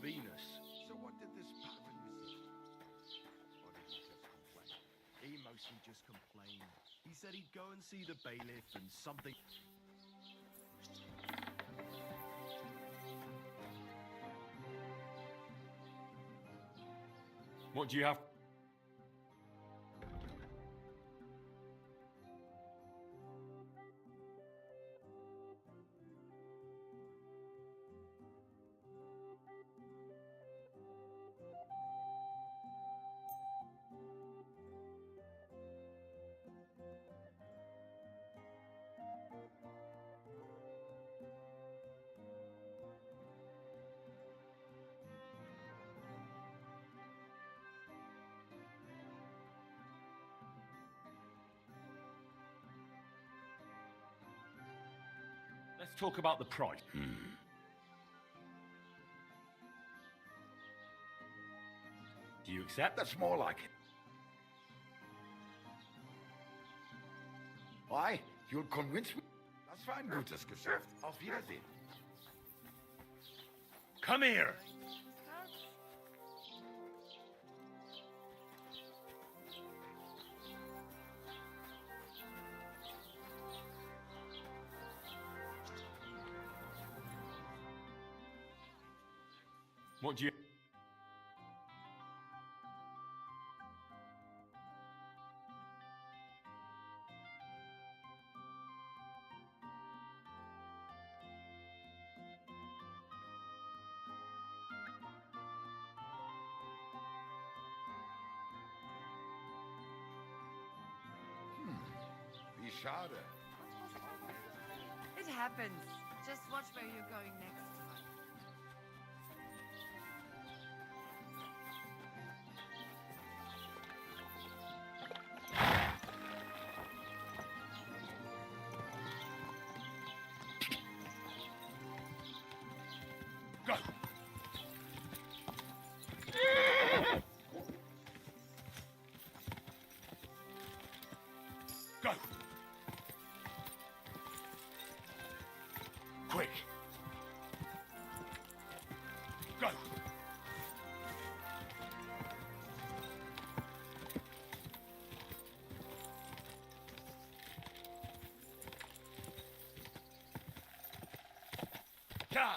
Venus. So what did this pattern receive? Or did he just complain? He mostly just complained. He said he'd go and see the bailiff and something... What do you have? Let's talk about the price. Do you accept? That's more like it. Why? You'll convince me. Das war ein gutes Geschäft. Auf Wiedersehen. Come here! What do you... Wie schade. It happens. Just watch where you're going next time. Go! Go! Quick! Go! Yeah!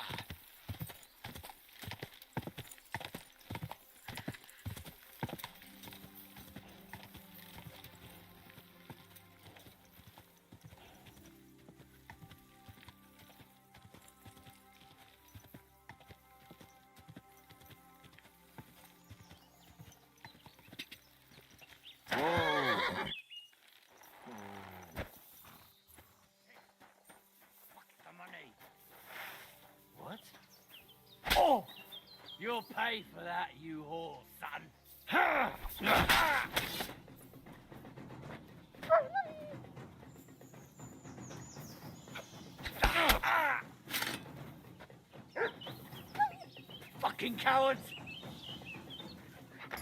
Whoa! The money. What? Oh! You'll pay for that, you whore, son. Fucking cowards!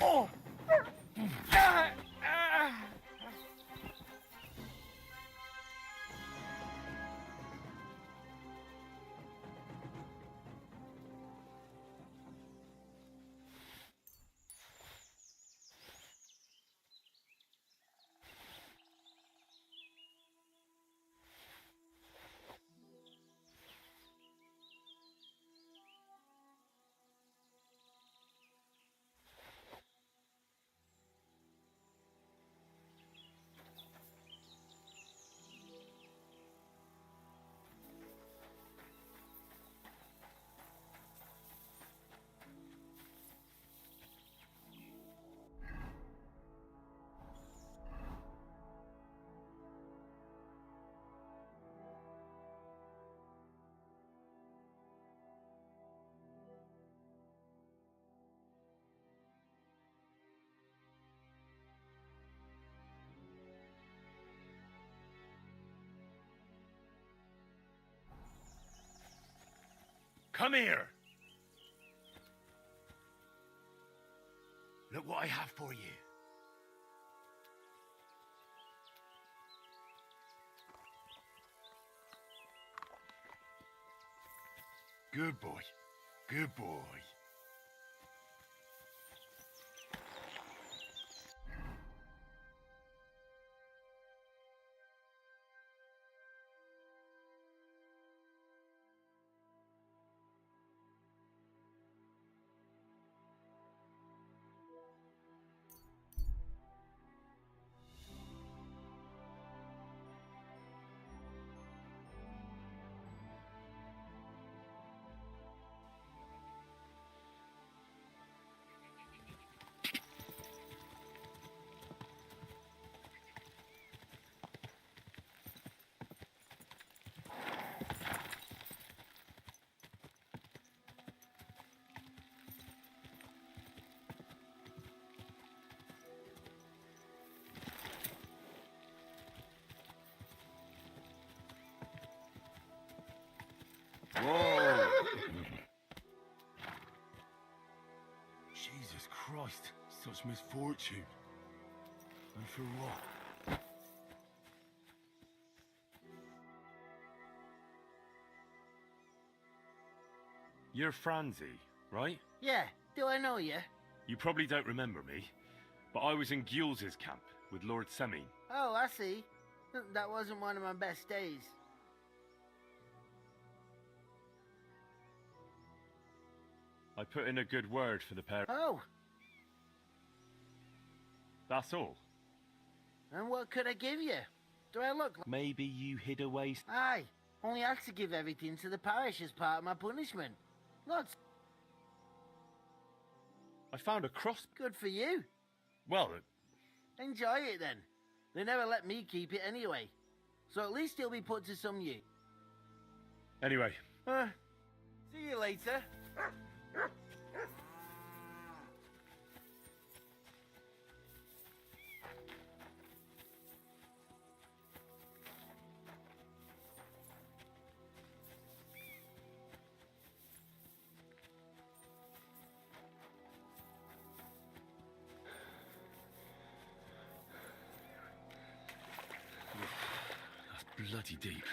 Oh! Come here. Look what I have for you. Good boy. Good boy. Whoa! Jesus Christ, such misfortune. And for what? You're Franzi, right? Yeah, do I know you? You probably don't remember me, but I was in Gules's camp with Lord Semin. Oh, I see. That wasn't one of my best days. I put in a good word for the pair. Oh, That's all. and what could I give you? Do I look like... Maybe you hid away. Aye, only I had to give everything to the parish as part of my punishment. Lots I found a cross. good for you. Well, Enjoy it then. They never let me keep it anyway. So at least it'll be put to some use. anyway. See you later. That's bloody deep.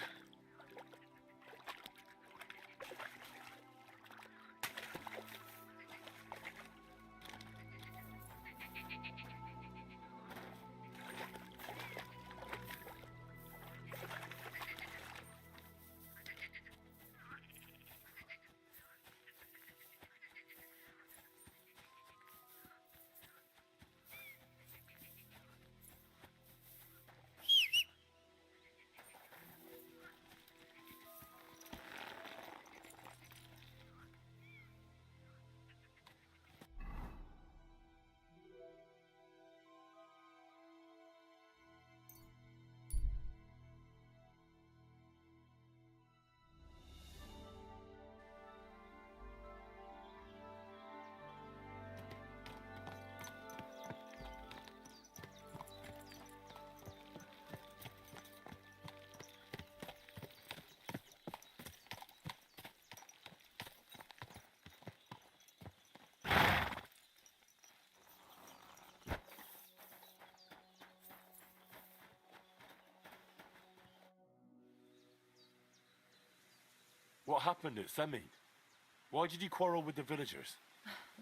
What happened at Semi? Why did you quarrel with the villagers?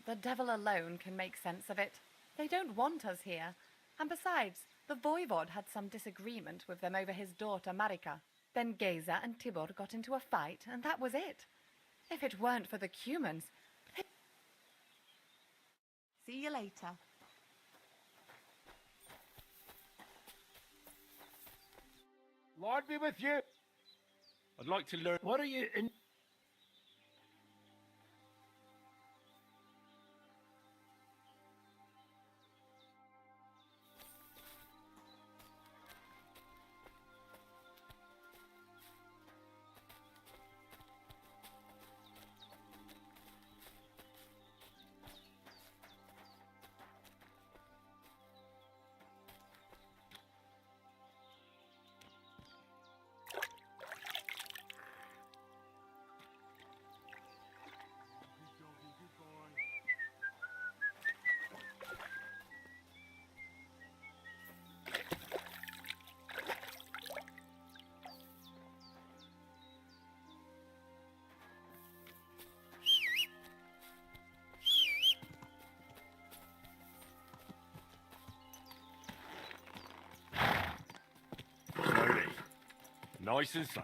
The devil alone can make sense of it. They don't want us here. And besides, the voivod had some disagreement with them over his daughter Marika. Then Geza and Tibor got into a fight, and that was it. If it weren't for the Cumans... See you later. Lord be with you. I'd like to learn... What are you in? Slowly. Nice and slow.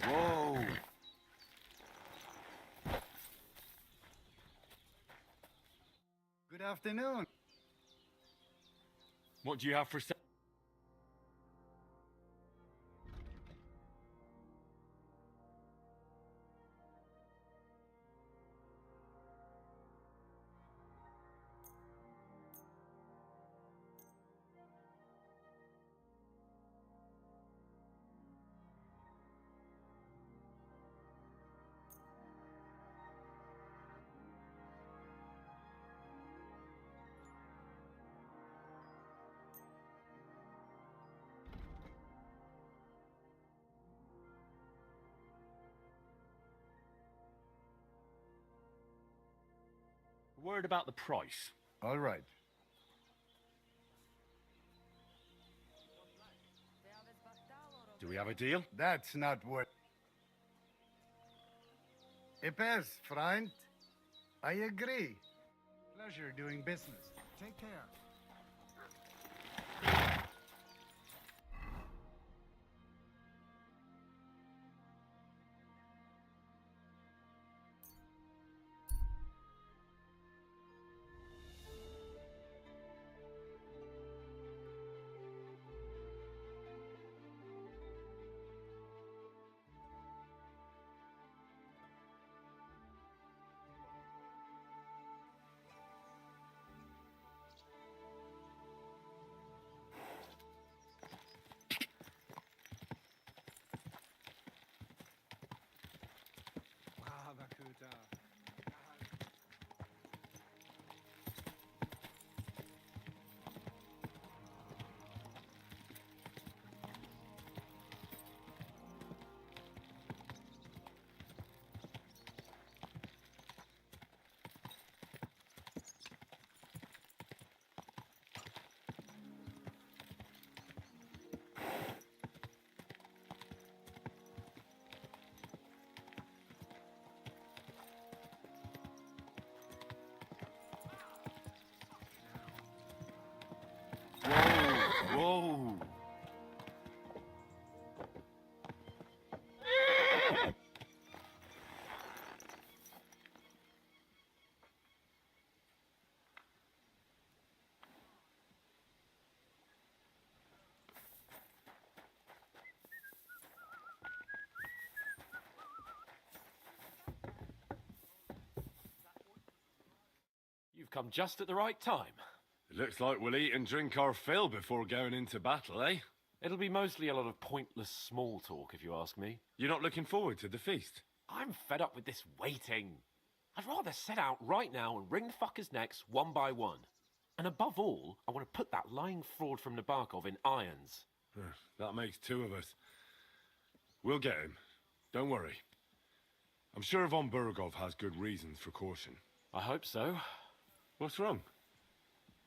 Whoa. Good afternoon. What do you have for sale? Word about the price. All right. Do we have a deal? That's not what... Epes, friend. I agree. Pleasure doing business. Take care. Whoa. You've come just at the right time. It looks like we'll eat and drink our fill before going into battle, eh? It'll be mostly a lot of pointless small talk, if you ask me. You're not looking forward to the feast? I'm fed up with this waiting. I'd rather set out right now and wring the fuckers' necks one by one. And above all, I want to put that lying fraud from Nabokov in irons. That makes two of us. We'll get him. Don't worry. I'm sure von Burgov has good reasons for caution. I hope so. What's wrong?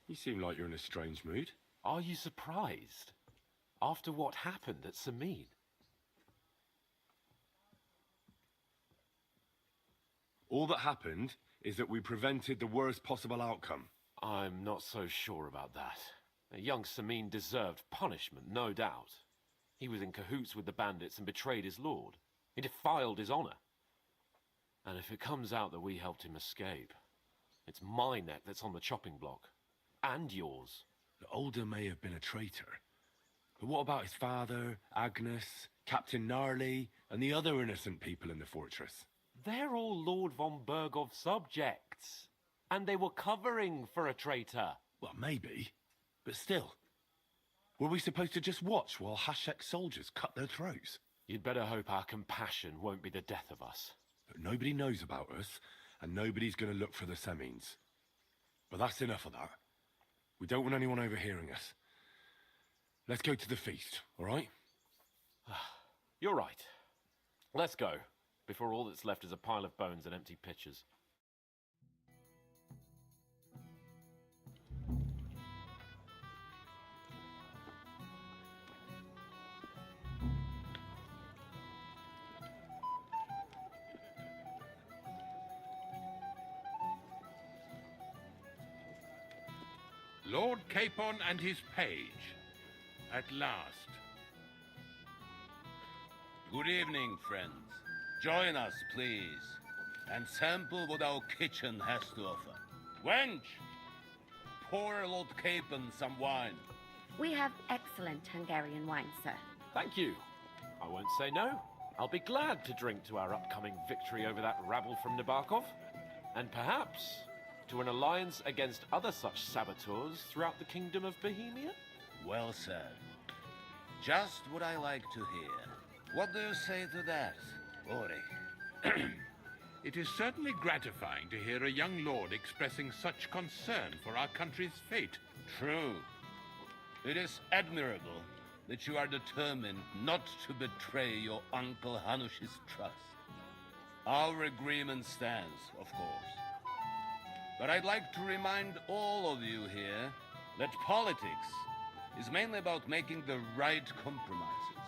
You seem like you're in a strange mood. Are you surprised? After what happened at Samin? All that happened is that we prevented the worst possible outcome. I'm not so sure about that. Young Samin deserved punishment, no doubt. He was in cahoots with the bandits and betrayed his lord. He defiled his honor. And if it comes out that we helped him escape, it's my neck that's on the chopping block. And yours. The Older may have been a traitor. But what about his father, Agnes, Captain Gnarly, and the other innocent people in the fortress? They're all Lord von Burgov's subjects. And they were covering for a traitor. Well, maybe. But still. Were we supposed to just watch while Hashek's soldiers cut their throats? You'd better hope our compassion won't be the death of us. But nobody knows about us, and nobody's going to look for the Semines. But that's enough of that. We don't want anyone overhearing us. Let's go to the feast, all right? You're right. Let's go, before all that's left is a pile of bones and empty pitchers. Lord Capon and his page. At last. Good evening, friends. Join us, please, and sample what our kitchen has to offer. Wench! Pour Lord Capon some wine. We have excellent Hungarian wine, sir. Thank you. I won't say no. I'll be glad to drink to our upcoming victory over that rabble from Nabokov. And perhaps to an alliance against other such saboteurs throughout the kingdom of Bohemia? Well said. Just what I like to hear. What do you say to that, Ori? It is certainly gratifying to hear a young lord expressing such concern for our country's fate. True. It is admirable that you are determined not to betray your Uncle Hanush's trust. Our agreement stands, of course. But I'd like to remind all of you here that politics is mainly about making the right compromises,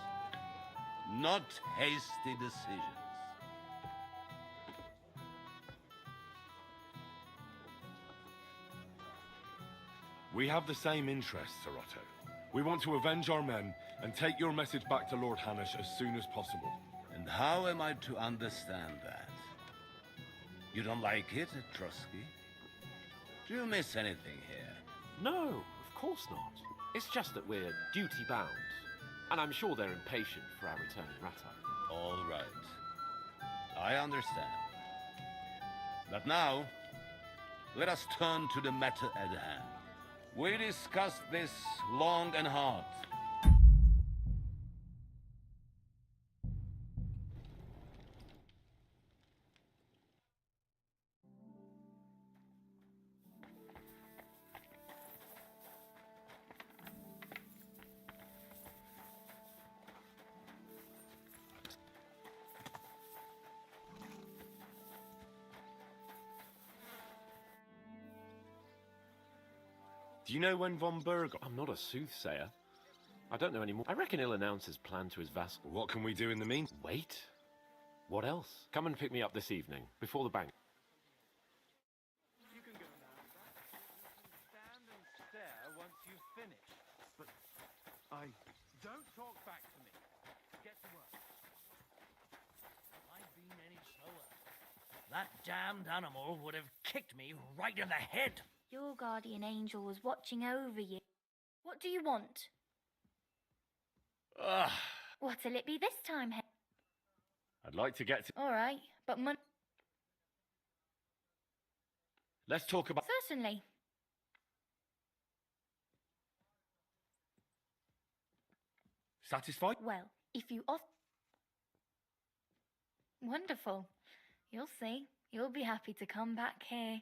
not hasty decisions. We have the same interests, Sarotto. We want to avenge our men and take your message back to Lord Hanush as soon as possible. And how am I to understand that? You don't like it, Trotsky? Do you miss anything here? No, of course not. It's just that we're duty-bound. And I'm sure they're impatient for our return in Rattay. All right. I understand. But now, let us turn to the matter at hand. We discussed this long and hard. Do you know when von Burgov... I'm not a soothsayer. I don't know anymore. I reckon he'll announce his plan to his vassal. What can we do in the meantime? Wait. What else? Come and pick me up this evening, before the bank. You can go now. Stand and stare once you've finished. But I... Don't talk back to me. Get to work. If I'd been any slower, that damned animal would have kicked me right in the head. Your guardian angel was watching over you. What do you want? Ugh. What'll it be this time, I'd like to get to... All right, but Let's talk about... Certainly. Satisfied? Well, if you Wonderful. You'll see. You'll be happy to come back here.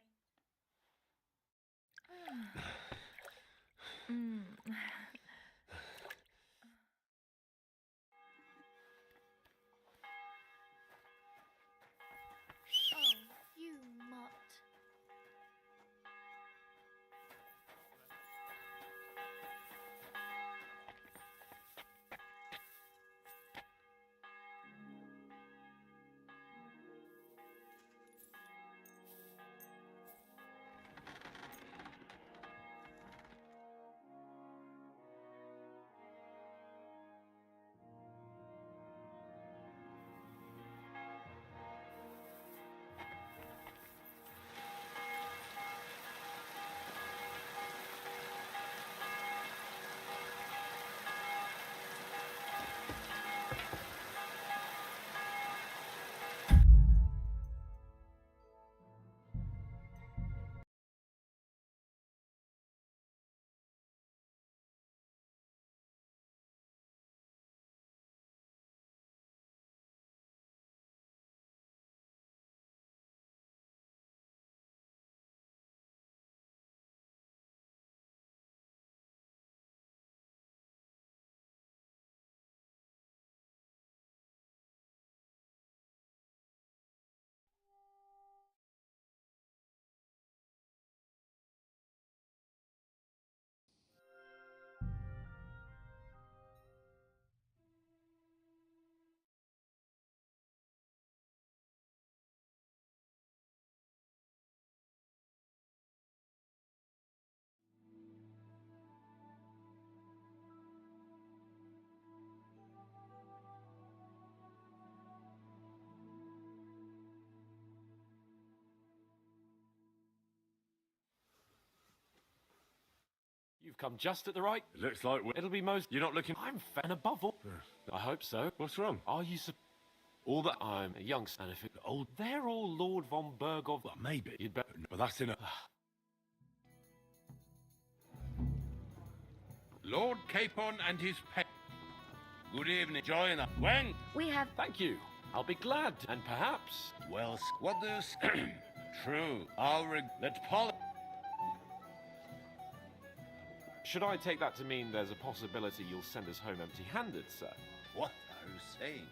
You've come just at the right... It looks like It'll be most... You're not looking... I'm and above all... I hope so. What's wrong? Are you All that... I'm a youngster, and if it... Oh, they're all Lord von Bergov... Well, maybe. You'd better... But that's enough. Lord Capon and his pet. Good evening. Join us. When? We have... Thank you. I'll be glad, and perhaps... Well, what do you say? True. Let Paul... Should I take that to mean there's a possibility you'll send us home empty-handed, sir? What are you saying?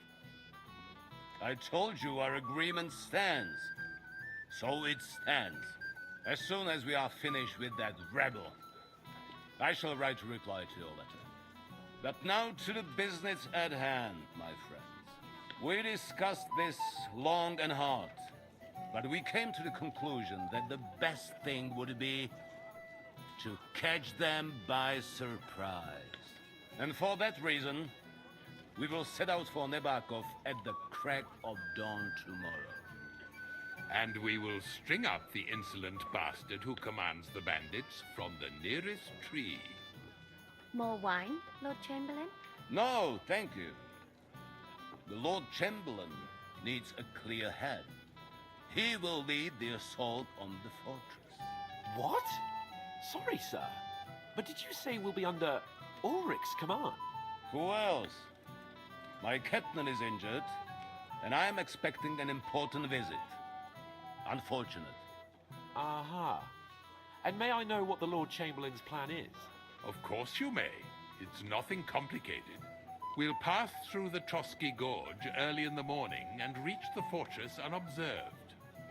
I told you our agreement stands. So it stands. As soon as we are finished with that rebel, I shall write a reply to your letter. But now to the business at hand, my friends. We discussed this long and hard, but we came to the conclusion that the best thing would be to catch them by surprise. And for that reason, we will set out for Nebakov at the crack of dawn tomorrow. And we will string up the insolent bastard who commands the bandits from the nearest tree. More wine, Lord Chamberlain? No, thank you. The Lord Chamberlain needs a clear head. He will lead the assault on the fortress. What? Sorry, sir. But did you say we'll be under Ulrich's command? Who else? My captain is injured, and I am expecting an important visit. Unfortunate. Aha. And may I know what the Lord Chamberlain's plan is? Of course you may. It's nothing complicated. We'll pass through the Trotsky Gorge early in the morning and reach the fortress unobserved.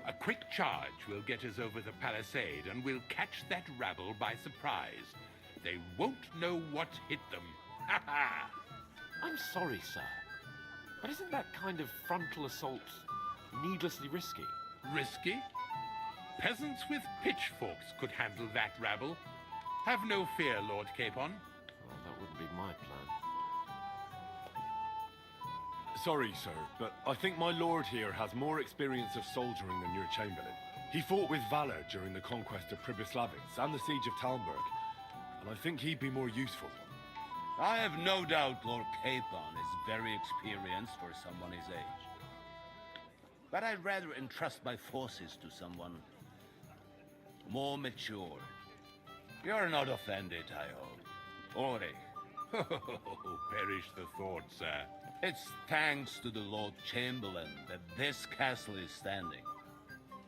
A quick charge will get us over the palisade and we'll catch that rabble by surprise. They won't know what hit them. Ha ha! I'm sorry, sir. But isn't that kind of frontal assault needlessly risky? Risky? Peasants with pitchforks could handle that rabble. Have no fear, Lord Capon. Well, that wouldn't be my plan. Sorry, sir, but I think my lord here has more experience of soldiering than your chamberlain. He fought with valor during the conquest of Pribyslavitz and the siege of Talmberg, and I think he'd be more useful. I have no doubt Lord Capon is very experienced for someone his age. But I'd rather entrust my forces to someone more mature. You're not offended, I hope. Ulrich. Oh, perish the thought, sir. It's thanks to the Lord Chamberlain that this castle is standing.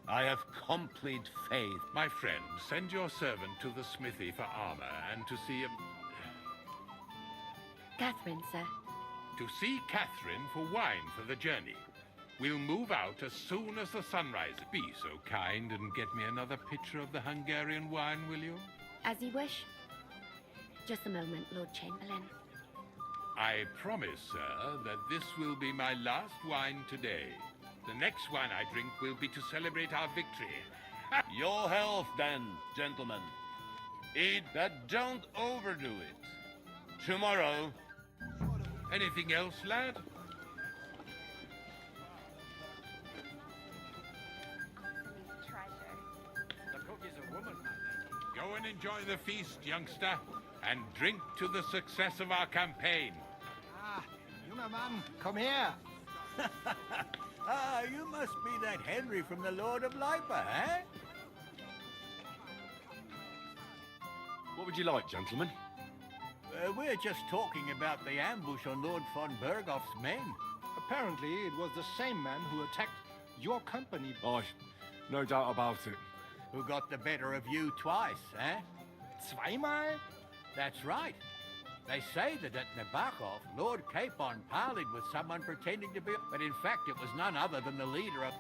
I have complete faith. My friend, send your servant to the smithy for armor and to see Catherine, sir. to see Catherine for wine for the journey. We'll move out as soon as the sun rises. Be so kind and get me another pitcher of the Hungarian wine, will you? As you wish. Just a moment, Lord Chamberlain. I promise, sir, that this will be my last wine today. The next wine I drink will be to celebrate our victory. Your health, then, gentlemen. Eat, but don't overdo it. Tomorrow. Anything else, lad? The cook is a woman, my lady. Go and enjoy the feast, youngster, and drink to the success of our campaign. Ah, junger Mann, komm her. Ah, you must be that Henry from the Lord of Lipa, eh? What would you like, gentlemen? We're just talking about the ambush on Lord von Bergoff's men. Apparently, it was the same man who attacked your company. Aye, no doubt about it. Who got the better of you twice, eh? Zweimal? That's right. They say that at Nebakov, Lord Capon parleyed with someone pretending to be... But in fact, it was none other than the leader of...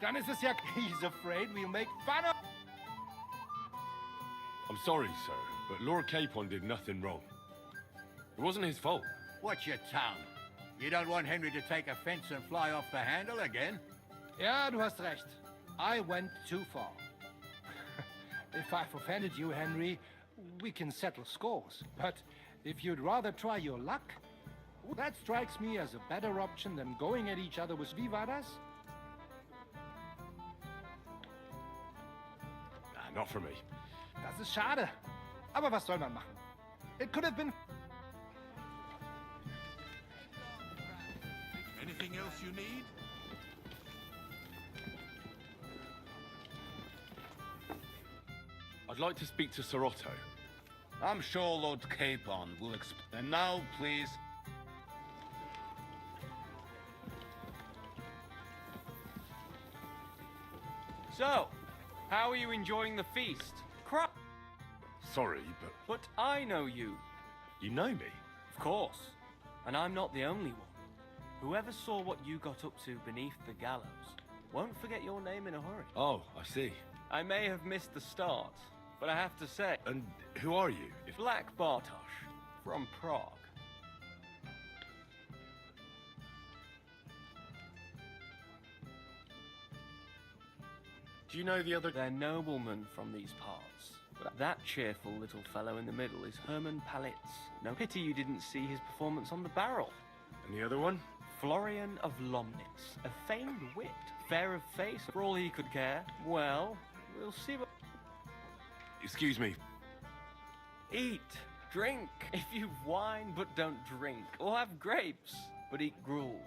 Dann ist es ja... He's afraid we'll make fun of... I'm sorry, sir, but Lord Capon did nothing wrong. It wasn't his fault. Watch your tongue. You don't want Henry to take offense and fly off the handle again? Ja, du hast recht. I went too far. If I've offended you, Henry, we can settle scores. But if you'd rather try your luck, that strikes me as a better option than going at each other with Vivadas. Nah, not for me. Das ist schade. Aber was soll man machen? It could have been... Anything else you need? I'd like to speak to Sir Otto. I'm sure Lord Capon will explain. And now, please. So, how are you enjoying the feast? Sorry, but... But I know you. You know me? Of course. And I'm not the only one. Whoever saw what you got up to beneath the gallows won't forget your name in a hurry. Oh, I see. I may have missed the start, but I have to say... And who are you? Black Bartosz, from Prague. Do you know the other... They're noblemen from these parts. But that cheerful little fellow in the middle is Herman Palitz. No pity you didn't see his performance on the barrel. And the other one? Florian of Lomnitz, a famed wit, fair of face, for all he could care. Well, we'll see what... Excuse me. Eat, drink, if you've wine, but don't drink. Or have grapes, but eat gruel.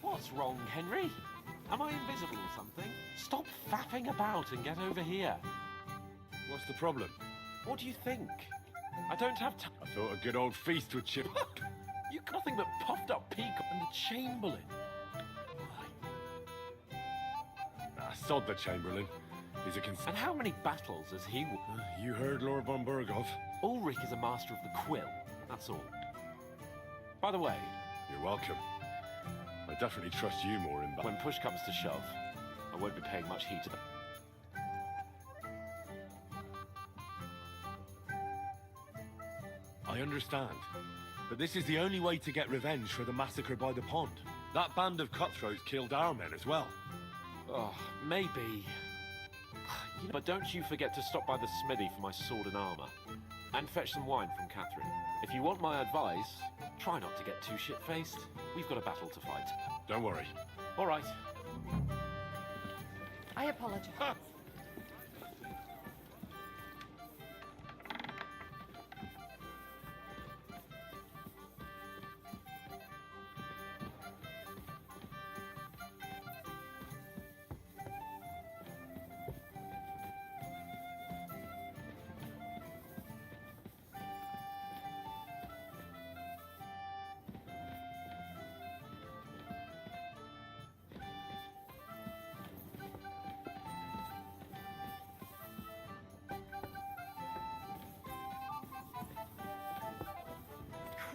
What's wrong, Henry? Am I invisible or something? Stop faffing about and get over here. What's the problem? What do you think? I don't have time. I thought a good old feast would chip... You got nothing but puffed up peacock and the Chamberlain. Sod the Chamberlain. He's a And how many battles has he won? You heard Lord von Burgov? Ulrich is a master of the quill, that's all. By the way... You're welcome. I definitely trust you more in... When push comes to shove, I won't be paying much heed to them. I understand. But this is the only way to get revenge for the massacre by the pond. That band of cutthroats killed our men as well. Oh, maybe. But don't you forget to stop by the smithy for my sword and armor. And fetch some wine from Catherine. If you want my advice, try not to get too shit-faced. We've got a battle to fight. Don't worry. All right. I apologize.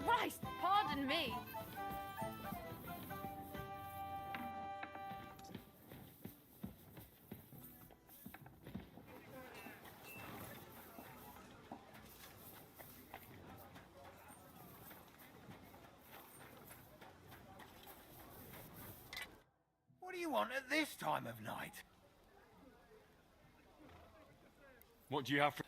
Christ, pardon me. What do you want at this time of night? What do you have for...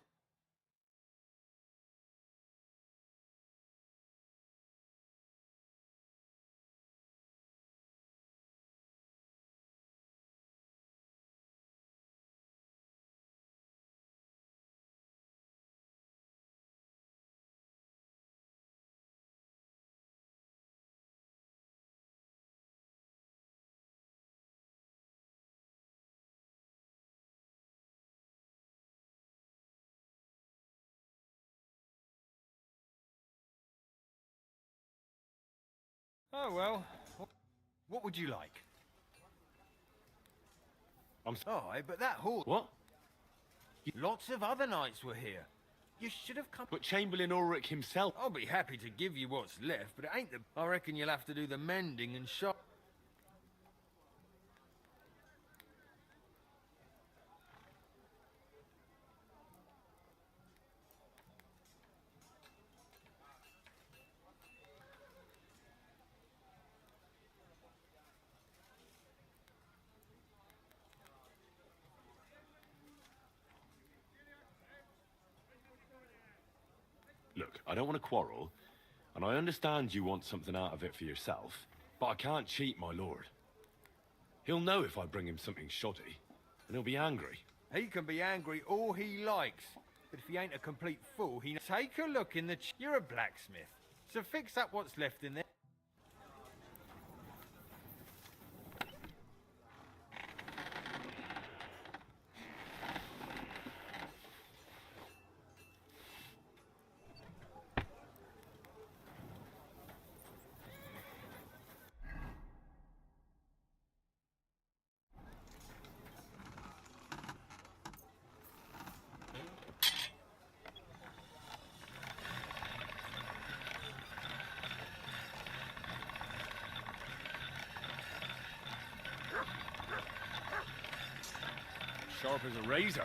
Oh, well. What would you like? I'm sorry, but that hall... What? Lots of other knights were here. You should have come... But Chamberlain Ulrich himself... I'll be happy to give you what's left, but it ain't the... I reckon you'll have to do the mending and shop... Look, I don't want to quarrel, and I understand you want something out of it for yourself, but I can't cheat my lord. He'll know if I bring him something shoddy, and he'll be angry. He can be angry all he likes, but if he ain't a complete fool, he... Take a look in the... You're a blacksmith, so fix up what's left in there. Sharp as a razor.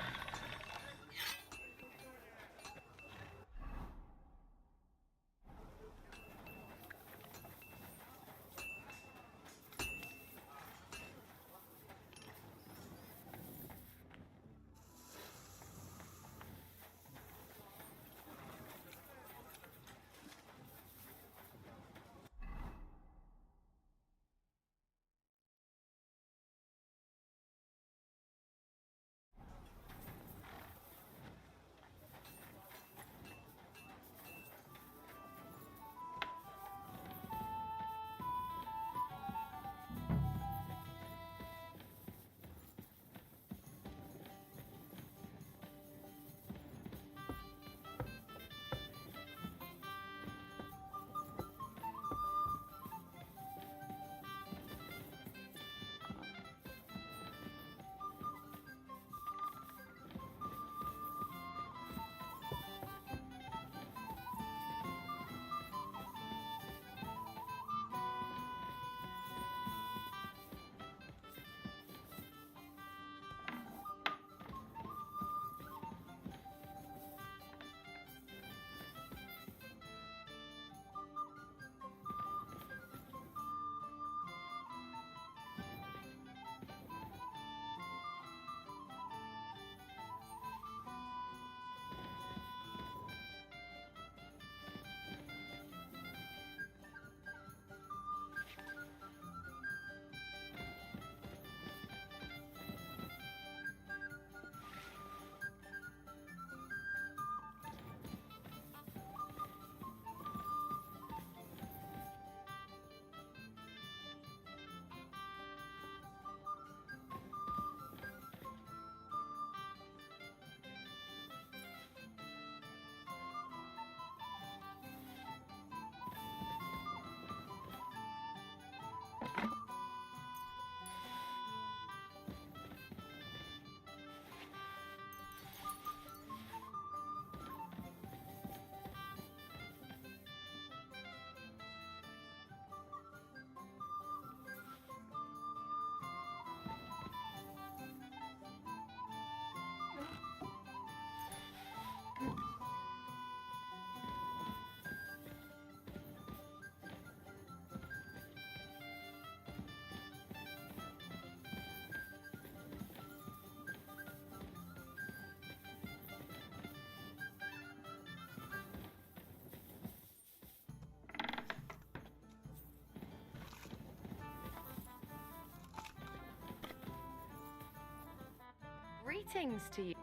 Greetings to you.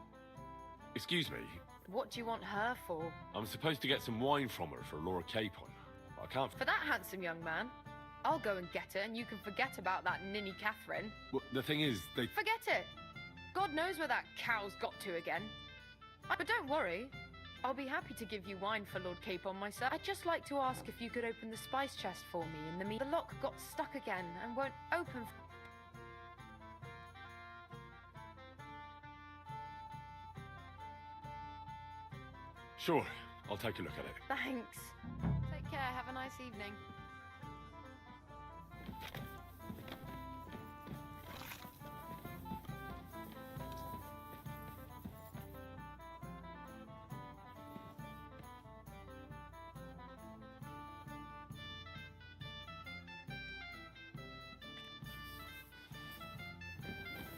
Excuse me, What do you want her for? I'm supposed to get some wine from her for Lord Capon. I can't... For that handsome young man? I'll go and get it, and you can forget about that ninny Catherine. Well, the thing is, they... Forget it! God knows where that cow's got to again. But don't worry. I'll be happy to give you wine for Lord Capon myself. I'd just like to ask if you could open the spice chest for me in the The lock got stuck again and won't open... Sure, I'll take a look at it. Thanks. Take care. Have a nice evening.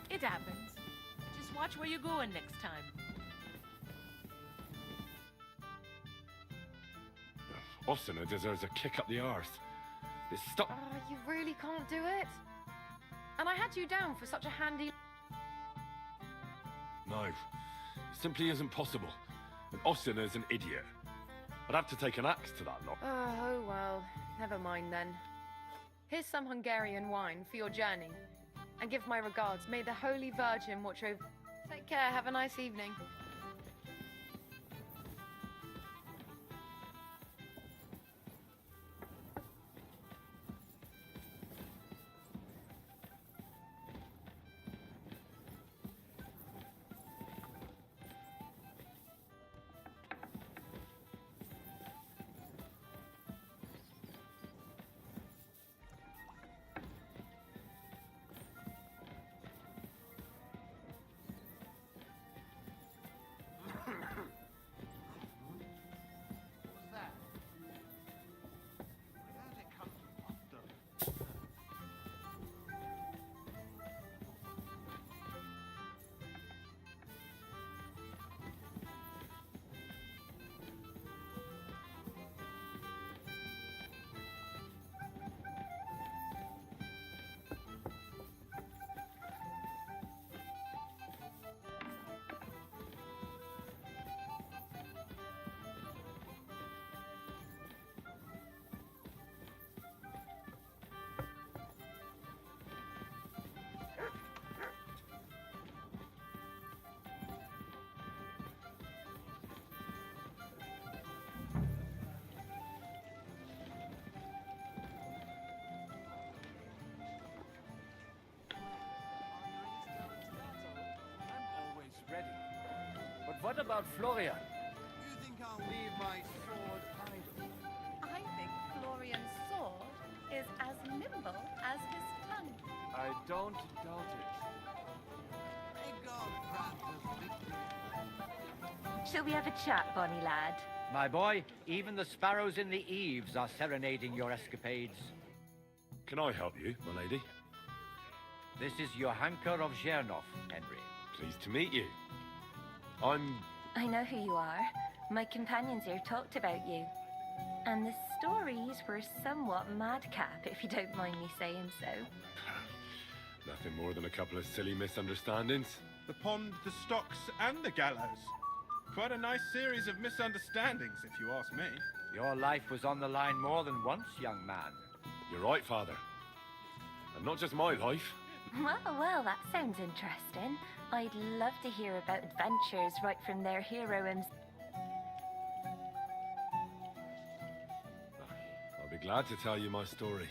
It happens. Just watch where you're going next time. Austin deserves a kick up the arse. It's stuck. Oh, you really can't do it? And I had you down for such a handy... No, it simply isn't possible. And Austin is an idiot. I'd have to take an axe to that lot. Oh, well, never mind then. Here's some Hungarian wine for your journey. And give my regards. May the Holy Virgin watch over... Take care, have a nice evening. But what about Florian? You think I'll leave my sword idle? I think Florian's sword is as nimble as his tongue. I don't doubt it. May God grant us victory. Shall we have a chat, bonny lad? My boy, even the sparrows in the eaves are serenading your escapades. Can I help you, my lady? This is Johanka of Zhernov, Henry. Pleased to meet you. I know who you are. My companions here talked about you. And the stories were somewhat madcap, if you don't mind me saying so. Nothing more than a couple of silly misunderstandings. The pond, the stocks, and the gallows. Quite a nice series of misunderstandings, if you ask me. Your life was on the line more than once, young man. You're right, Father. And not just my life. Well, that sounds interesting. I'd love to hear about adventures right from their hero himself. I'll be glad to tell you my story.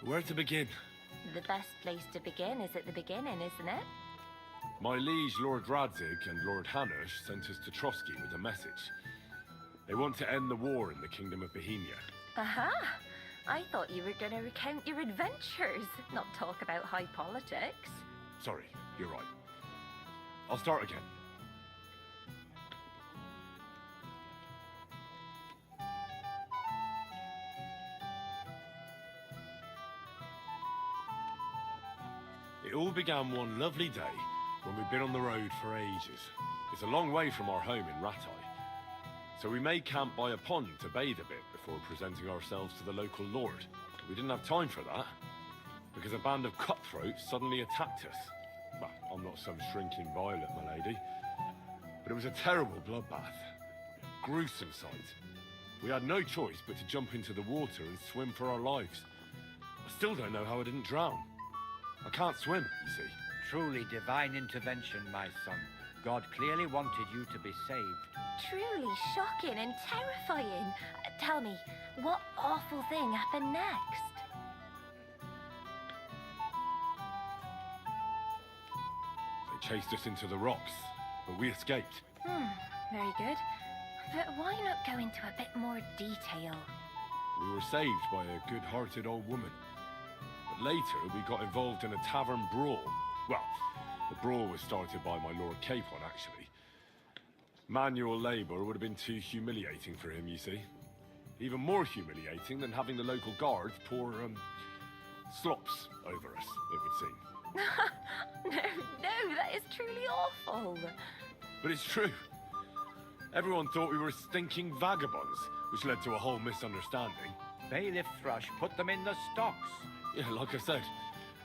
Where to begin? The best place to begin is at the beginning, isn't it? My liege, Lord Radzig and Lord Hanush, sent us to Trotsky with a message. They want to end the war in the Kingdom of Bohemia. Aha! I thought you were going to recount your adventures, not talk about high politics. Sorry, you're right. I'll start again. It all began one lovely day when we'd been on the road for ages. It's a long way from our home in Ratai. So we made camp by a pond to bathe a bit before presenting ourselves to the local lord. We didn't have time for that, because a band of cutthroats suddenly attacked us. Well, I'm not some shrinking violet, my lady, but it was a terrible bloodbath. Gruesome sight. We had no choice but to jump into the water and swim for our lives. I still don't know how I didn't drown. I can't swim, you see. Truly divine intervention, my son. God clearly wanted you to be saved. Truly shocking and terrifying. Tell me, what awful thing happened next? They chased us into the rocks, but we escaped. Very good. But why not go into a bit more detail? We were saved by a good-hearted old woman. But later, we got involved in a tavern brawl. Well, the brawl was started by my Lord Capon, actually. Manual labor would have been too humiliating for him, you see. Even more humiliating than having the local guards pour, slops over us, it would seem. No, that is truly awful. But it's true. Everyone thought we were stinking vagabonds, which led to a whole misunderstanding. Bailiff Thrush put them in the stocks. Yeah, like I said,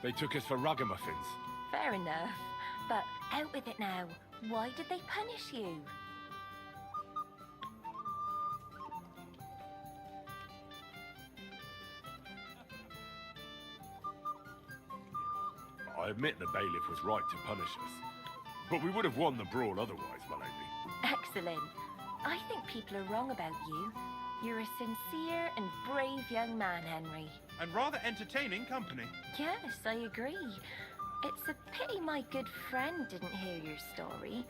They took us for ragamuffins. Fair enough. But out with it now. Why did they punish you? I admit the bailiff was right to punish us. But we would have won the brawl otherwise, my lady. Excellent. I think people are wrong about you. You're a sincere and brave young man, Henry. And rather entertaining company. Yes, I agree. It's a pity my good friend didn't hear your story.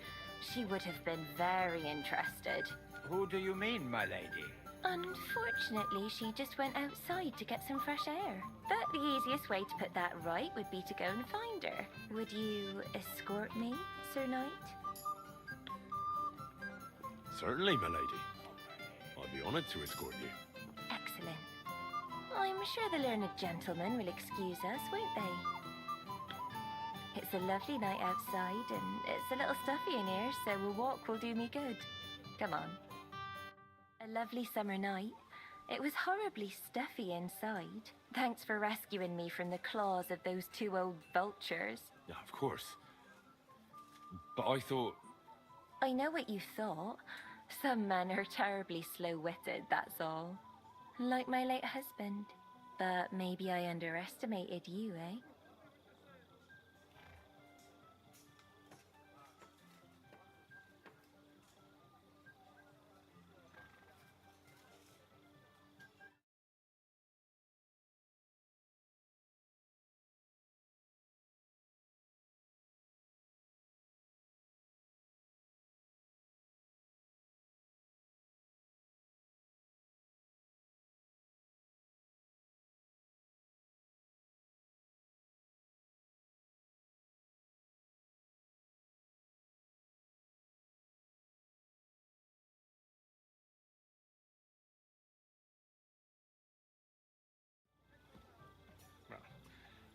She would have been very interested. Who do you mean, my lady? Unfortunately, she just went outside to get some fresh air. But the easiest way to put that right would be to go and find her. Would you escort me, Sir Knight? Certainly, my lady. I'd be honored to escort you. Excellent. I'm sure the learned gentlemen will excuse us, won't they? It's a lovely night outside, and it's a little stuffy in here, so a walk will do me good. Come on. A lovely summer night. It was horribly stuffy inside. Thanks for rescuing me from the claws of those two old vultures. Yeah, of course. But I thought... I know what you thought. Some men are terribly slow-witted, that's all. Like my late husband. But maybe I underestimated you, eh?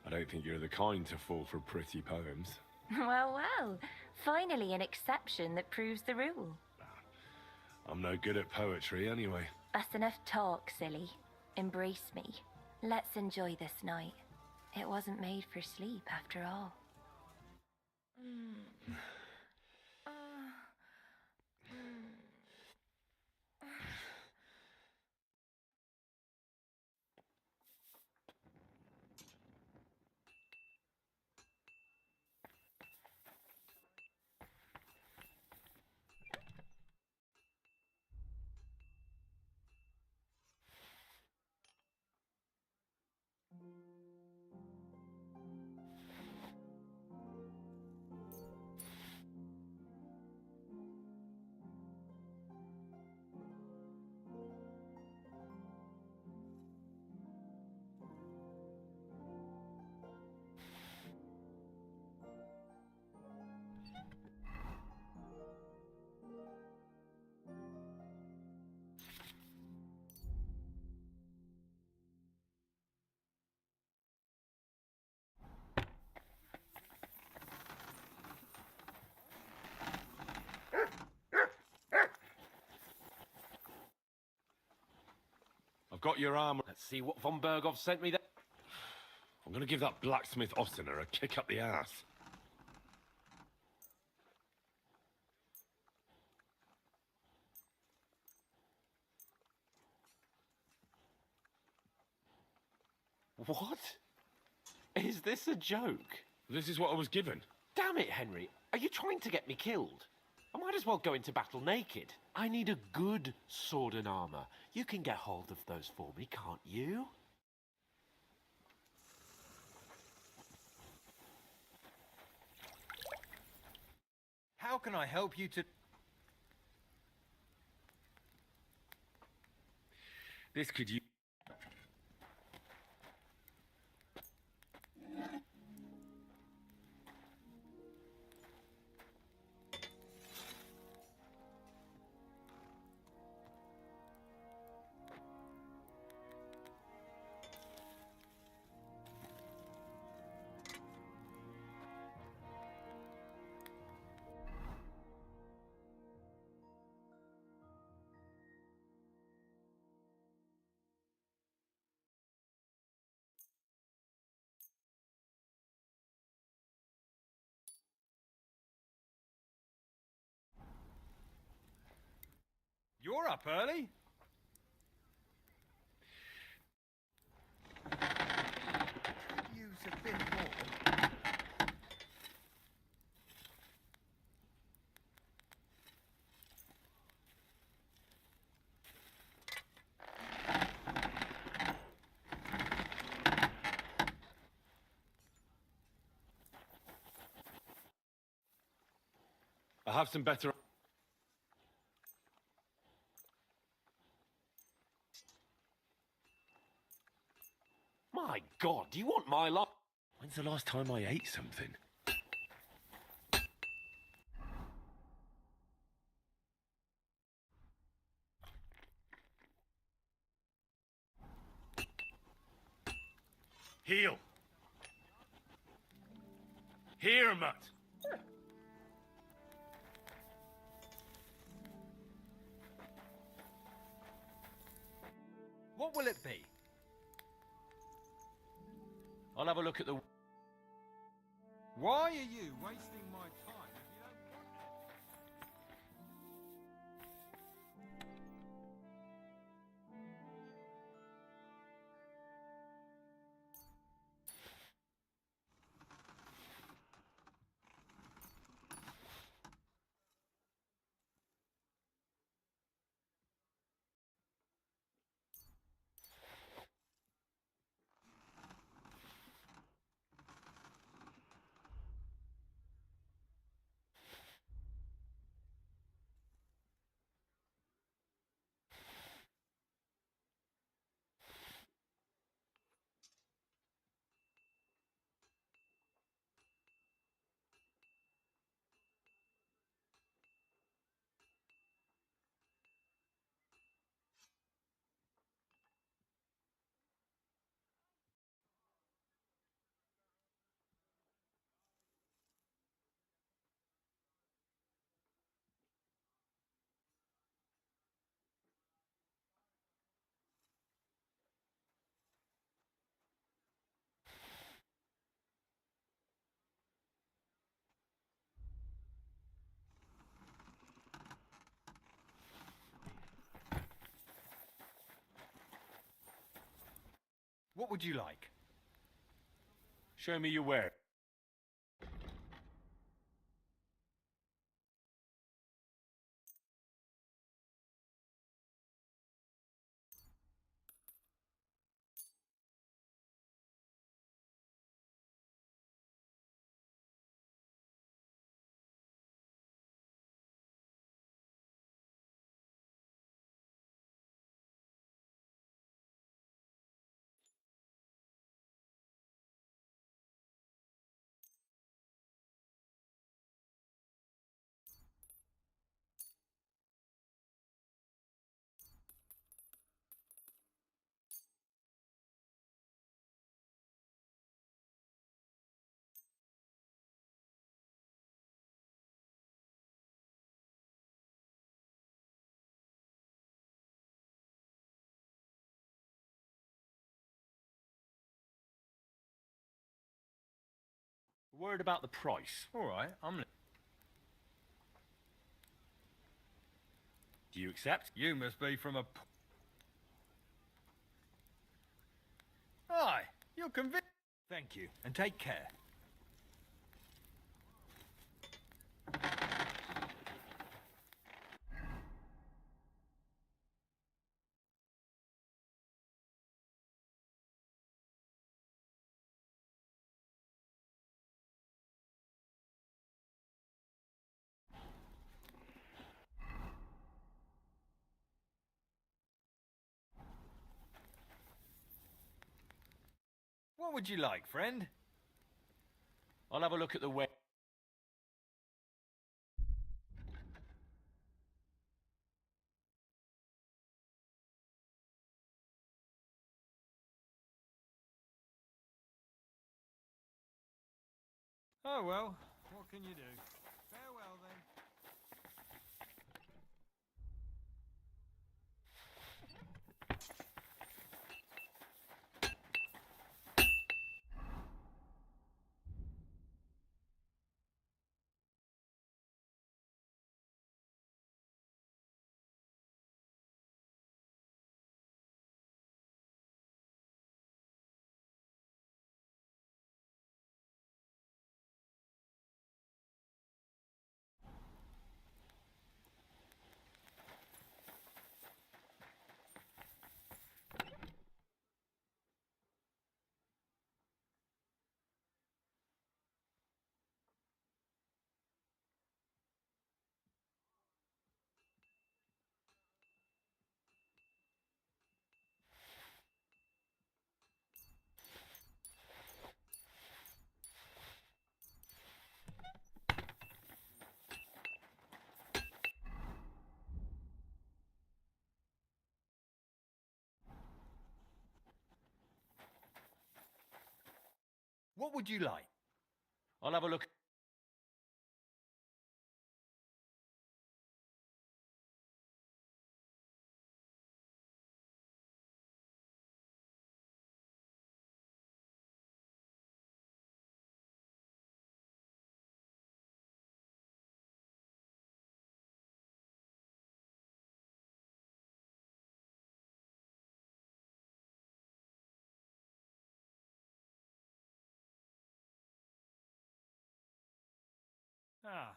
I don't think you're the kind to fall for pretty poems. Well, well. Finally an exception that proves the rule. I'm no good at poetry anyway. That's enough talk, silly. Embrace me. Let's enjoy this night. It wasn't made for sleep, after all. I've got your armor. Let's see what von Berghoff sent me there. I'm gonna give that blacksmith Ostener a kick up the ass. What? Is this a joke? This is what I was given. Damn it, Henry. Are you trying to get me killed? I might as well go into battle naked. I need a good sword and armor. You can get hold of those for me, can't you? How can I help you to... This could you... You're up early. Use a bit more. I have some better... My God, do you want my life? When's the last time I ate something? Heel! Here, Mutt! What will it be? I'll have a look at the... Why are you wasting my time if you don't want What would you like? Show me your ware. Worried about the price. All right, Do you accept? You must be from a... Aye, you're convinced. Thank you, and take care. What would you like, friend? I'll have a look at the ware. Oh well, what can you do? Farewell then. What would you like? I'll have a look. Ah,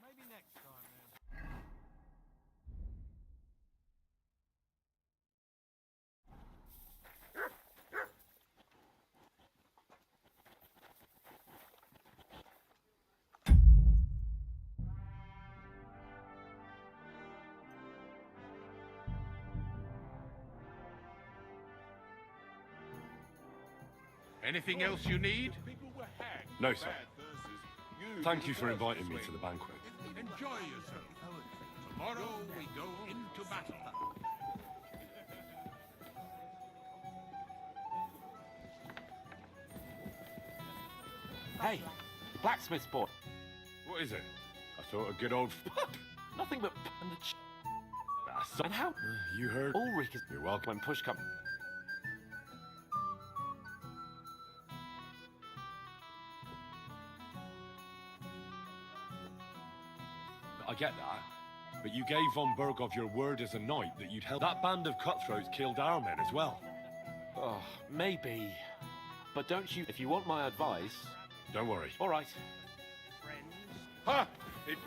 maybe next time then. Anything else you need? No, sir. Thank you for inviting me to the banquet. Enjoy yourself. Tomorrow we go into battle. Hey, blacksmith's boy. What is it? I thought a good old... Nothing but and the and how? You heard? Ulrich is... You're welcome. When push comes... I get that. But you gave von Berghoff your word as a knight that you'd help... That band of cutthroats killed our men as well. Oh, maybe. But don't you... If you want my advice... Don't worry. All right. Friends? Ha! It...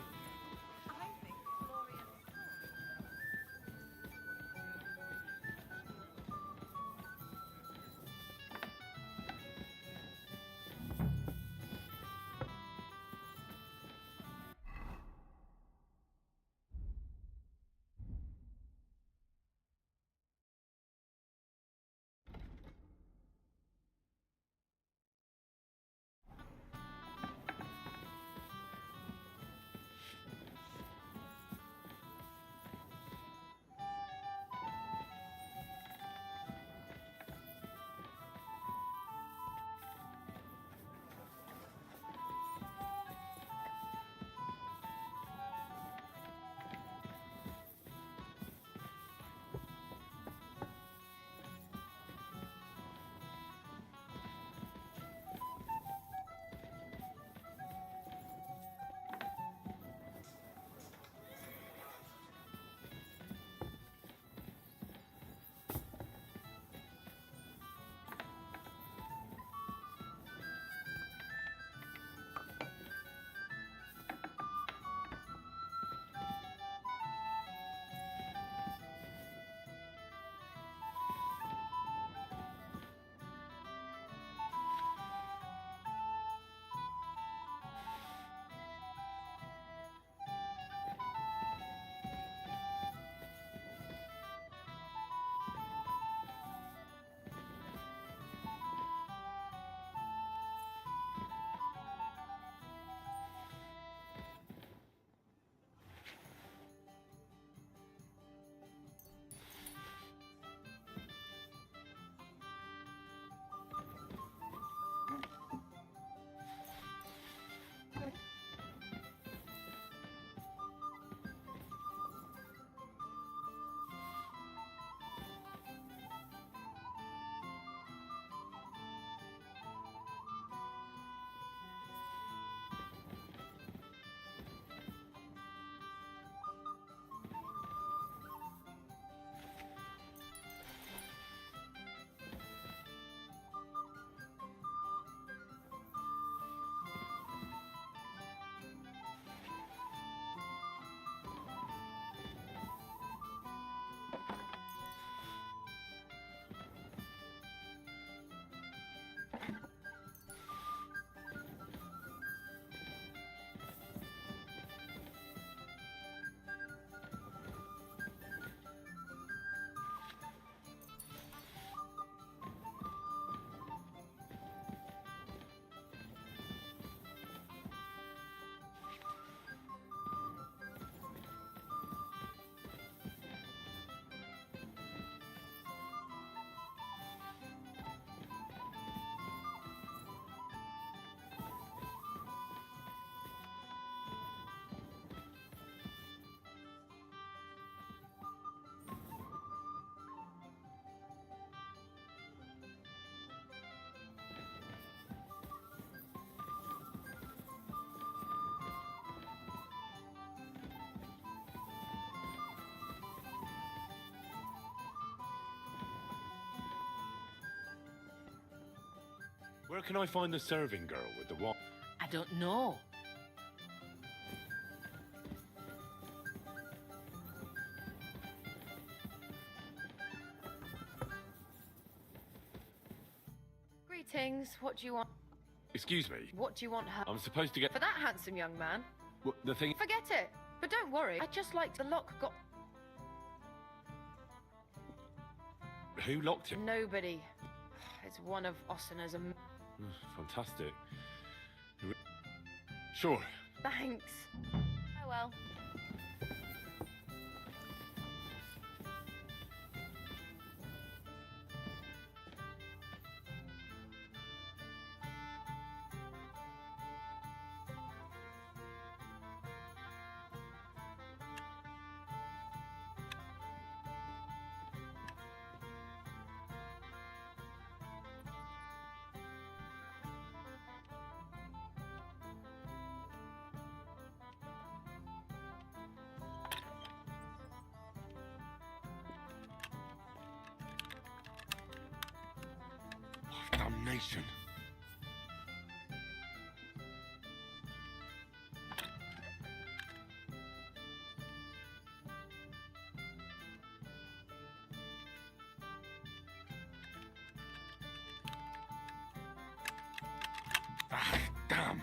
Where can I find the serving girl with the wand? I don't know. Greetings. What do you want? Excuse me. What do you want her? I'm supposed to get... For that handsome young man? The thing... Forget it. But don't worry. I just like the lock got... Who locked him? Nobody. It's one of Osina's... Fantastic. Sure. Thanks. Oh well. Damnation. Ah, damn.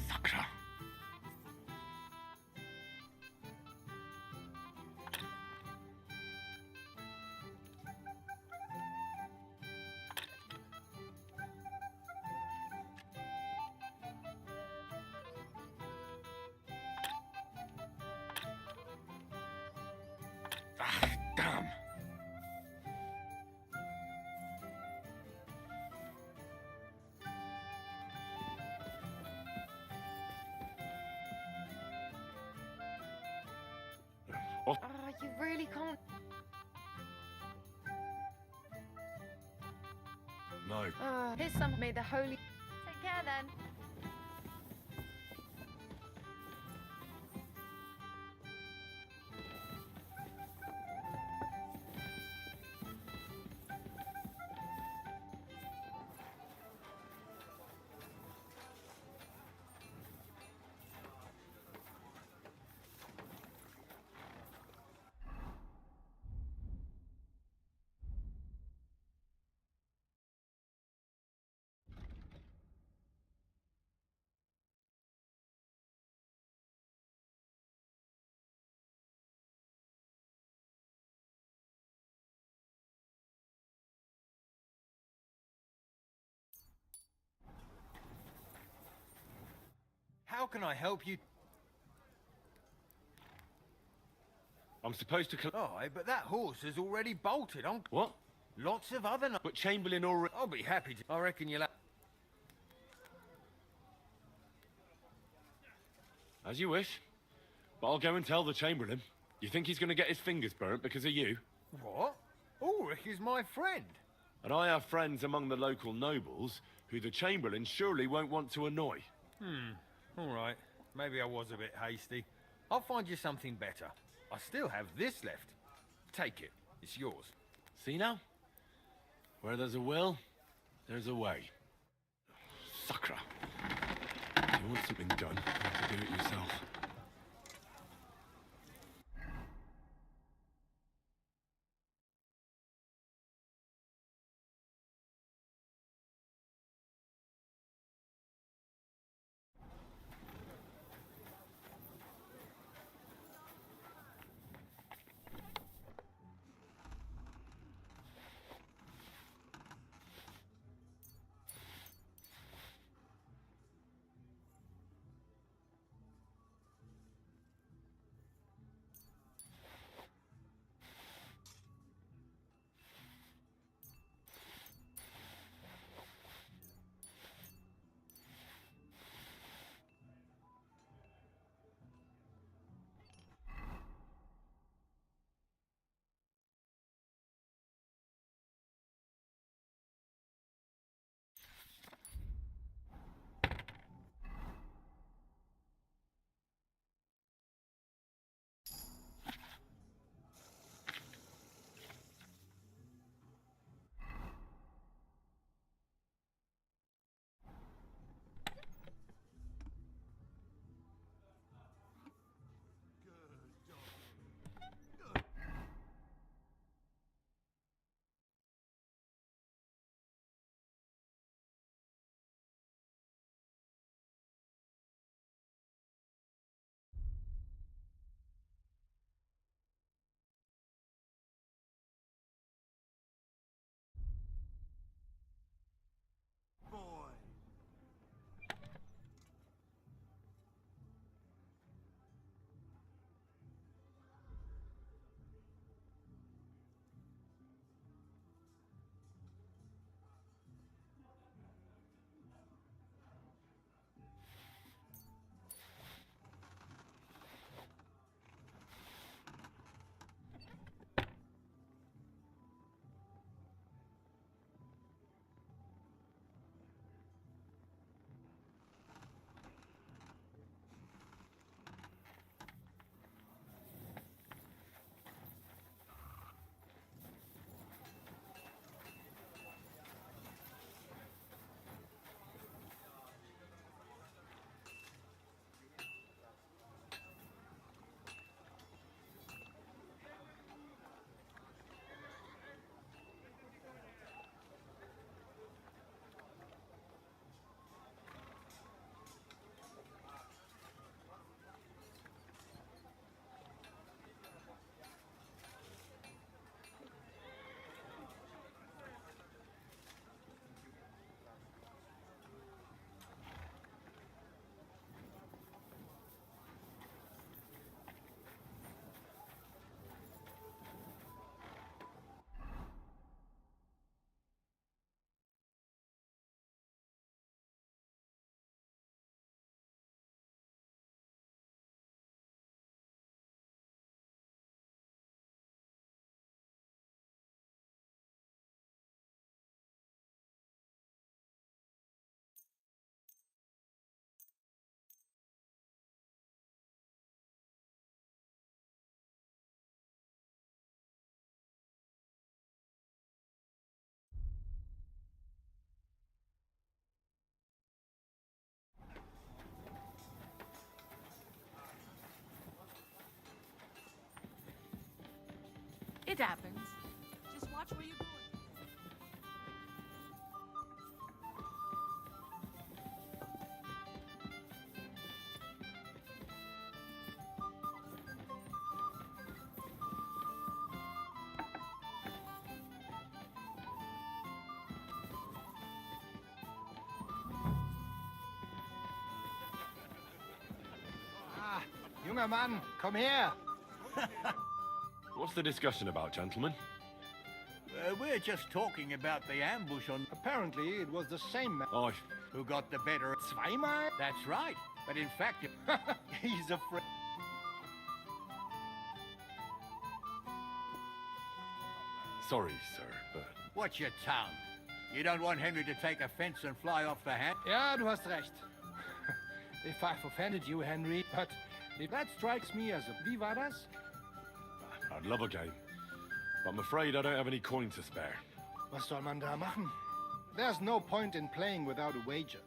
Sakra. Ah, damn. Oh. You really can't... No. Here's some... May the holy... Take care then. How can I help you? I'm supposed to... Aye, but that horse has already bolted on... What? Lots of other... But Chamberlain already... I'll be happy to... I reckon you'll... As you wish. But I'll go and tell the Chamberlain. You think he's going to get his fingers burnt because of you? What? Ulrich is my friend. And I have friends among the local nobles who the Chamberlain surely won't want to annoy. All right. Maybe I was a bit hasty. I'll find you something better. I still have this left. Take it. It's yours. See now? Where there's a will, there's a way. Sakra. If you want something done, you have to do it yourself. It happens. Just watch where you're going. Ah, junger Mann, komm her. What's the discussion about, gentlemen? We're just talking about the ambush on... Apparently, it was the same man. Aye. Who got the better... Zweimal? That's right. But in fact, He's afraid. Sorry, sir, but... what's your tongue? You don't want Henry to take offense and fly off the handle? Ja, du hast recht. If I've offended you, Henry, but if that strikes me as a... Wie war das? I'd love a game. But I'm afraid I don't have any coin to spare. Was soll man da machen? There's no point in playing without a wager.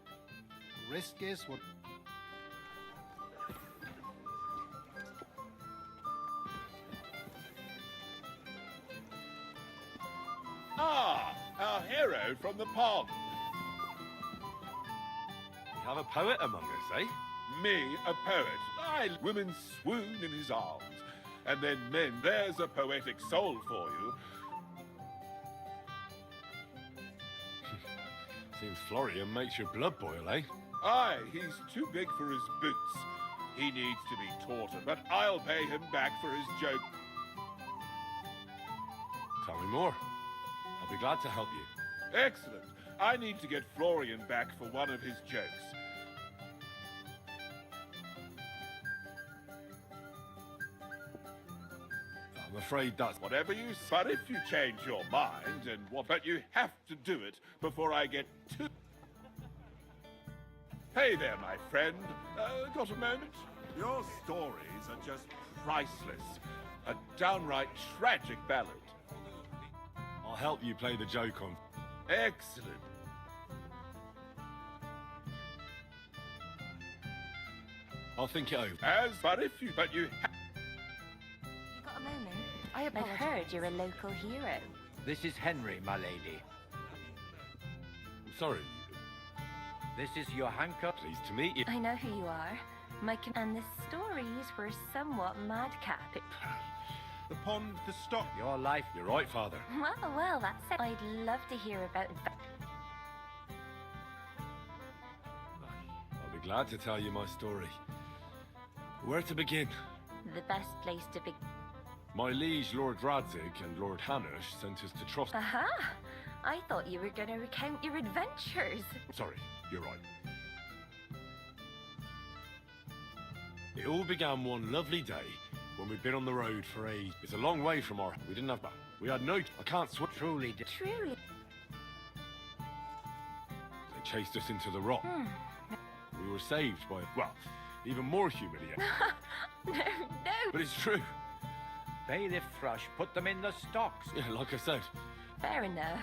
Risk is what... Ah, our hero from the pond. We have a poet among us, eh? Me, a poet. Women swoon in his arms. And then men, there's a poetic soul for you. Seems Florian makes your blood boil, eh? Aye, he's too big for his boots. He needs to be taught, but I'll pay him back for his joke. Tell me more. I'll be glad to help you. Excellent. I need to get Florian back for one of his jokes. I'm afraid that's... Whatever you say. But if you change your mind, and what... But you have to do it before I get too... Hey there, my friend. Got a moment? Your stories are just priceless. A downright tragic ballad. I'll help you play the joke on... Excellent. I'll think it over. But you... You got a moment? I I've apologize. heard you're a local hero. This is Henry, my lady. I'm sorry. This is Johanka. Pleased to meet you. I know who you are. And the stories were somewhat madcap. The pond, the stock. Your life. You're right, Father. Well, that's it. I'd love to hear about I'll be glad to tell you my story. Where to begin? the best place to be. My liege, Lord Radzig, and Lord Hanush sent us to Trost... Aha! I thought you were going to recount your adventures. Sorry, you're right. It all began one lovely day when we'd been on the road for a... It's a long way from our... We didn't have... We had no... I can't swim. Truly. Truly. They chased us into the rock. We were saved by... Well, even more humiliating. No. But it's true. Bailiff Thrush put them in the stocks. Yeah, like I said. Fair enough.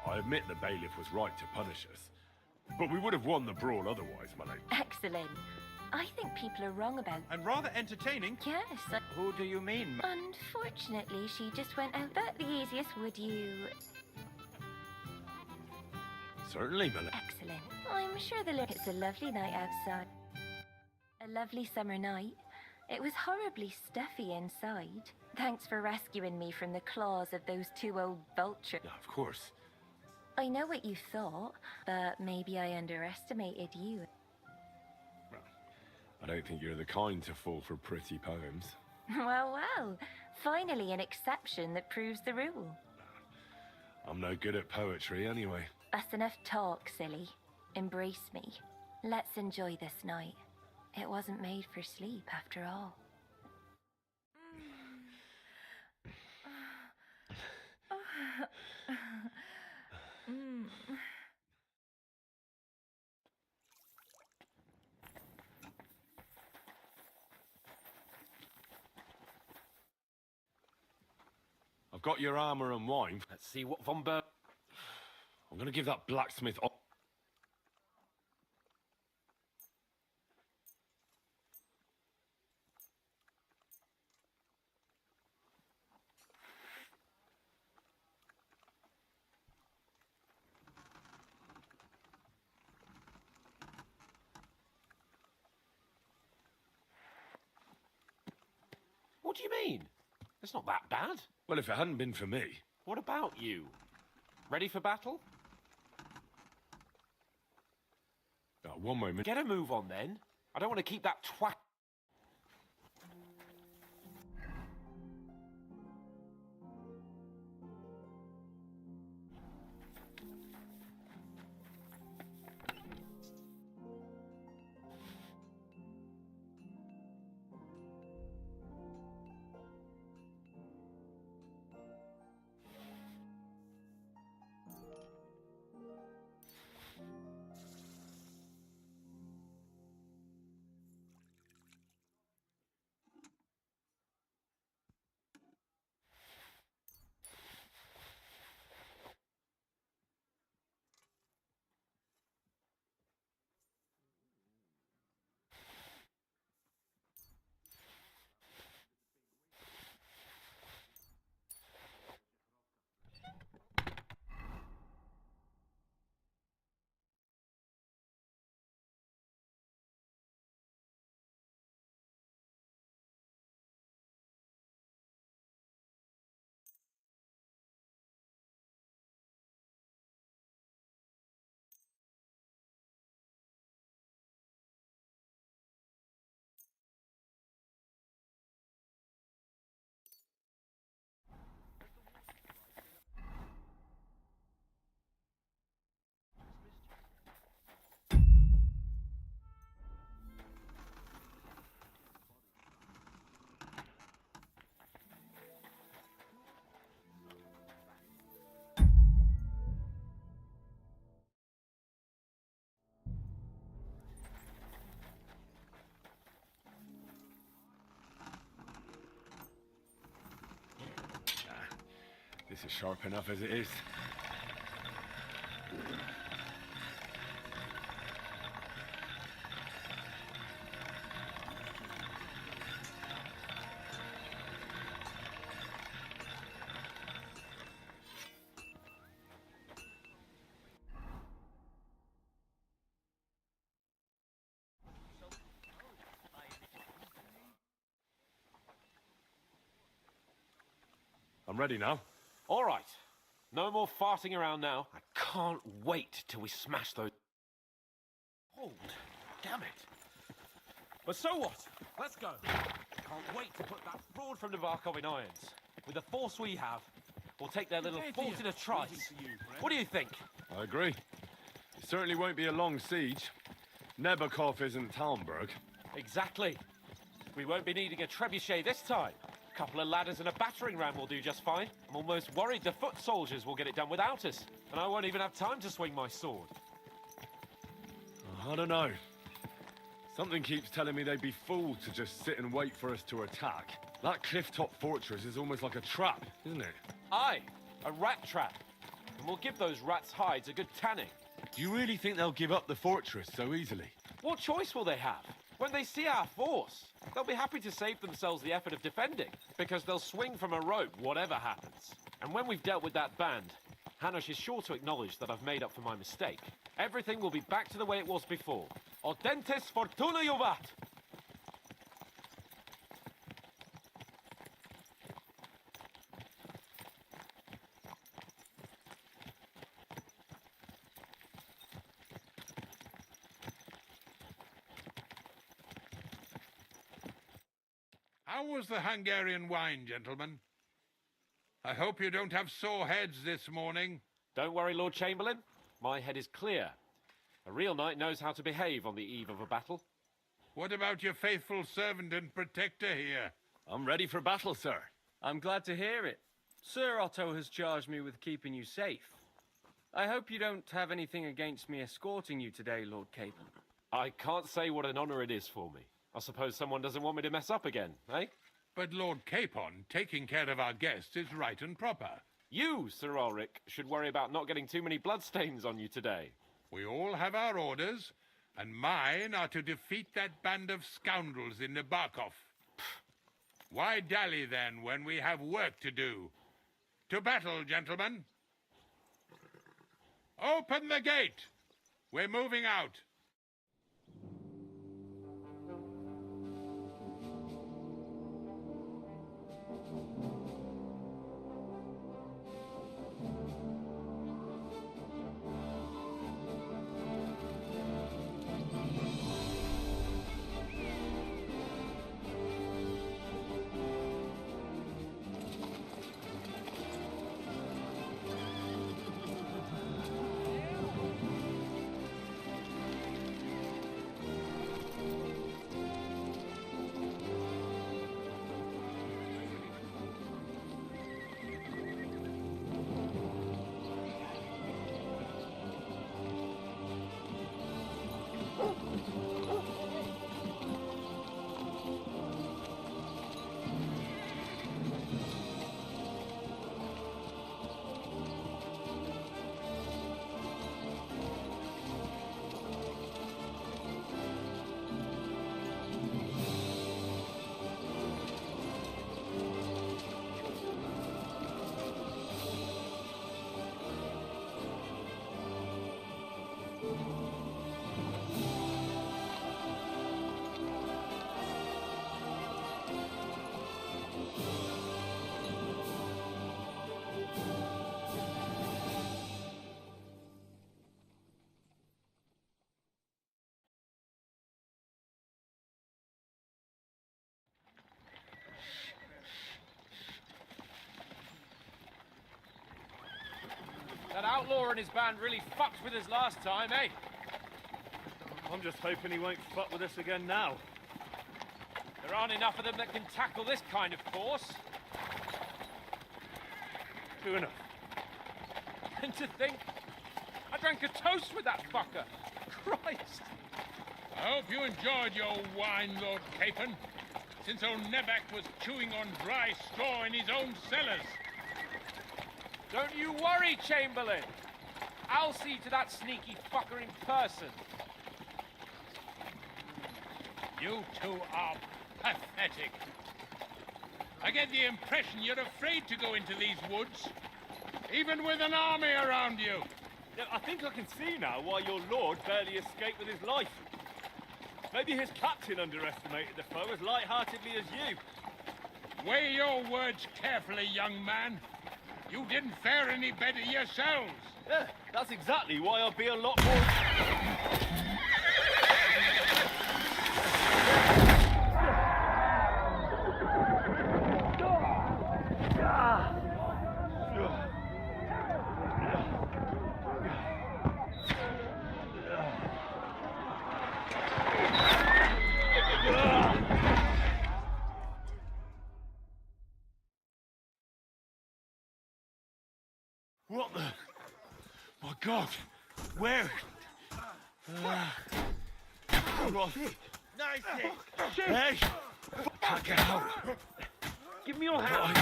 I admit the bailiff was right to punish us. But we would have won the brawl otherwise, my lady. Excellent. I think people are wrong about... And rather entertaining. Yes. Who do you mean? Unfortunately, she just went out. But the easiest, would you... Certainly, my lady. Excellent. I'm sure it's a lovely night outside. A lovely summer night. It was horribly stuffy inside. Thanks for rescuing me from the claws of those two old vultures. Yeah, of course. I know what you thought, but maybe I underestimated you. I don't think you're the kind to fall for pretty poems. Well, finally an exception that proves the rule. I'm no good at poetry anyway. That's enough talk, silly. Embrace me. Let's enjoy this night. It wasn't made for sleep, after all. I've got your armor and wine. Let's see what Von Ber... I'm going to give that blacksmith... What do you mean? It's not that bad. Well, if it hadn't been for me... What about you? Ready for battle? One moment. Get a move on, then. I don't want to keep that twat... This is sharp enough as it is. I'm ready now. All right. No more farting around now. I can't wait till we smash those... Hold. Damn it. But so what? Let's go. Can't wait to put that fraud from Navarkov in irons. With the force we have, we'll take their little fort in a trice. What do you think? I agree. It certainly won't be a long siege. Nebakov isn't Talmberg. Exactly. We won't be needing a trebuchet this time. A couple of ladders and a battering ram will do just fine. I'm almost worried the foot soldiers will get it done without us. And I won't even have time to swing my sword. I don't know. Something keeps telling me they'd be fools to just sit and wait for us to attack. That cliff-top fortress is almost like a trap, isn't it? Aye, a rat trap. And we'll give those rats' hides a good tanning. Do you really think they'll give up the fortress so easily? What choice will they have? When they see our force, they'll be happy to save themselves the effort of defending, because they'll swing from a rope whatever happens. And when we've dealt with that band, Hanush is sure to acknowledge that I've made up for my mistake. Everything will be back to the way it was before. Audentes fortuna juvat! How was the Hungarian wine, gentlemen? I hope you don't have sore heads this morning. Don't worry, Lord Chamberlain. My head is clear. A real knight knows how to behave on the eve of a battle. What about your faithful servant and protector here? I'm ready for battle, sir. I'm glad to hear it. Sir Otto has charged me with keeping you safe. I hope you don't have anything against me escorting you today, Lord Capon. I can't say what an honor it is for me. I suppose someone doesn't want me to mess up again, eh? But Lord Capon, taking care of our guests is right and proper. You, Sir Ulrich, should worry about not getting too many bloodstains on you today. We all have our orders, and mine are to defeat that band of scoundrels in Nabarkov. Why dally, then, when we have work to do? To battle, gentlemen! Open the gate! We're moving out. That outlaw and his band really fucked with us last time, eh? I'm just hoping he won't fuck with us again now. There aren't enough of them that can tackle this kind of force. True enough. And to think, I drank a toast with that fucker. Christ. I hope you enjoyed your wine, Lord Capon, since old Neback was chewing on dry straw in his own cellars. Don't you worry, Chamberlain. I'll see to that sneaky fucker in person. You two are pathetic. I get the impression you're afraid to go into these woods, even with an army around you. Yeah, I think I can see now why your lord barely escaped with his life. Maybe his captain underestimated the foe as light-heartedly as you. Weigh your words carefully, young man. You didn't fare any better yourselves. Yeah, that's exactly why I'll be a lot more... What the... My God! Where? Right. Nice hit. Hey! Can't get out. Give me your hand.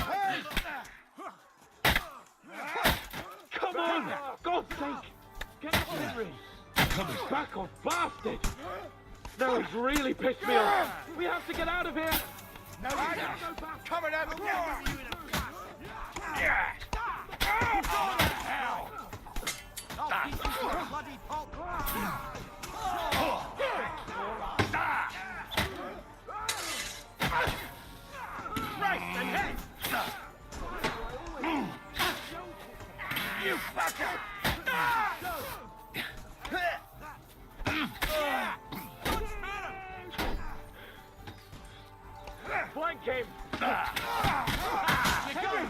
Come on! God's sake! Get up, Henry. Coming. Back off, bastard! Now he's really pissed me off. We have to get out of here. No, you don't. Coming out. Yeah. Hell! Bloody pulp. Right, and head. You fucker! Flank him! You're going!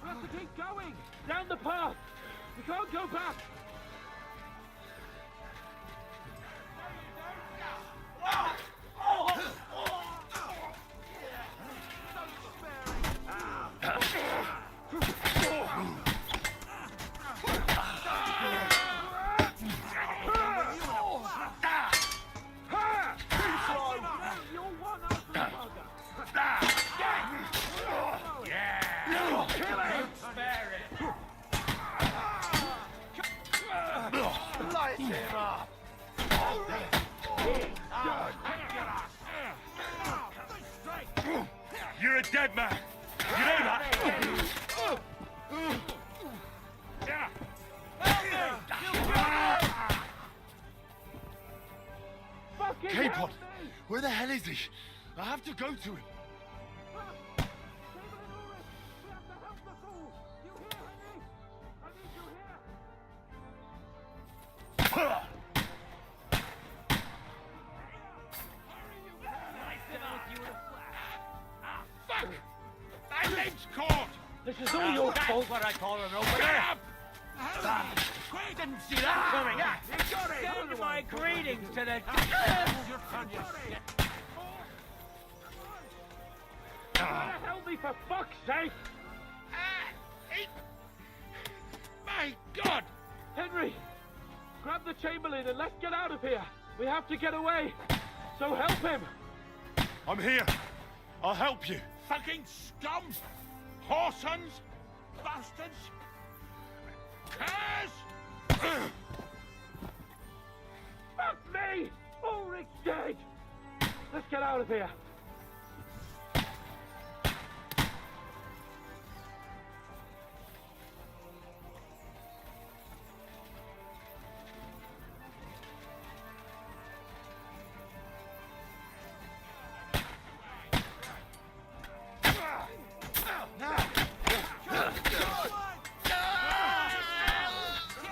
We have to keep going! Down the path! We can't go back! You're a dead man. You know that? Capon, where the hell is he? I have to go to him. Fuck! My leg's caught! This is all your fault. What I call an opener. Didn't see that coming. Send my greetings to the... Help me for fuck's sake! My God! Henry! Grab the Chamberlain and let's get out of here! We have to get away! So help him! I'm here. I'll help you. Fucking scum! Whoresons! Bastards! Curs! Fuck me! Ulrich's dead! Let's get out of here!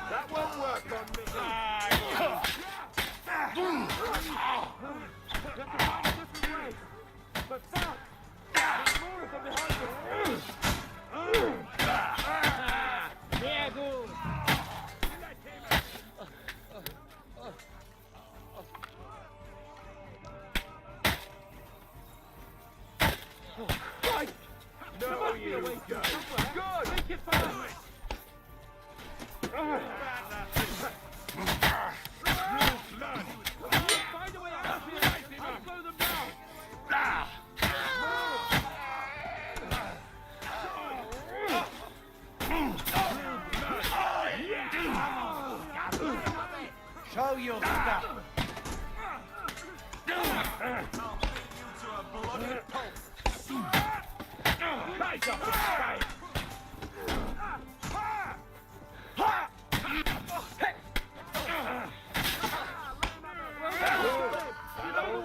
That won't work on me. We have to find a different way. There must be a way through somewhere. Good! Make it fast! Find a way out of here! I'll slow them down! Show your stuff. Guys up inside!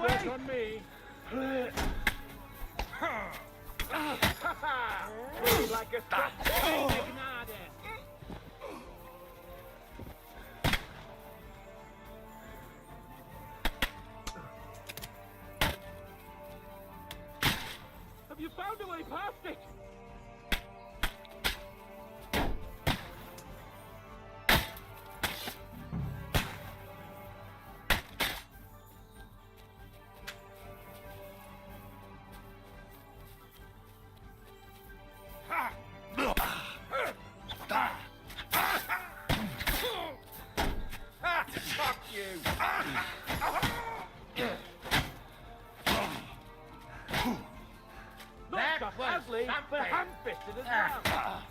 Work on me. Like a Have you found a way past it? Fuck you! That was ugly, but ham-fisted as well.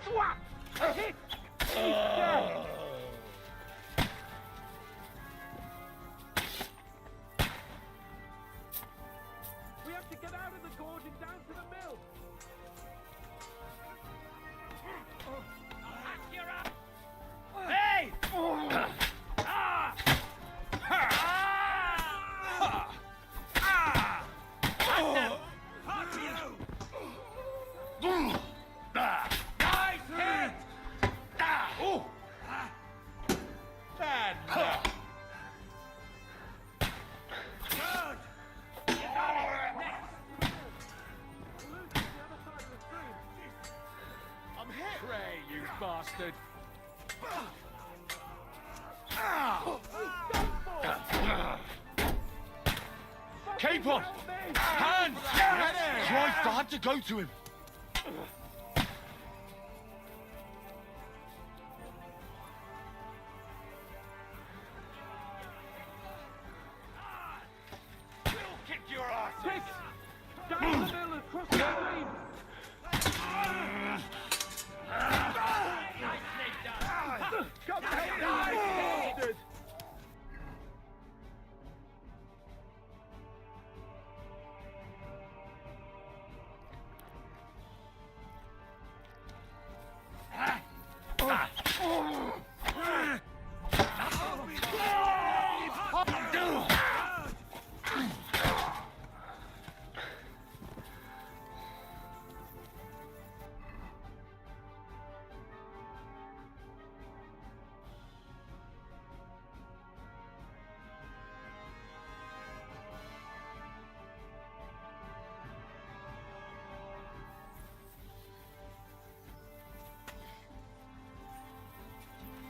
Swat! A hit! He's dead! We have to get out of the gorge and down to the mill. Hey! Nice hit! Oh! Bad luck. I'm hit! Pray, you bastard! Capon! Hands! Christ, I had to go to him. Kick your ass! Quick! Down the mill and cross the stream! Nicely done! Come take bastard!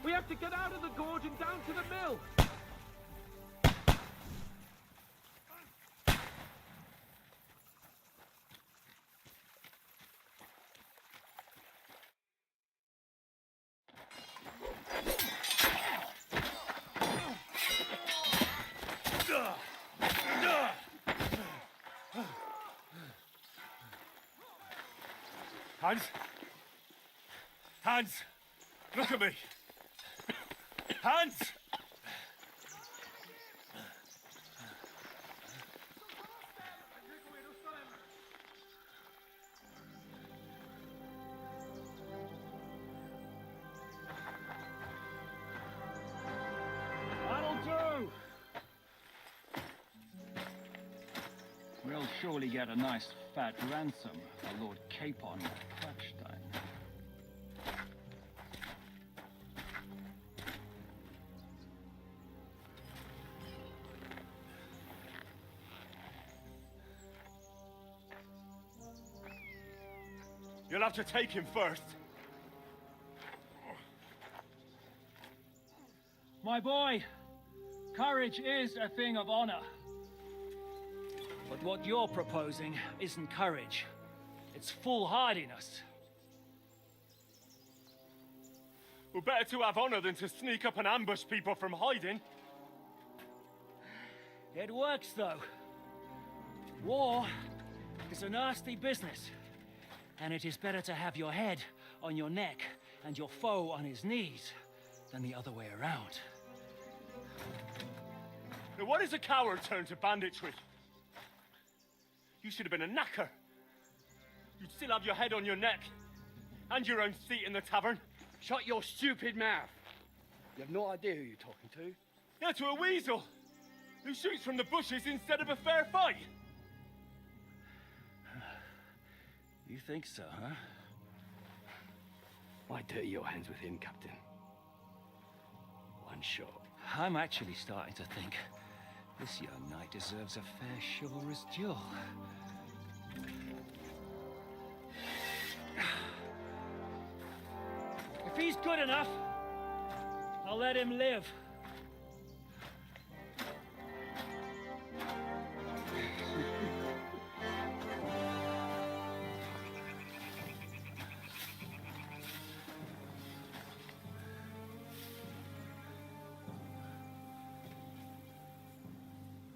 We have to get out of the gorge and down to the mill. Hans? Hans! Look at me! Hans! That'll do! We'll surely get a nice fat ransom for Lord Capon of Crackstein. You'll have to take him first. My boy, courage is a thing of honor. But what you're proposing isn't courage. It's foolhardiness. Well, better to have honor than to sneak up and ambush people from hiding. It works, though. War is a nasty business, and it is better to have your head on your neck and your foe on his knees than the other way around. Now, what is a coward turn to banditry? You should have been a knacker. You'd still have your head on your neck and your own seat in the tavern. Shut your stupid mouth. You have no idea who you're talking to. Yeah, to a weasel who shoots from the bushes instead of a fair fight. You think so, huh? Why dirty your hands with him, Captain? One shot. I'm actually starting to think this young knight deserves a fair chivalrous duel. If he's good enough, I'll let him live.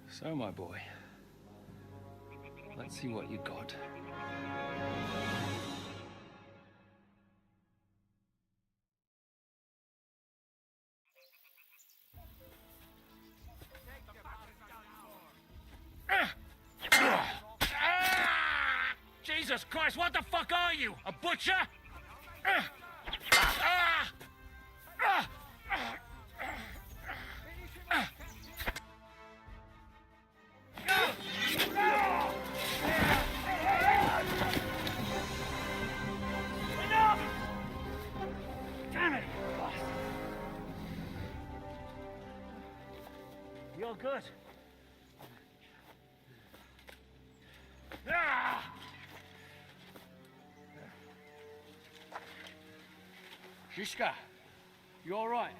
So, my boy, let's see what you got. Jesus Christ, what the fuck are you? A butcher? Enough! Damn it, you bastard. You're good. Shishka, you all right?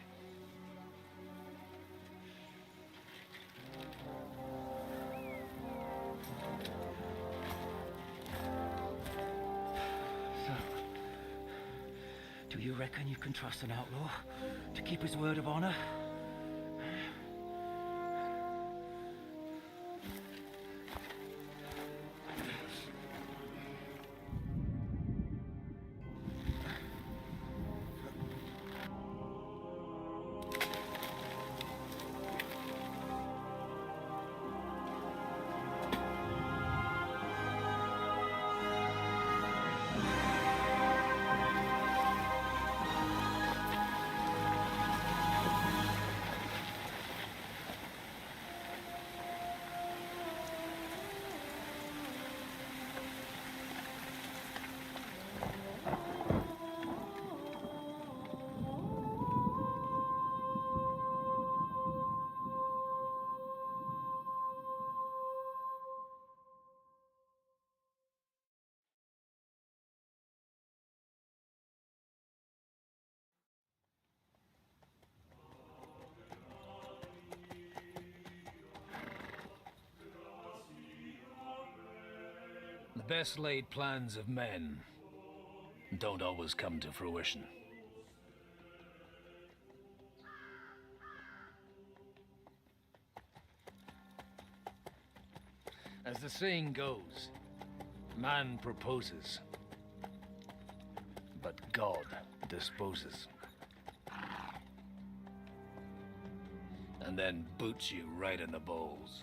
So, do you reckon you can trust an outlaw to keep his word of honor? The best laid plans of men don't always come to fruition. As the saying goes, man proposes, but God disposes. And then boots you right in the balls.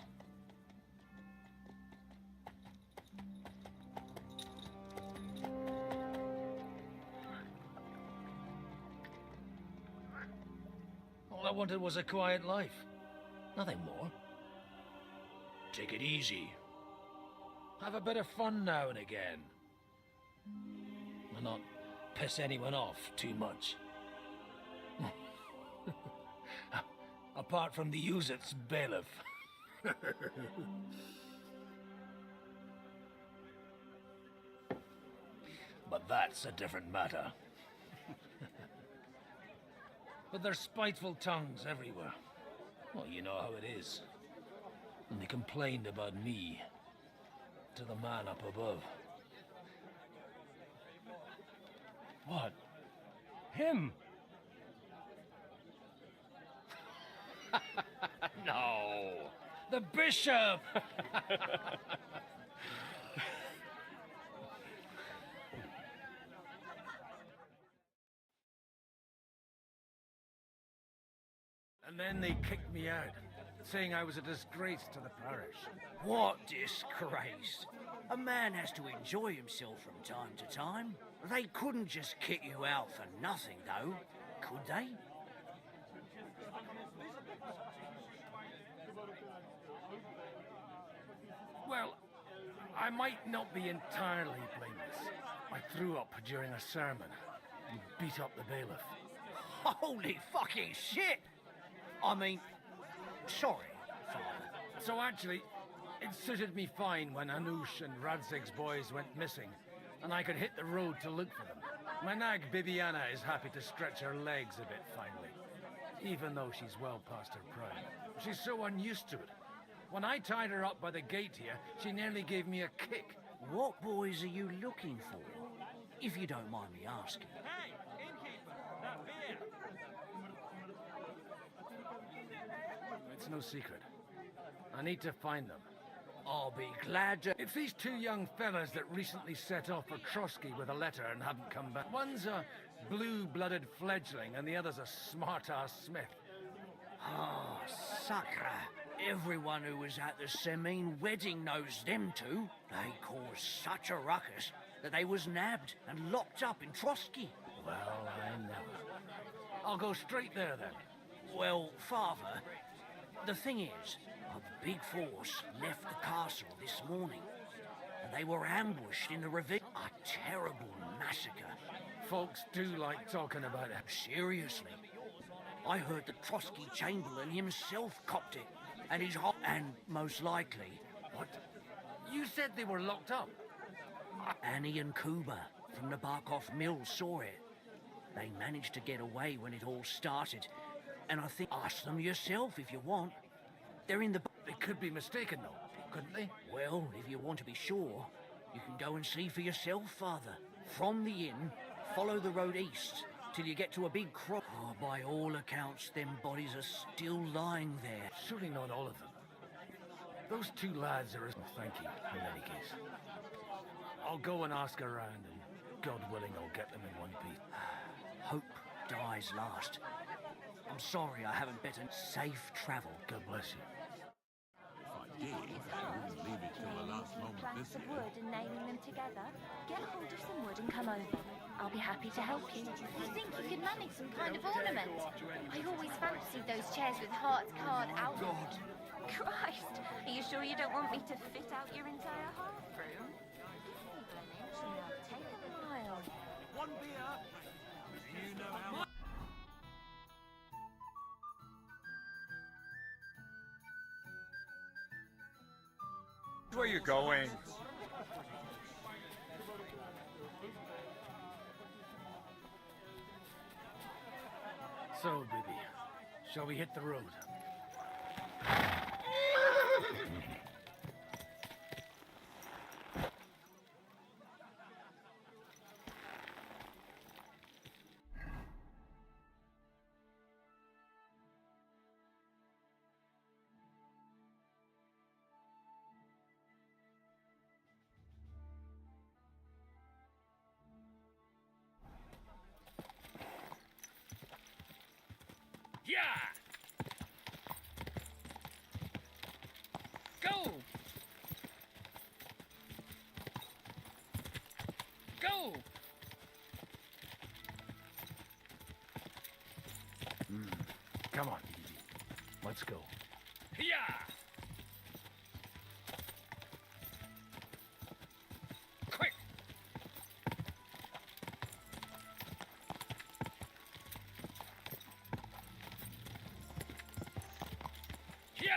All I wanted was a quiet life. Nothing more. Take it easy. Have a bit of fun now and again. And not piss anyone off too much. Apart from the Uzit's bailiff. But that's a different matter. But there's spiteful tongues everywhere. Well, you know how it is. And they complained about me to the man up above. What? Him? No. The bishop! And then they kicked me out, saying I was a disgrace to the parish. What disgrace? A man has to enjoy himself from time to time. They couldn't just kick you out for nothing, though, could they? Well, I might not be entirely blameless. I threw up during a sermon and beat up the bailiff. Holy fucking shit! I mean, sorry, Father. So actually, it suited me fine when Anoush and Radzig's boys went missing, and I could hit the road to look for them. My nag Bibiana is happy to stretch her legs a bit finally, even though she's well past her prime. She's so unused to it. When I tied her up by the gate here, she nearly gave me a kick. What boys are you looking for? If you don't mind me asking. Hey, innkeeper, that beer. It's no secret. I need to find them. I'll be glad to... It's these two young fellas that recently set off for Trotsky with a letter and haven't come back. One's a blue-blooded fledgling and the other's a smart-ass smith. Ah, sacre. Everyone who was at the Semine wedding knows them two. They caused such a ruckus that they was nabbed and locked up in Trotsky. Well, I never. I'll go straight there then. Well, Father, the thing is, a big force left the castle this morning, and they were ambushed in the ravine. A terrible massacre. Folks do like talking about it. Seriously. I heard the Trotsky Chamberlain himself copped it, and his and most likely... What? You said they were locked up? Annie and Kuba from the Barkov Mill saw it. They managed to get away when it all started, and I think... Ask them yourself if you want. They're in the... They could be mistaken, though, couldn't they? Well, if you want to be sure, you can go and see for yourself, Father. From the inn, follow the road east till you get to a big cross. Oh, by all accounts, them bodies are still lying there. Surely not all of them. Those two lads are... Thank you, in any case. I'll go and ask around, and God willing, I'll get them in one piece. Hope dies last. I'm sorry I haven't better safe travel. God bless you. Leave it till the last moment planks of wood and nailing them together. Get hold of some wood and come over. I'll be happy to help you. You think you could manage some kind of ornament? I always fancied those chairs with hearts carved out. God. Christ, are you sure you don't want me to fit out your entire half room? Take a while. One beer. You know how much. Where you going? So, baby, shall we hit the road? Yeah! Go! Go! Come on, let's go. Yeah! Quick! Yeah!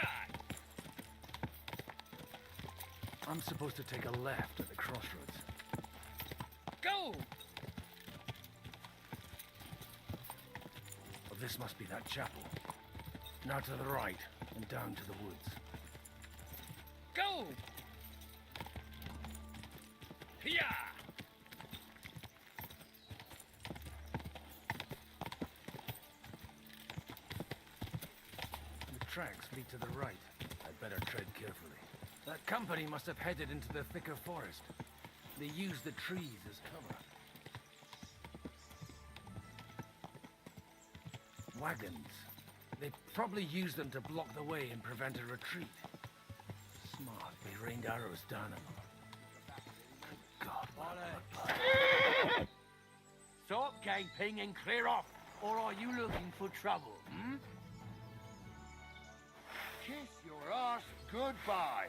I'm supposed to take a left at the crossroads. Go! Well, this must be that chapel. Now to the right and down to the woods. Go! Yeah! tracks lead to the right. I'd better tread carefully. That company must have headed into the thicker forest. They used the trees as cover. Wagons. They probably used them to block the way and prevent a retreat. Smart. They rained arrows down at them. Good God, what a blood. Stop gaping and clear off, or are you looking for trouble, hmm? Kiss your ass goodbye.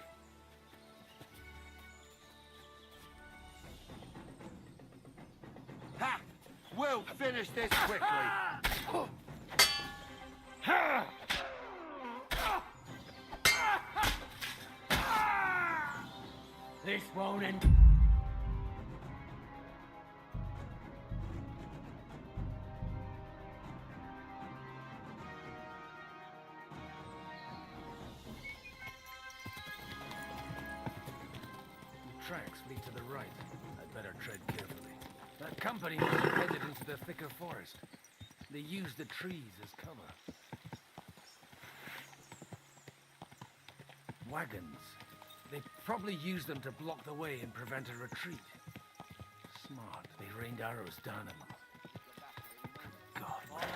Ha! We'll finish this quickly. This won't end. Tracks lead to the right. I'd better tread carefully. That company must have headed into the thicker forest. They used the trees as cover. Wagons. They probably used them to block the way and prevent a retreat. Smart. They rained arrows down at them. Good God, what a...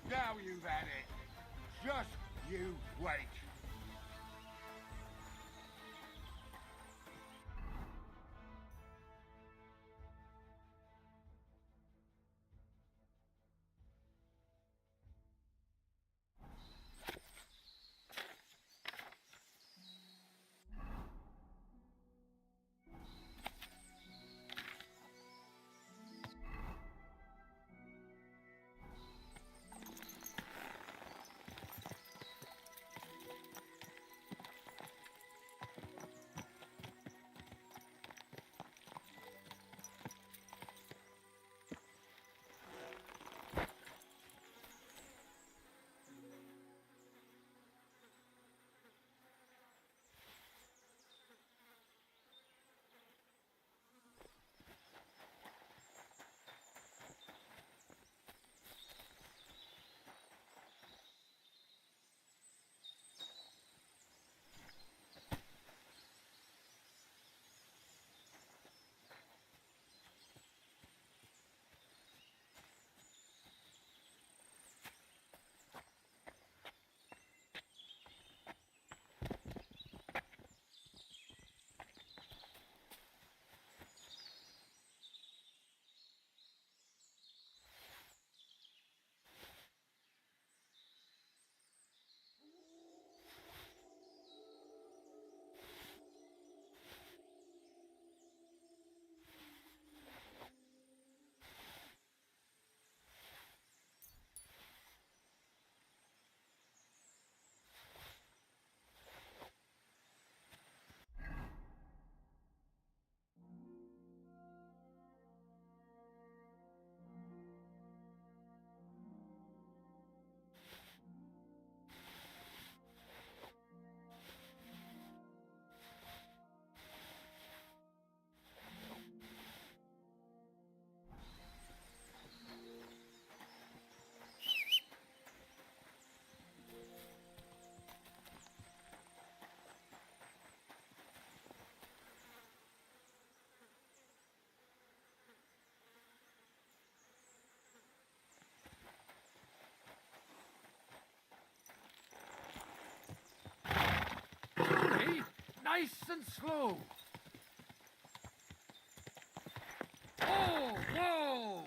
Now you've had it. Just you wait. Nice and slow. Whoa, whoa!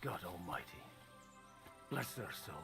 God Almighty. Bless their souls.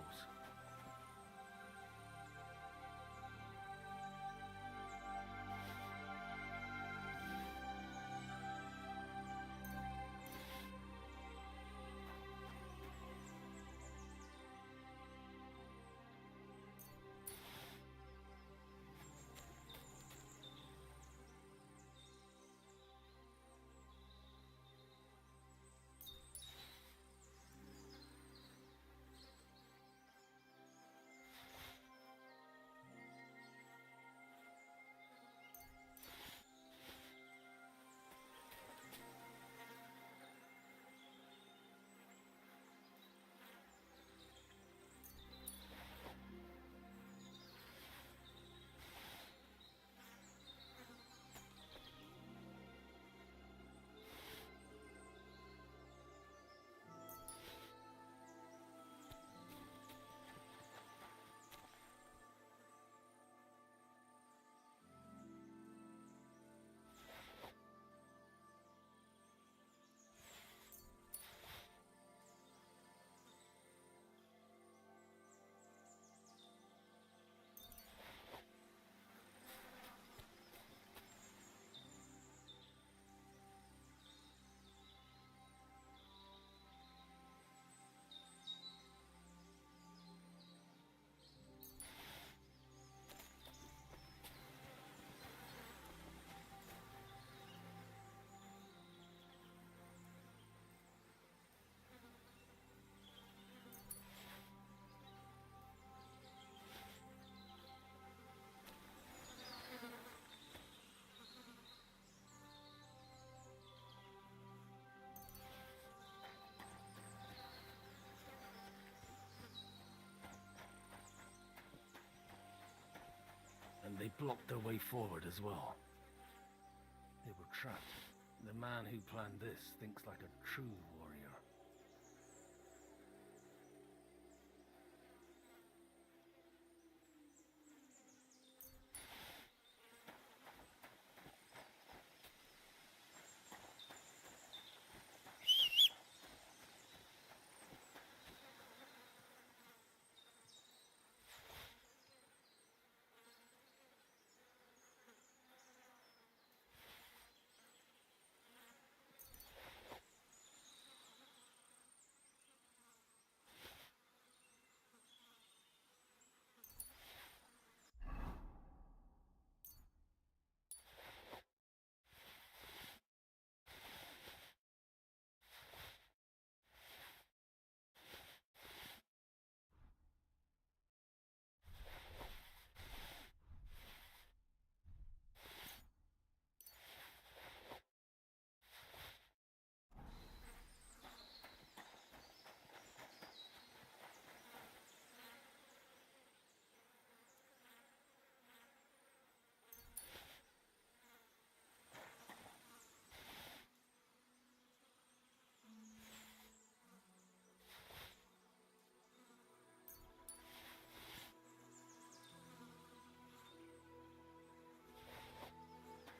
And they blocked their way forward as well. They were trapped. The man who planned this thinks like a true warrior.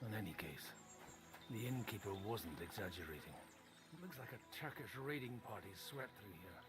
In any case, the innkeeper wasn't exaggerating. It looks like a Turkish raiding party swept through here.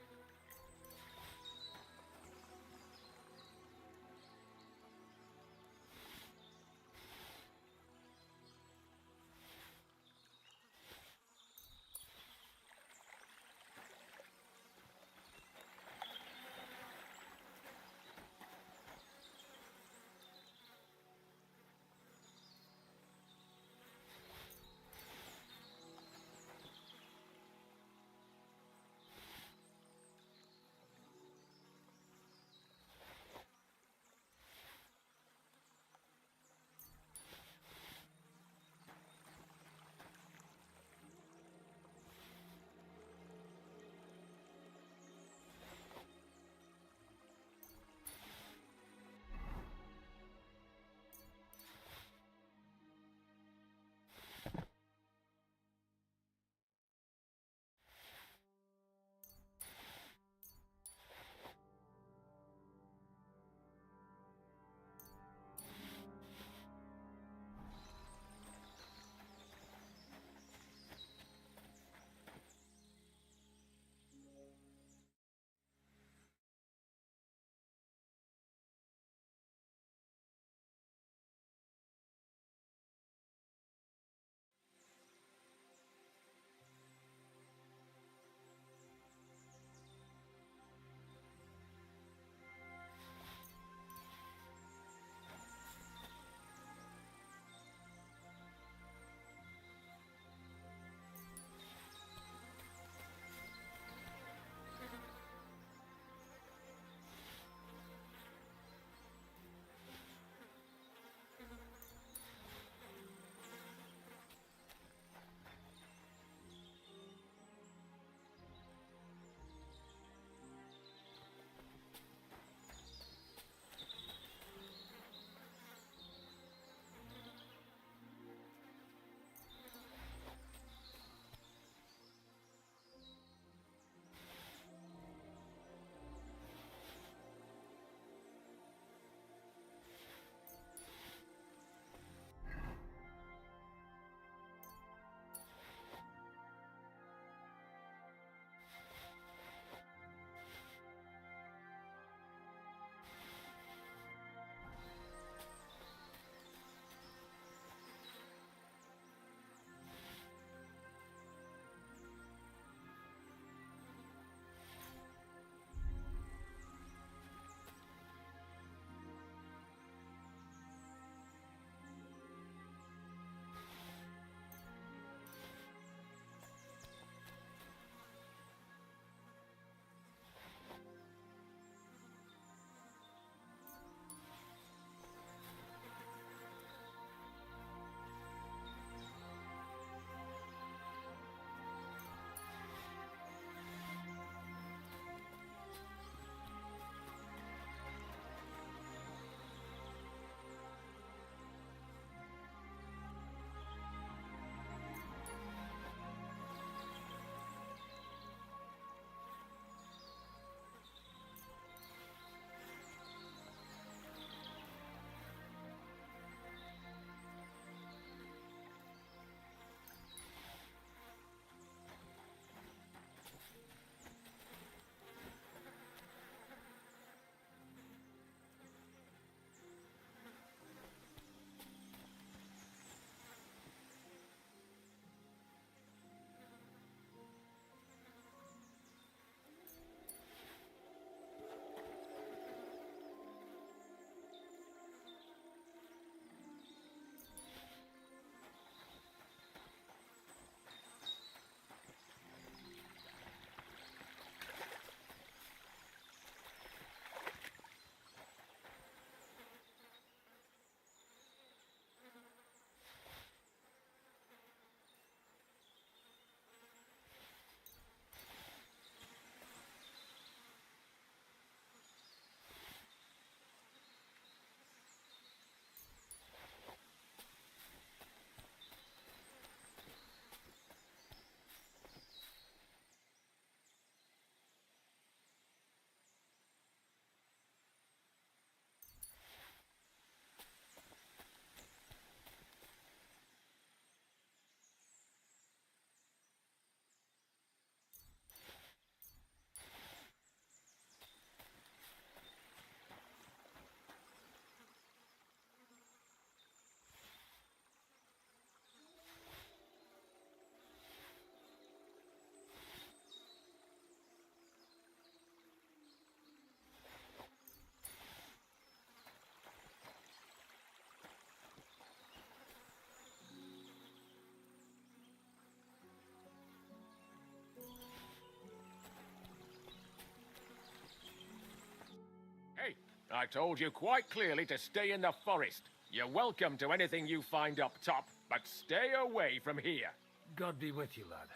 I told you quite clearly to stay in the forest. You're welcome to anything you find up top, but stay away from here. God be with you, lad.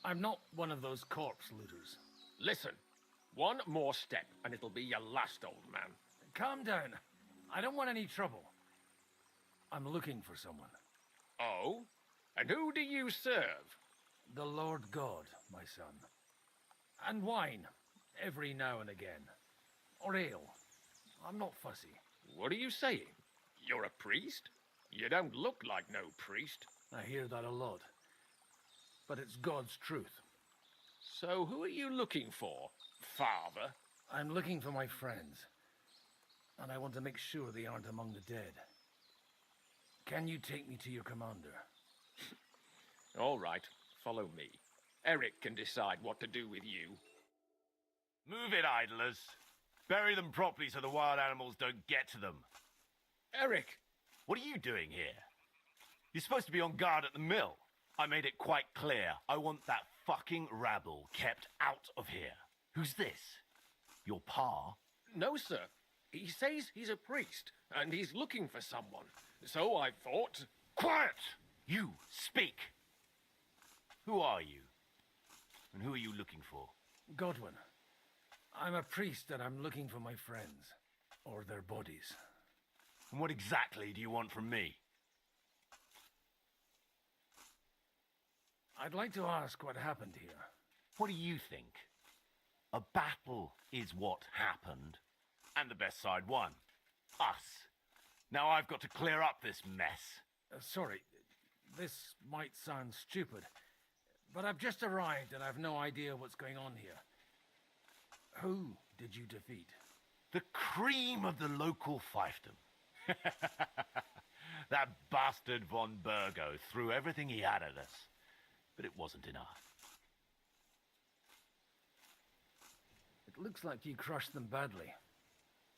I'm not one of those corpse looters. Listen, one more step and it'll be your last, old man. Calm down. I don't want any trouble. I'm looking for someone. Oh? And who do you serve? The Lord God, my son. And wine, every now and again. Or ale. I'm not fussy. What are you saying? You're a priest? You don't look like no priest. I hear that a lot. But it's God's truth. So who are you looking for, Father? I'm looking for my friends. And I want to make sure they aren't among the dead. Can you take me to your commander? All right, follow me. Eric can decide what to do with you. Move it, idlers. Bury them properly so the wild animals don't get to them. Eric! What are you doing here? You're supposed to be on guard at the mill. I made it quite clear. I want that fucking rabble kept out of here. Who's this? Your pa? No, sir. He says he's a priest, and he's looking for someone. So I thought... Quiet! You, speak! Who are you? And who are you looking for? Godwin. I'm a priest and I'm looking for my friends. Or their bodies. And what exactly do you want from me? I'd like to ask what happened here. What do you think? A battle is what happened. And the best side won. Us. Now I've got to clear up this mess. Sorry, this might sound stupid, but I've just arrived and I've no idea what's going on here. Who did you defeat? The cream of the local fiefdom. That bastard von Burgo threw everything he had at us, but it wasn't enough. It looks like you crushed them badly.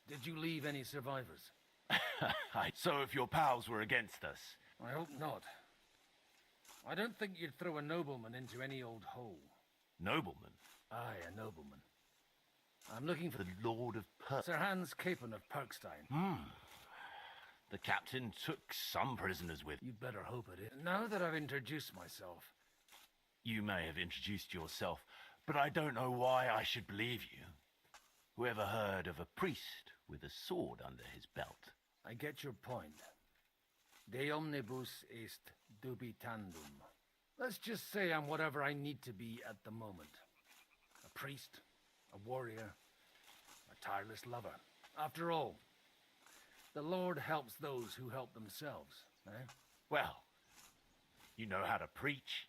Did you leave any survivors? So if your pals were against us... I hope not. I don't think you'd throw a nobleman into any old hole. Nobleman? Aye, a nobleman. I'm looking for... The Lord of Sir Hans Capon of Perkstein. The captain took some prisoners with... You'd better hope it is. Now that I've introduced myself... You may have introduced yourself, but I don't know why I should believe you. Whoever heard of a priest with a sword under his belt? I get your point. De omnibus est dubitandum. Let's just say I'm whatever I need to be at the moment. A priest, a warrior, a tireless lover. After all, the Lord helps those who help themselves, eh? Well, you know how to preach.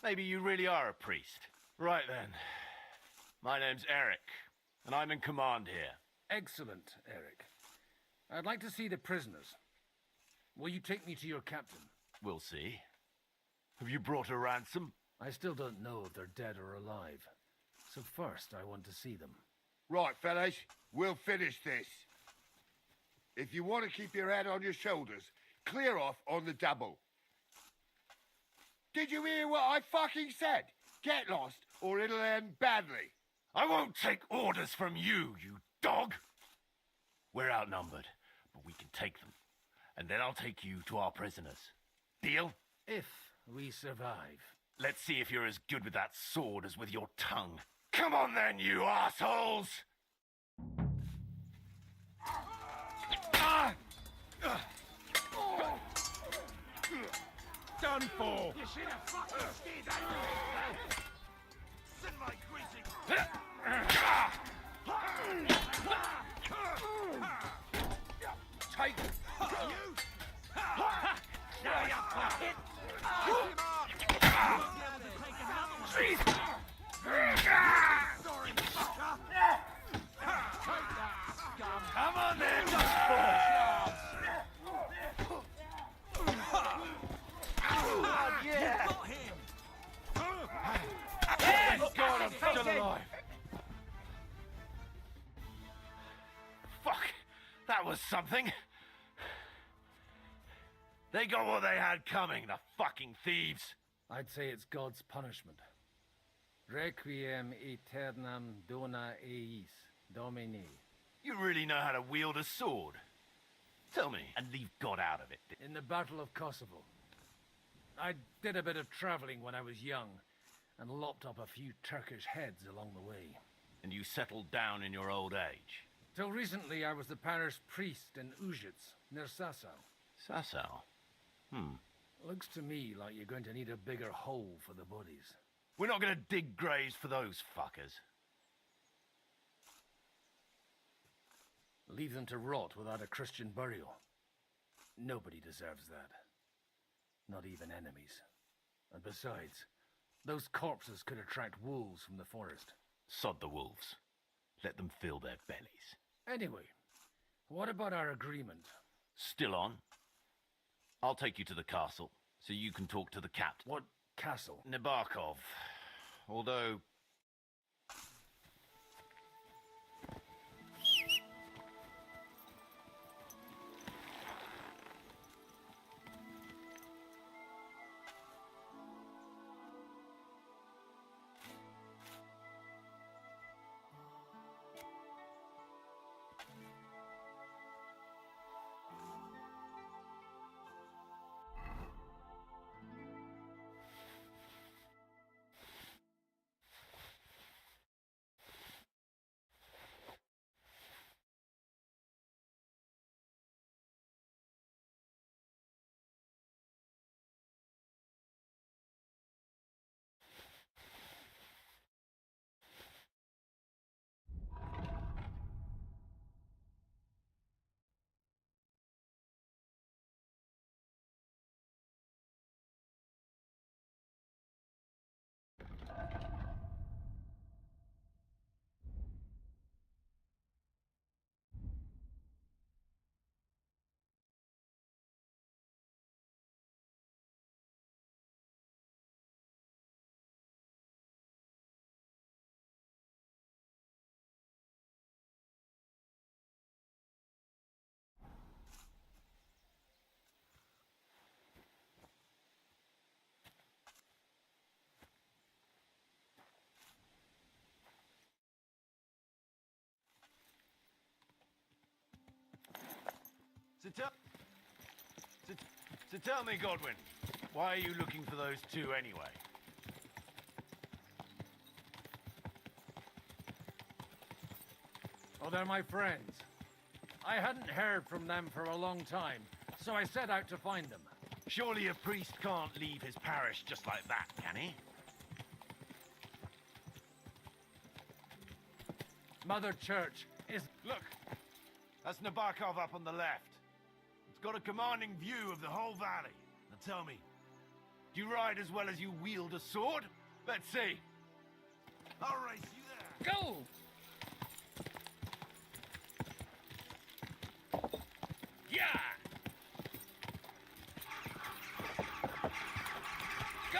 Maybe you really are a priest. Right then. My name's Eric, and I'm in command here. Excellent, Eric. I'd like to see the prisoners. Will you take me to your captain? We'll see. Have you brought a ransom? I still don't know if they're dead or alive. So first, I want to see them. Right, fellas, we'll finish this. If you want to keep your head on your shoulders, clear off on the double. Did you hear what I fucking said? Get lost, or it'll end badly. I won't take orders from you, you dog! We're outnumbered, but we can take them. And then I'll take you to our prisoners. Deal? If we survive. Let's see if you're as good with that sword as with your tongue. Come on then, you assholes! Done for! You should have fucking stayed out. Send my greasy... Take it! You! Now you fucking... Sorry, fucker! Come on then! Yeah! Got him! Thank God I'm still alive! Fuck! That was something! They got what they had coming, the fucking thieves! I'd say it's God's punishment. Requiem aeternam dona eis, Domini. You really know how to wield a sword. Tell me, and leave God out of it. In the Battle of Kosovo. I did a bit of traveling when I was young, and lopped up a few Turkish heads along the way. And you settled down in your old age? Till recently, I was the parish priest in Užice, near Sasau. Sasau? Looks to me like you're going to need a bigger hole for the bodies. We're not going to dig graves for those fuckers. Leave them to rot without a Christian burial. Nobody deserves that. Not even enemies. And besides, those corpses could attract wolves from the forest. Sod the wolves. Let them fill their bellies. Anyway, what about our agreement? Still on. I'll take you to the castle, so you can talk to the captain. What castle? Nabokov. Although... So tell me, Godwin, why are you looking for those two anyway? Oh, they're my friends. I hadn't heard from them for a long time, so I set out to find them. Surely a priest can't leave his parish just like that, can he? Mother Church is... Look, that's Nabokov up on the left. It's got a commanding view of the whole valley. Now tell me, do you ride as well as you wield a sword? Let's see. I'll race you there. Go! Yeah! Go!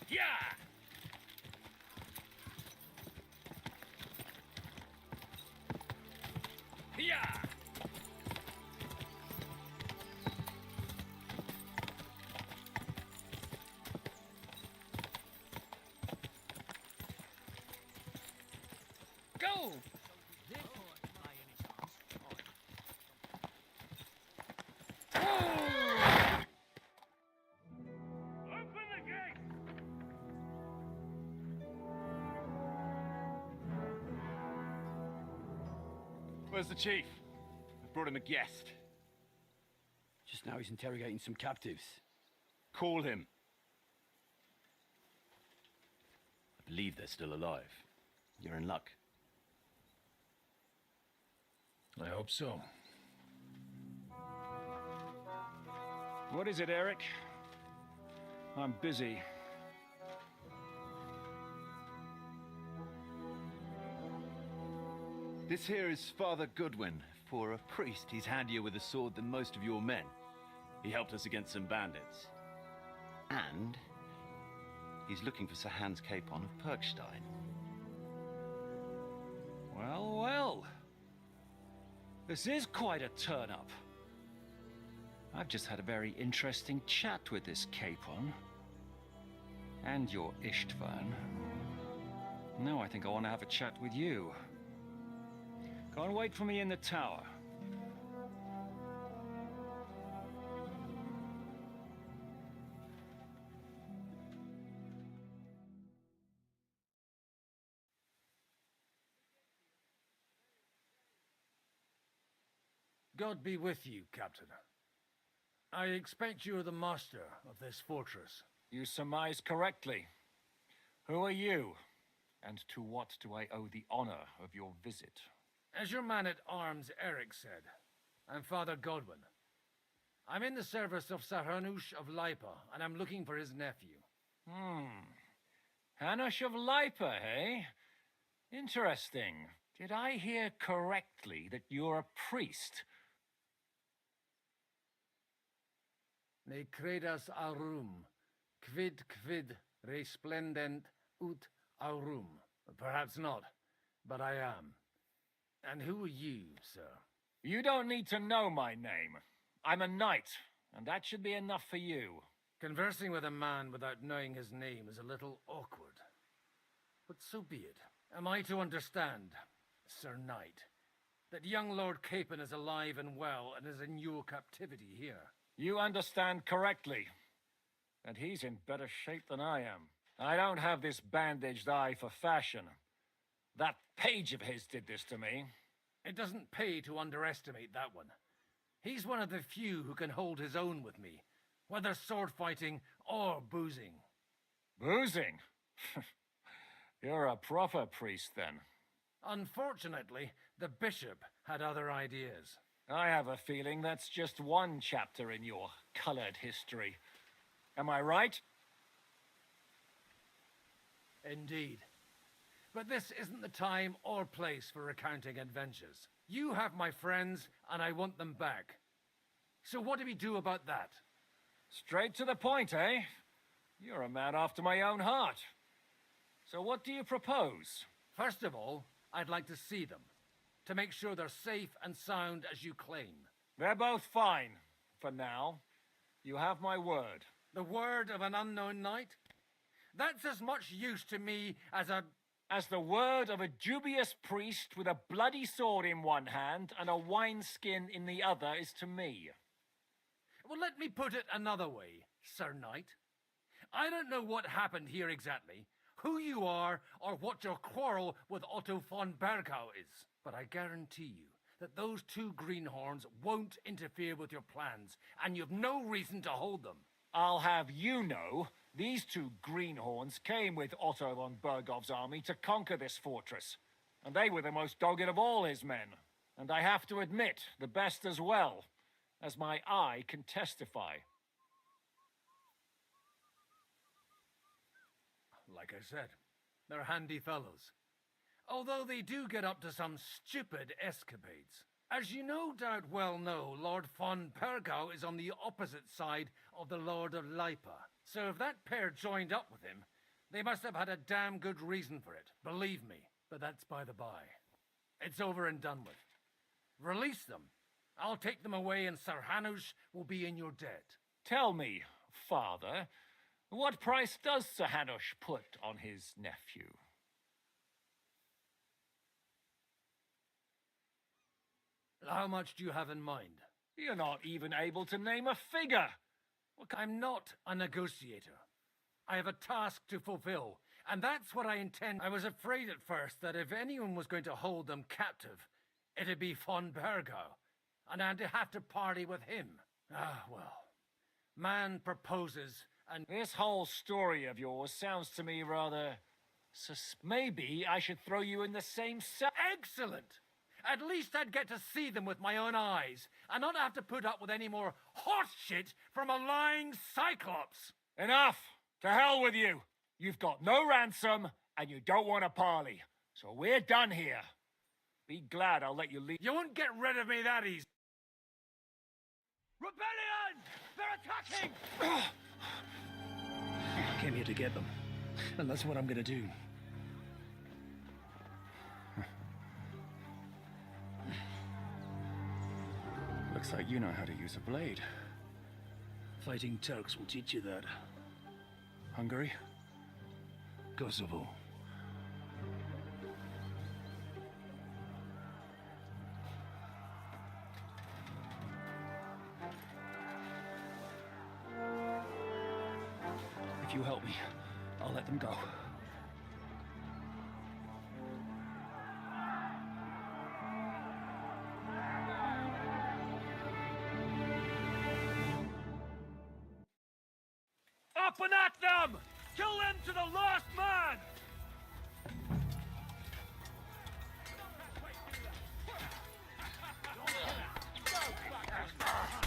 Yeah! Yeah! Go! Where's the chief? I brought him a guest. Just now he's interrogating some captives. Call him. I believe they're still alive. You're in luck. I hope so. What is it, Eric? I'm busy. This here is Father Goodwin. For a priest, he's handier with a sword than most of your men. He helped us against some bandits. And he's looking for Sir Hans Capon of Perkstein. Well, well. This is quite a turn-up. I've just had a very interesting chat with this Capon. And your Istvan. No, I think I want to have a chat with you. Go and wait for me in the tower. God be with you, Captain. I expect you are the master of this fortress. You surmise correctly. Who are you? And to what do I owe the honor of your visit? As your man-at-arms Eric said, I'm Father Godwin. I'm in the service of Sir Hanush of Lipa, and I'm looking for his nephew. Hanush of Lipa, eh? Interesting. Did I hear correctly that you're a priest? Ne credas aurum, quid resplendent ut aurum. Perhaps not, but I am. And who are you, sir? You don't need to know my name. I'm a knight, and that should be enough for you. Conversing with a man without knowing his name is a little awkward. But so be it. Am I to understand, Sir Knight, that young Lord Capon is alive and well and is in your captivity here? You understand correctly. And he's in better shape than I am. I don't have this bandaged eye for fashion. That page of his did this to me. It doesn't pay to underestimate that one. He's one of the few who can hold his own with me, whether sword fighting or boozing. Boozing? You're a proper priest, then. Unfortunately, the bishop had other ideas. I have a feeling that's just one chapter in your colored history. Am I right? Indeed. But this isn't the time or place for recounting adventures. You have my friends, and I want them back. So what do we do about that? Straight to the point, eh? You're a man after my own heart. So what do you propose? First of all, I'd like to see them, to make sure they're safe and sound as you claim. They're both fine, for now. You have my word. The word of an unknown knight? That's as much use to me as the word of a dubious priest with a bloody sword in one hand and a wineskin in the other is to me. Well, let me put it another way, Sir Knight. I don't know what happened here exactly, who you are, or what your quarrel with Otto von Bergau is. But I guarantee you that those two greenhorns won't interfere with your plans, and you've no reason to hold them. I'll have you know, these two greenhorns came with Otto von Bergov's army to conquer this fortress, and they were the most dogged of all his men. And I have to admit, the best as well, as my eye can testify. Like I said, they're handy fellows. Although they do get up to some stupid escapades. As you no doubt well know, Lord von Bergau is on the opposite side of the Lord of Lipa. So if that pair joined up with him, they must have had a damn good reason for it, believe me. But that's by the by. It's over and done with. Release them. I'll take them away and Sir Hanush will be in your debt. Tell me, Father, what price does Sir Hanush put on his nephew? How much do you have in mind? You're not even able to name a figure. Look, I'm not a negotiator. I have a task to fulfill, and that's what I intend. I was afraid at first that if anyone was going to hold them captive, it'd be von Bergau, and I'd have to party with him. Ah, well. Man proposes, and this whole story of yours sounds to me rather... Maybe I should throw you in the same cell. Excellent! At least I'd get to see them with my own eyes, and not have to put up with any more horse shit from a lying cyclops. Enough! To hell with you! You've got no ransom, and you don't want a parley. So we're done here. Be glad I'll let you leave. You won't get rid of me that easy. Rebellion! They're attacking! I came here to get them, and that's what I'm gonna do. Looks like you know how to use a blade. Fighting Turks will teach you that. Hungary? Kosovo. If you help me, I'll let them go. Up and at them! Kill them to the last man!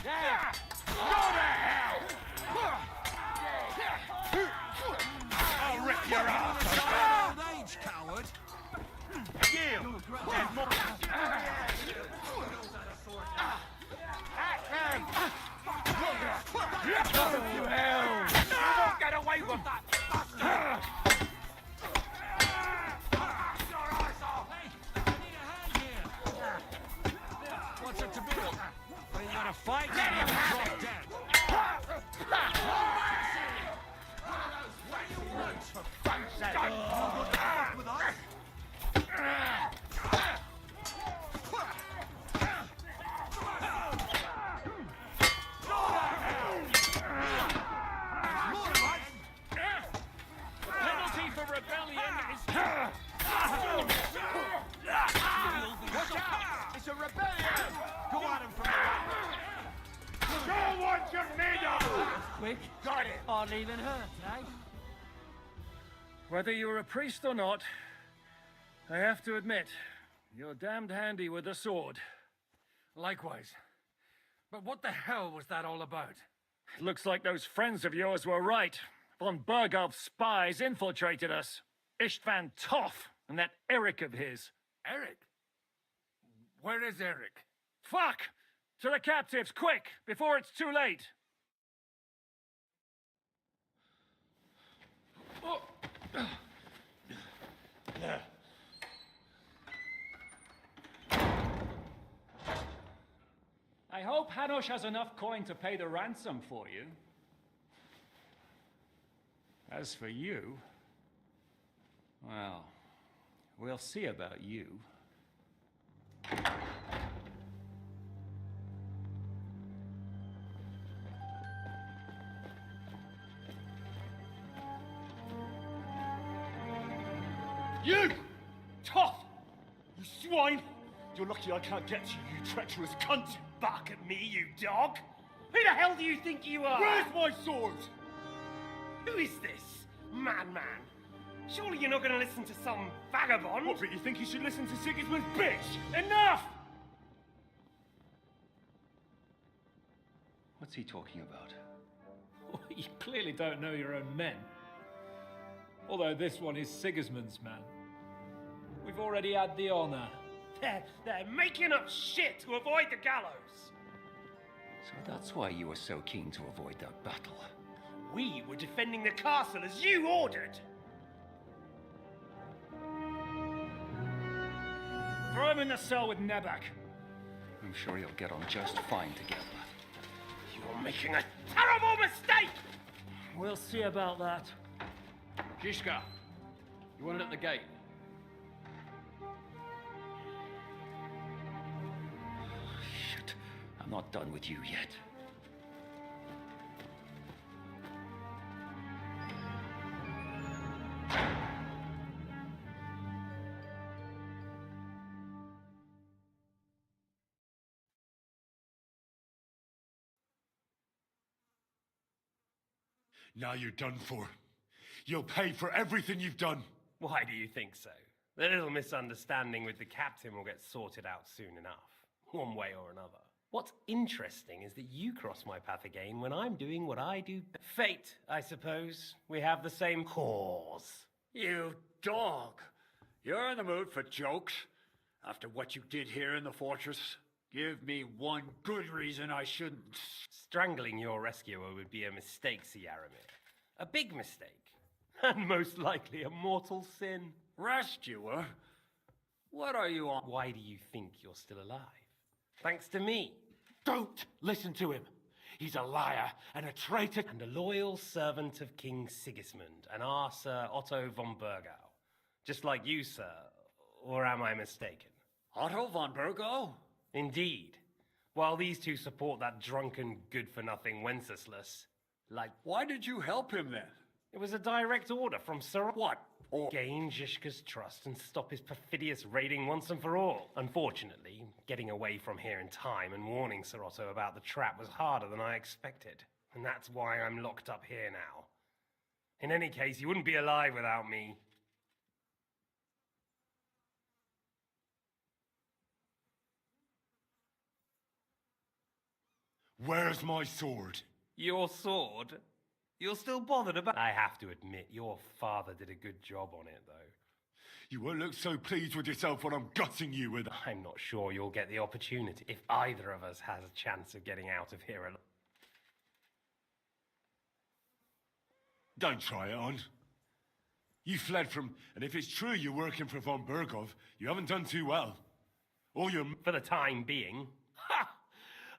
Yeah! Go to hell! I'll rip your ass open! Old age, coward! You! Dead monkey! You hell! You won't get away with that! What's it to be? Are you gonna fight? Drop dead! Penalty for rebellion is... It's a rebellion! Go at him from the back! Show what you're made of! Quick. Got it! Hardly even hurt, eh? Whether you're a priest or not, I have to admit, you're damned handy with a sword. Likewise. But what the hell was that all about? It looks like those friends of yours were right. Von Berghoff's spies infiltrated us. Istvan Toth and that Eric of his. Eric? Where is Eric? Fuck! To the captives, quick, before it's too late. I hope Hanush has enough coin to pay the ransom for you. As for you, well, we'll see about you. You! Toth! You swine! You're lucky I can't get to you, you treacherous cunt! Bark at me, you dog! Who the hell do you think you are? Where's my sword? Who is this? Madman! Surely you're not gonna listen to some vagabond? What, but you think you should listen to Sigismund's bitch? Enough! What's he talking about? You clearly don't know your own men. Although this one is Sigismund's man. We've already had the honor. They're making up shit to avoid the gallows! So that's why you were so keen to avoid that battle. We were defending the castle as you ordered! Throw him in the cell with Nebak. I'm sure you'll get on just fine together. You're making a terrible mistake! We'll see about that. Zizka, you want it at the gate? Shit, I'm not done with you yet. Now you're done for. You'll pay for everything you've done. Why do you think so? The little misunderstanding with the captain will get sorted out soon enough, one way or another. What's interesting is that you cross my path again when I'm doing what I do. Fate, I suppose. We have the same cause. You dog! You're in the mood for jokes? After what you did here in the fortress? Give me one good reason I shouldn't. Strangling your rescuer would be a mistake, Yaramir. A big mistake. And most likely a mortal sin. Rescuer? What are you on? Why do you think you're still alive? Thanks to me. Don't listen to him. He's a liar and a traitor. And a loyal servant of King Sigismund and our Sir Otto von Bergau. Just like you, sir. Or am I mistaken? Otto von Bergau? Indeed. While these two support that drunken, good-for-nothing Wenceslas, like... Why did you help him then? It was a direct order from Sir... What? Gain Zhishka's trust and stop his perfidious raiding once and for all. Unfortunately, getting away from here in time and warning Sir Otto about the trap was harder than I expected. And that's why I'm locked up here now. In any case, you wouldn't be alive without me. Where's my sword? Your sword? You're still bothered about... I have to admit, your father did a good job on it, though. You won't look so pleased with yourself when I'm gutting you with... I'm not sure you'll get the opportunity if either of us has a chance of getting out of here alive. Don't try it on. You fled from... And if it's true you're working for von Bergov, you haven't done too well. All your... For the time being. Ha!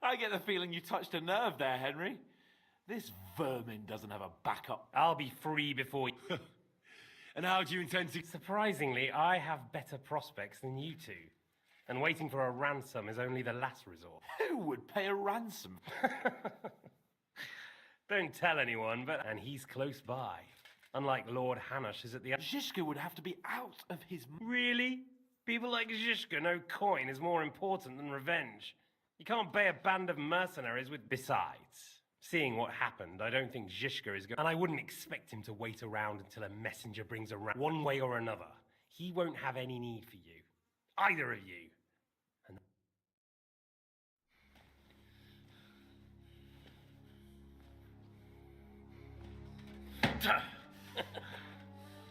I get the feeling you touched a nerve there, Henry. This vermin doesn't have a backup. I'll be free before... And how do you intend to... Surprisingly, I have better prospects than you two. And waiting for a ransom is only the last resort. Who would pay a ransom? Don't tell anyone, but... And he's close by. Unlike Lord Hanush is at the... Zhishka would have to be out of his... Really? People like Zhishka know coin is more important than revenge. You can't pay a band of mercenaries with... Besides, seeing what happened, I don't think Zhishka is going... And I wouldn't expect him to wait around until a messenger brings a ram... One way or another, he won't have any need for you. Either of you. And...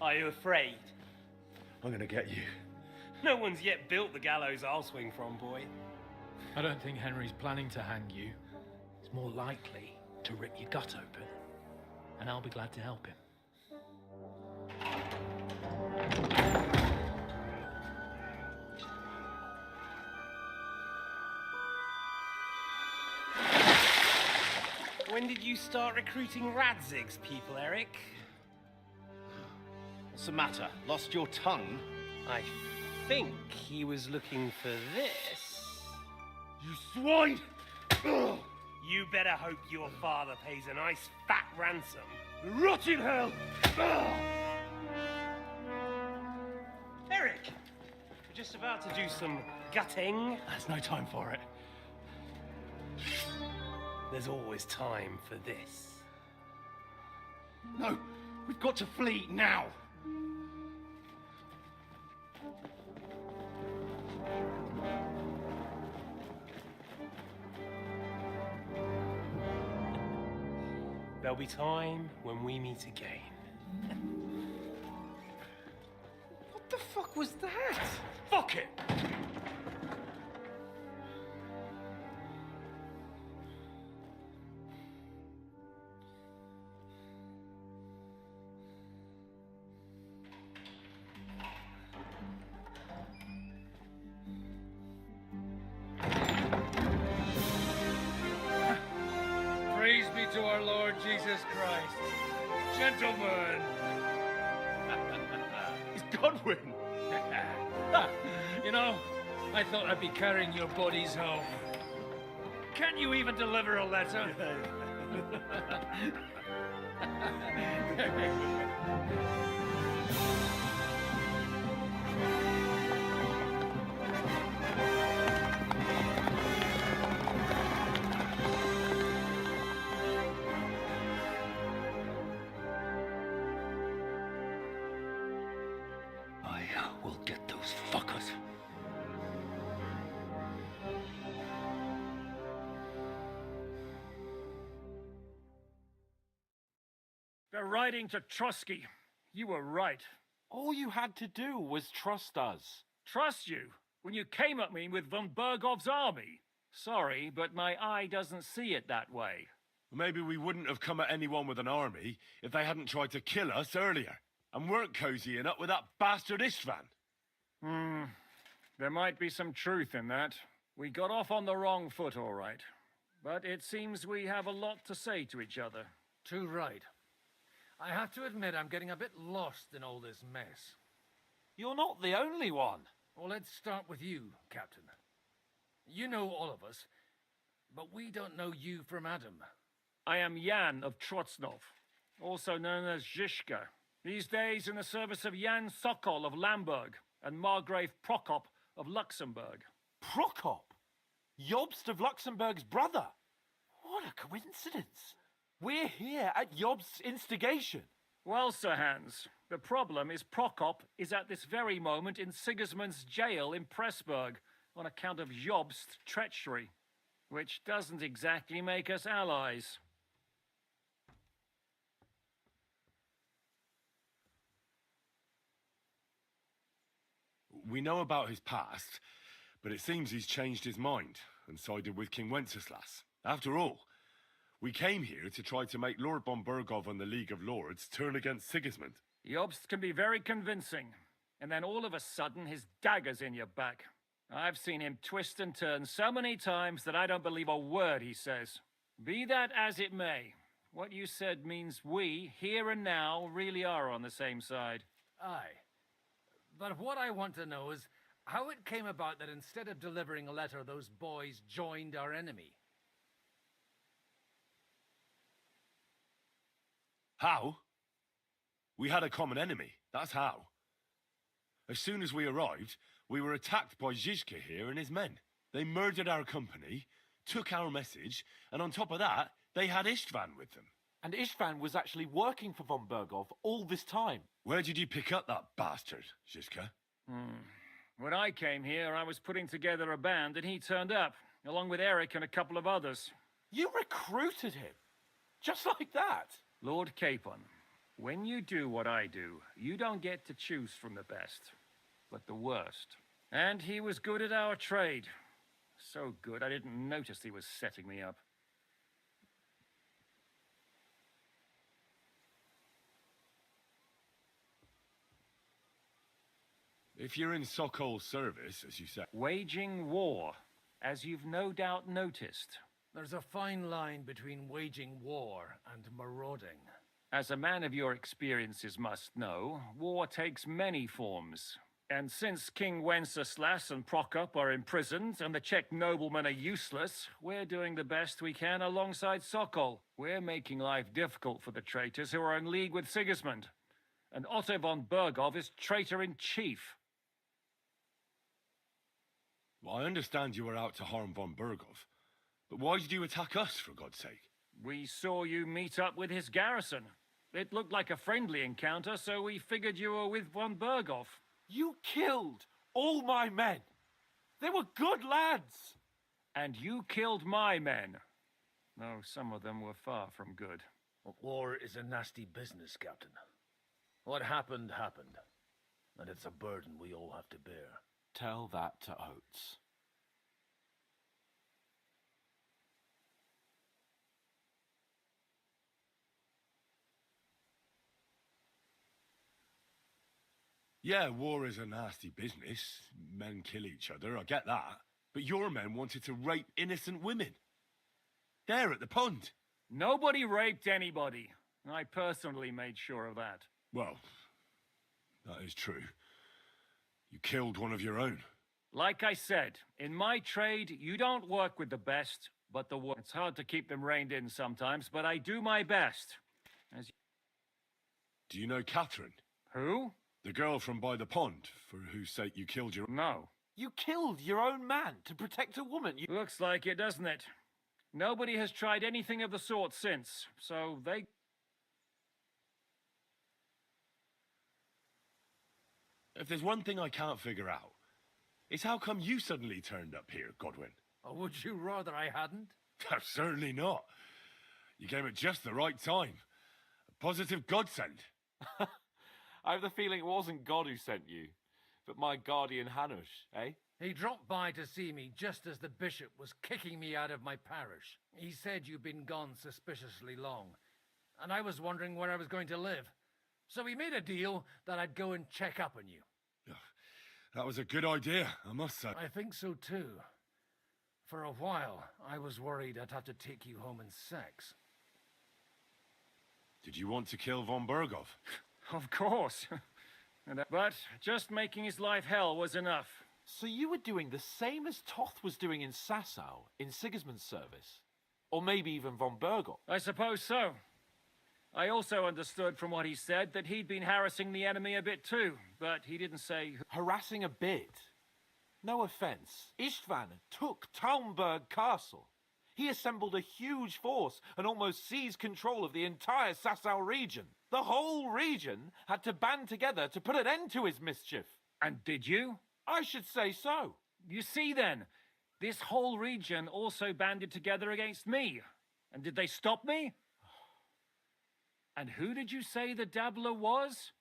Are you afraid? I'm gonna get you. No one's yet built the gallows I'll swing from, boy. I don't think Henry's planning to hang you. He's more likely to rip your gut open. And I'll be glad to help him. When did you start recruiting Radzig's people, Eric? What's the matter? Lost your tongue? I think he was looking for this. You swine! You better hope your father pays a nice fat ransom. Rot in hell! Eric! We're just about to do some gutting. There's no time for it. There's always time for this. No, we've got to flee now. There'll be time when we meet again. What the fuck was that? Fuck it! Praise be to our Lord Jesus Christ. Gentlemen! It's Godwin! You know, I thought I'd be carrying your bodies home. Can't you even deliver a letter? I will get those fuckers. They're riding to Trotsky. You were right. All you had to do was trust us. Trust you? When you came at me with von Bergov's army? Sorry, but my eye doesn't see it that way. Maybe we wouldn't have come at anyone with an army if they hadn't tried to kill us earlier. And weren't cozying up with that bastard Istvan. There might be some truth in that. We got off on the wrong foot, all right. But it seems we have a lot to say to each other. Too right. I have to admit I'm getting a bit lost in all this mess. You're not the only one. Well, let's start with you, Captain. You know all of us, but we don't know you from Adam. I am Jan of Trotsnov. also known as Zizka. These days in the service of Jan Sokol of Lamberg and Margrave Prokop of Luxembourg. Prokop? Jobst of Luxembourg's brother? What a coincidence. We're here at Jobst's instigation. Well, Sir Hans, the problem is Prokop is at this very moment in Sigismund's jail in Pressburg on account of Jobst's treachery, which doesn't exactly make us allies. We know about his past, but it seems he's changed his mind and sided with King Wenceslas. After all, we came here to try to make Lord von Burgov and the League of Lords turn against Sigismund. Jobst can be very convincing, and then all of a sudden his dagger's in your back. I've seen him twist and turn so many times that I don't believe a word he says. Be that as it may, what you said means we, here and now, really are on the same side. Aye. But what I want to know is how it came about that instead of delivering a letter, those boys joined our enemy. How? We had a common enemy, that's how. As soon as we arrived, we were attacked by Zizka here and his men. They murdered our company, took our message, and on top of that, they had Istvan with them. And Istvan was actually working for von Burgov all this time. Where did you pick up that bastard, Zizka? When I came here, I was putting together a band and he turned up, along with Eric and a couple of others. You recruited him? Just like that? Lord Capon, when you do what I do, you don't get to choose from the best, but the worst. And he was good at our trade. So good, I didn't notice he was setting me up. If you're in Sokol's service, as you said... Waging war, as you've no doubt noticed. There's a fine line between waging war and marauding. As a man of your experiences must know, war takes many forms. And since King Wenceslas and Prokop are imprisoned and the Czech noblemen are useless, we're doing the best we can alongside Sokol. We're making life difficult for the traitors who are in league with Sigismund. And Otto von Burgov is traitor-in-chief. Well, I understand you were out to harm von Burgov. But why did you attack us, for God's sake? We saw you meet up with his garrison. It looked like a friendly encounter, so we figured you were with von Burgov. You killed all my men. They were good lads. And you killed my men. Though some of them were far from good. War is a nasty business, Captain. What happened, happened. And it's a burden we all have to bear. Tell that to Oates. Yeah, war is a nasty business. Men kill each other, I get that. But your men wanted to rape innocent women. There at the pond. Nobody raped anybody. I personally made sure of that. Well, that is true. You killed one of your own. Like I said, in my trade, you don't work with the best, but the worst. It's hard to keep them reined in sometimes, but I do my best. Do you know Catherine? Who? The girl from by the pond, for whose sake you killed your... No. You killed your own man to protect a woman. Looks like it, doesn't it? Nobody has tried anything of the sort since, so they... If there's one thing I can't figure out, it's how come you suddenly turned up here, Godwin? Or would you rather I hadn't? Certainly not. You came at just the right time. A positive godsend. I have the feeling it wasn't God who sent you, but my guardian Hanush, eh? He dropped by to see me just as the bishop was kicking me out of my parish. He said you'd been gone suspiciously long, and I was wondering where I was going to live. So we made a deal that I'd go and check up on you. That was a good idea, I must say. I think so too. For a while, I was worried I'd have to take you home in sex. Did you want to kill von Burgov? Of course. But just making his life hell was enough. So you were doing the same as Toth was doing in Sasau, in Sigismund's service? Or maybe even von Burgov? I suppose so. I also understood from what he said that he'd been harassing the enemy a bit too, but he didn't say... Harassing a bit? No offense. Istvan took Talmberg Castle. He assembled a huge force and almost seized control of the entire Sasau region. The whole region had to band together to put an end to his mischief. And did you? I should say so. You see then, this whole region also banded together against me. And did they stop me? And who did you say the dabbler was?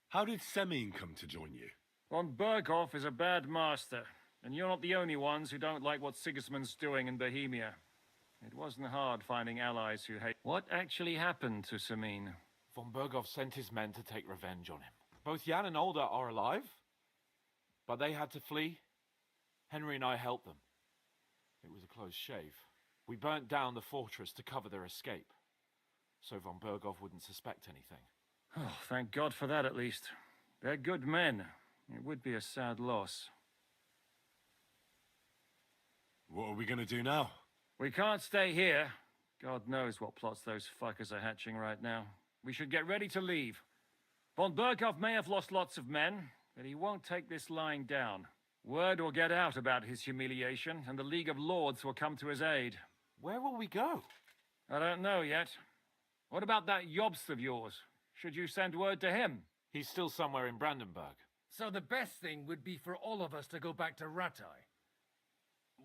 How did Semine come to join you? Von Berghoff is a bad master, and you're not the only ones who don't like what Sigismund's doing in Bohemia. It wasn't hard finding allies who hate... What actually happened to Semine? Von Berghoff sent his men to take revenge on him. Both Jan and Olda are alive, but they had to flee. Henry and I helped them. It was a close shave. We burnt down the fortress to cover their escape, so von Berghoff wouldn't suspect anything. Oh, thank God for that, at least. They're good men. It would be a sad loss. What are we gonna do now? We can't stay here. God knows what plots those fuckers are hatching right now. We should get ready to leave. Von Berghoff may have lost lots of men, but he won't take this lying down. Word will get out about his humiliation, and the League of Lords will come to his aid. Where will we go? I don't know yet. What about that Jobst of yours? Should you send word to him? He's still somewhere in Brandenburg. So the best thing would be for all of us to go back to Ratai.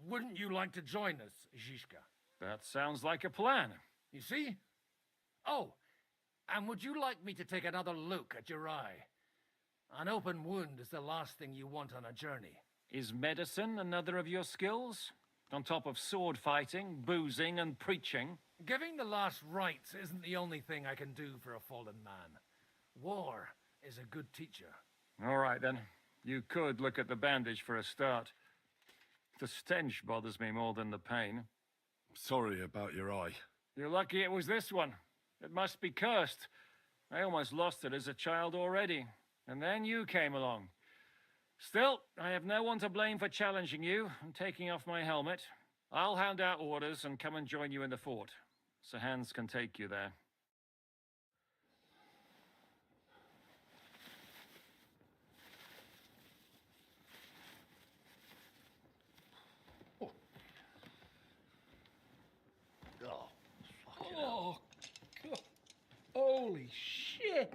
Wouldn't you like to join us, Zizka? That sounds like a plan. You see? Oh, and would you like me to take another look at your eye? An open wound is the last thing you want on a journey. Is medicine another of your skills? On top of sword fighting, boozing, and preaching? Giving the last rites isn't the only thing I can do for a fallen man. War is a good teacher. All right, then. You could look at the bandage for a start. The stench bothers me more than the pain. Sorry about your eye. You're lucky it was this one. It must be cursed. I almost lost it as a child already. And then you came along. Still, I have no one to blame for challenging you and taking off my helmet. I'll hand out orders and come and join you in the fort. Sir Hans can take you there. Oh, God. Holy shit!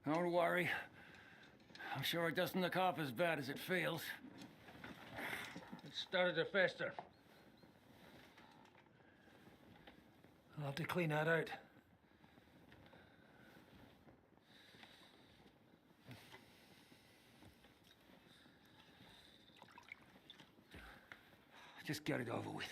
Don't worry. I'm sure it doesn't look half as bad as it feels. It started to fester. I'll have to clean that out. Just get it over with.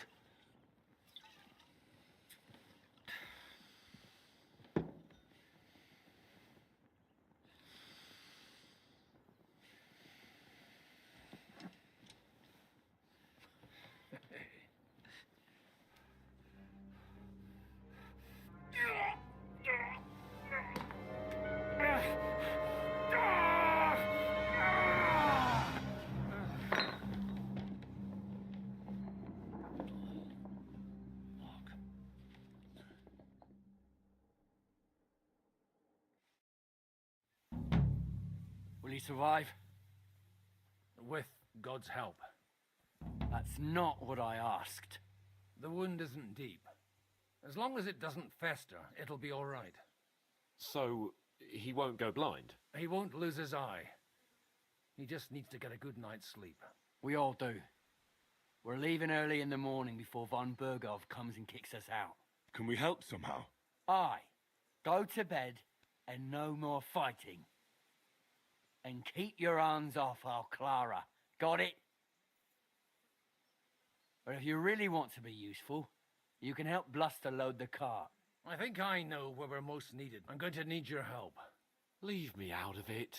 Will he survive? With God's help. That's not what I asked. The wound isn't deep. As long as it doesn't fester, it'll be all right. So, he won't go blind? He won't lose his eye. He just needs to get a good night's sleep. We all do. We're leaving early in the morning before von Berghoff comes and kicks us out. Can we help somehow? Aye. Go to bed and no more fighting. And keep your hands off our Clara. Got it? But if you really want to be useful, you can help Bluster load the cart. I think I know where we're most needed. I'm going to need your help. Leave me out of it.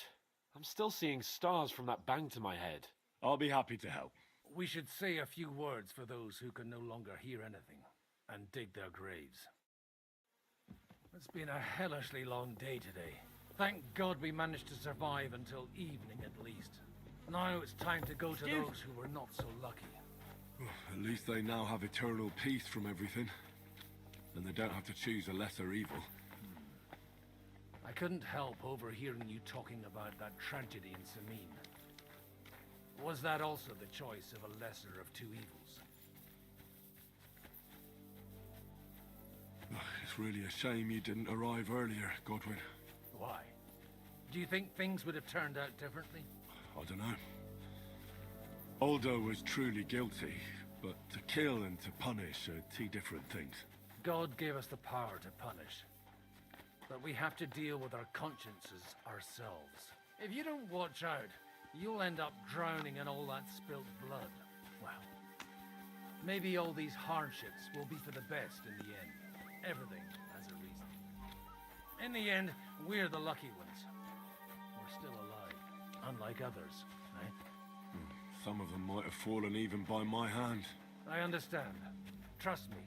I'm still seeing stars from that bang to my head. I'll be happy to help. We should say a few words for those who can no longer hear anything, and dig their graves. It's been a hellishly long day today. Thank God we managed to survive until evening at least. Now it's time to go to those who were not so lucky. At least they now have eternal peace from everything. And they don't have to choose a lesser evil. I couldn't help overhearing you talking about that tragedy in Samin. Was that also the choice of a lesser of two evils? It's really a shame you didn't arrive earlier, Godwin. Why? Do you think things would have turned out differently? I don't know. Aldo was truly guilty, but to kill and to punish are two different things. God gave us the power to punish. But we have to deal with our consciences ourselves. If you don't watch out, you'll end up drowning in all that spilt blood. Well, maybe all these hardships will be for the best in the end. Everything has a reason. In the end, we're the lucky ones. We're still alive, unlike others, eh? Some of them might have fallen even by my hand. I understand. Trust me,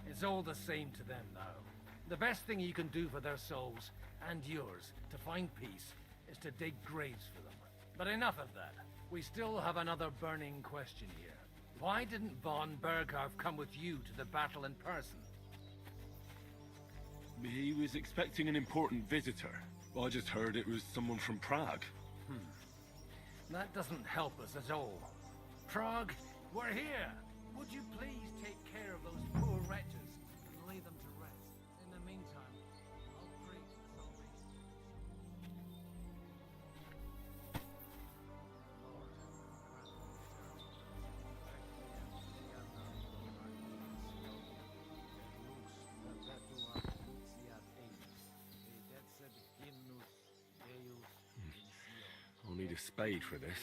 it's all the same to them now. The best thing you can do for their souls, and yours, to find peace, is to dig graves for them. But enough of that. We still have another burning question here. Why didn't von Berghoff come with you to the battle in person? He was expecting an important visitor. I just heard it was someone from Prague. That doesn't help us at all. Prague, we're here. Would you please take care of those poor wretches and lay them to rest? In the meantime, I'll pray for the salvation. I'll need a spade for this.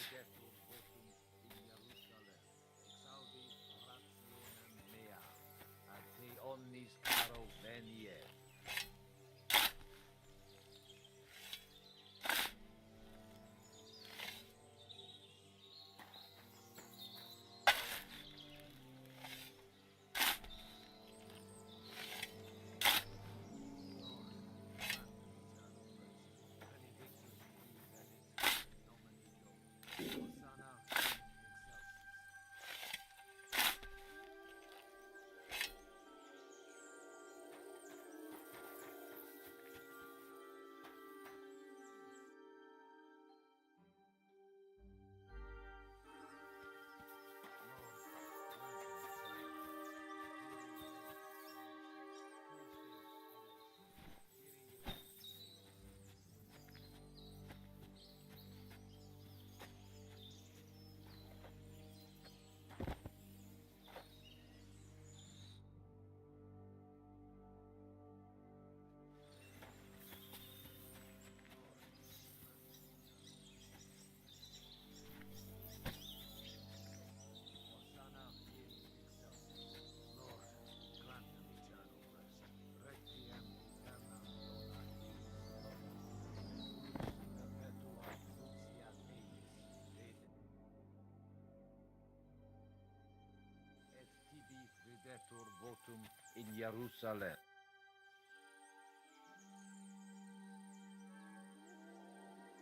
Votum in Jerusalem.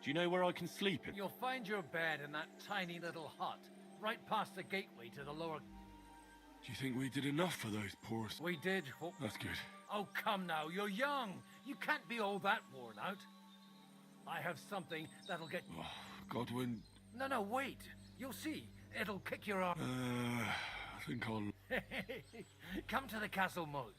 Do you know where I can sleep in? You'll find your bed in that tiny little hut, right past the gateway to the lower... Do you think we did enough for those poor... We did. That's good. Oh, come now, you're young. You can't be all that worn out. I have something that'll get... Oh, Godwin... No, wait. You'll see. It'll kick your arm. I think I'll... Come to the castle moat.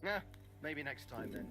Yeah, maybe next time then.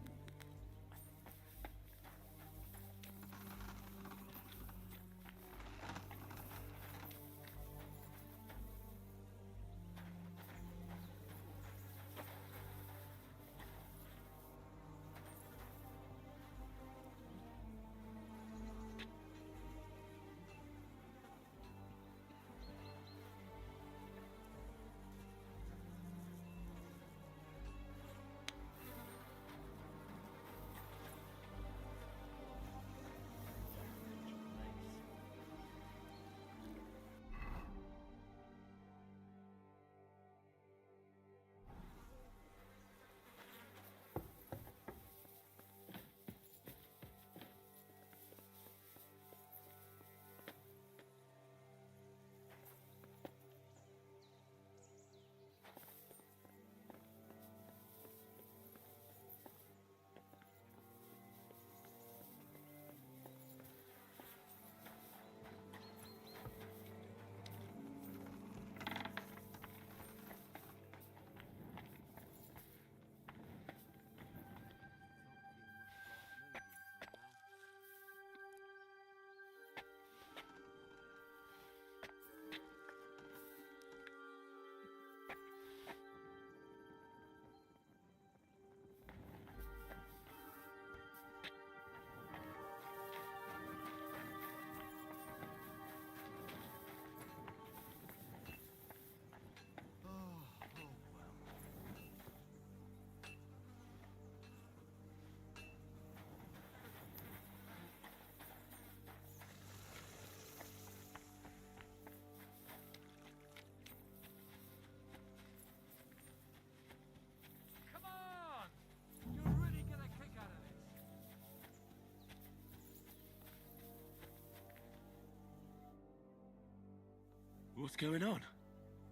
What's going on?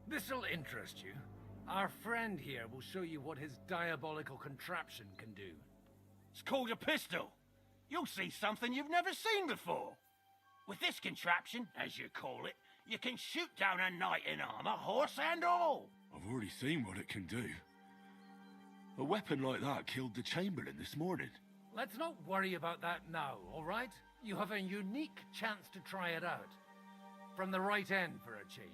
This'll interest you. Our friend here will show you what his diabolical contraption can do. It's called a pistol. You'll see something you've never seen before. With this contraption, as you call it, you can shoot down a knight in armor, horse and all. I've already seen what it can do. A weapon like that killed the Chamberlain this morning. Let's not worry about that now, all right? You have a unique chance to try it out. From the right end for a change.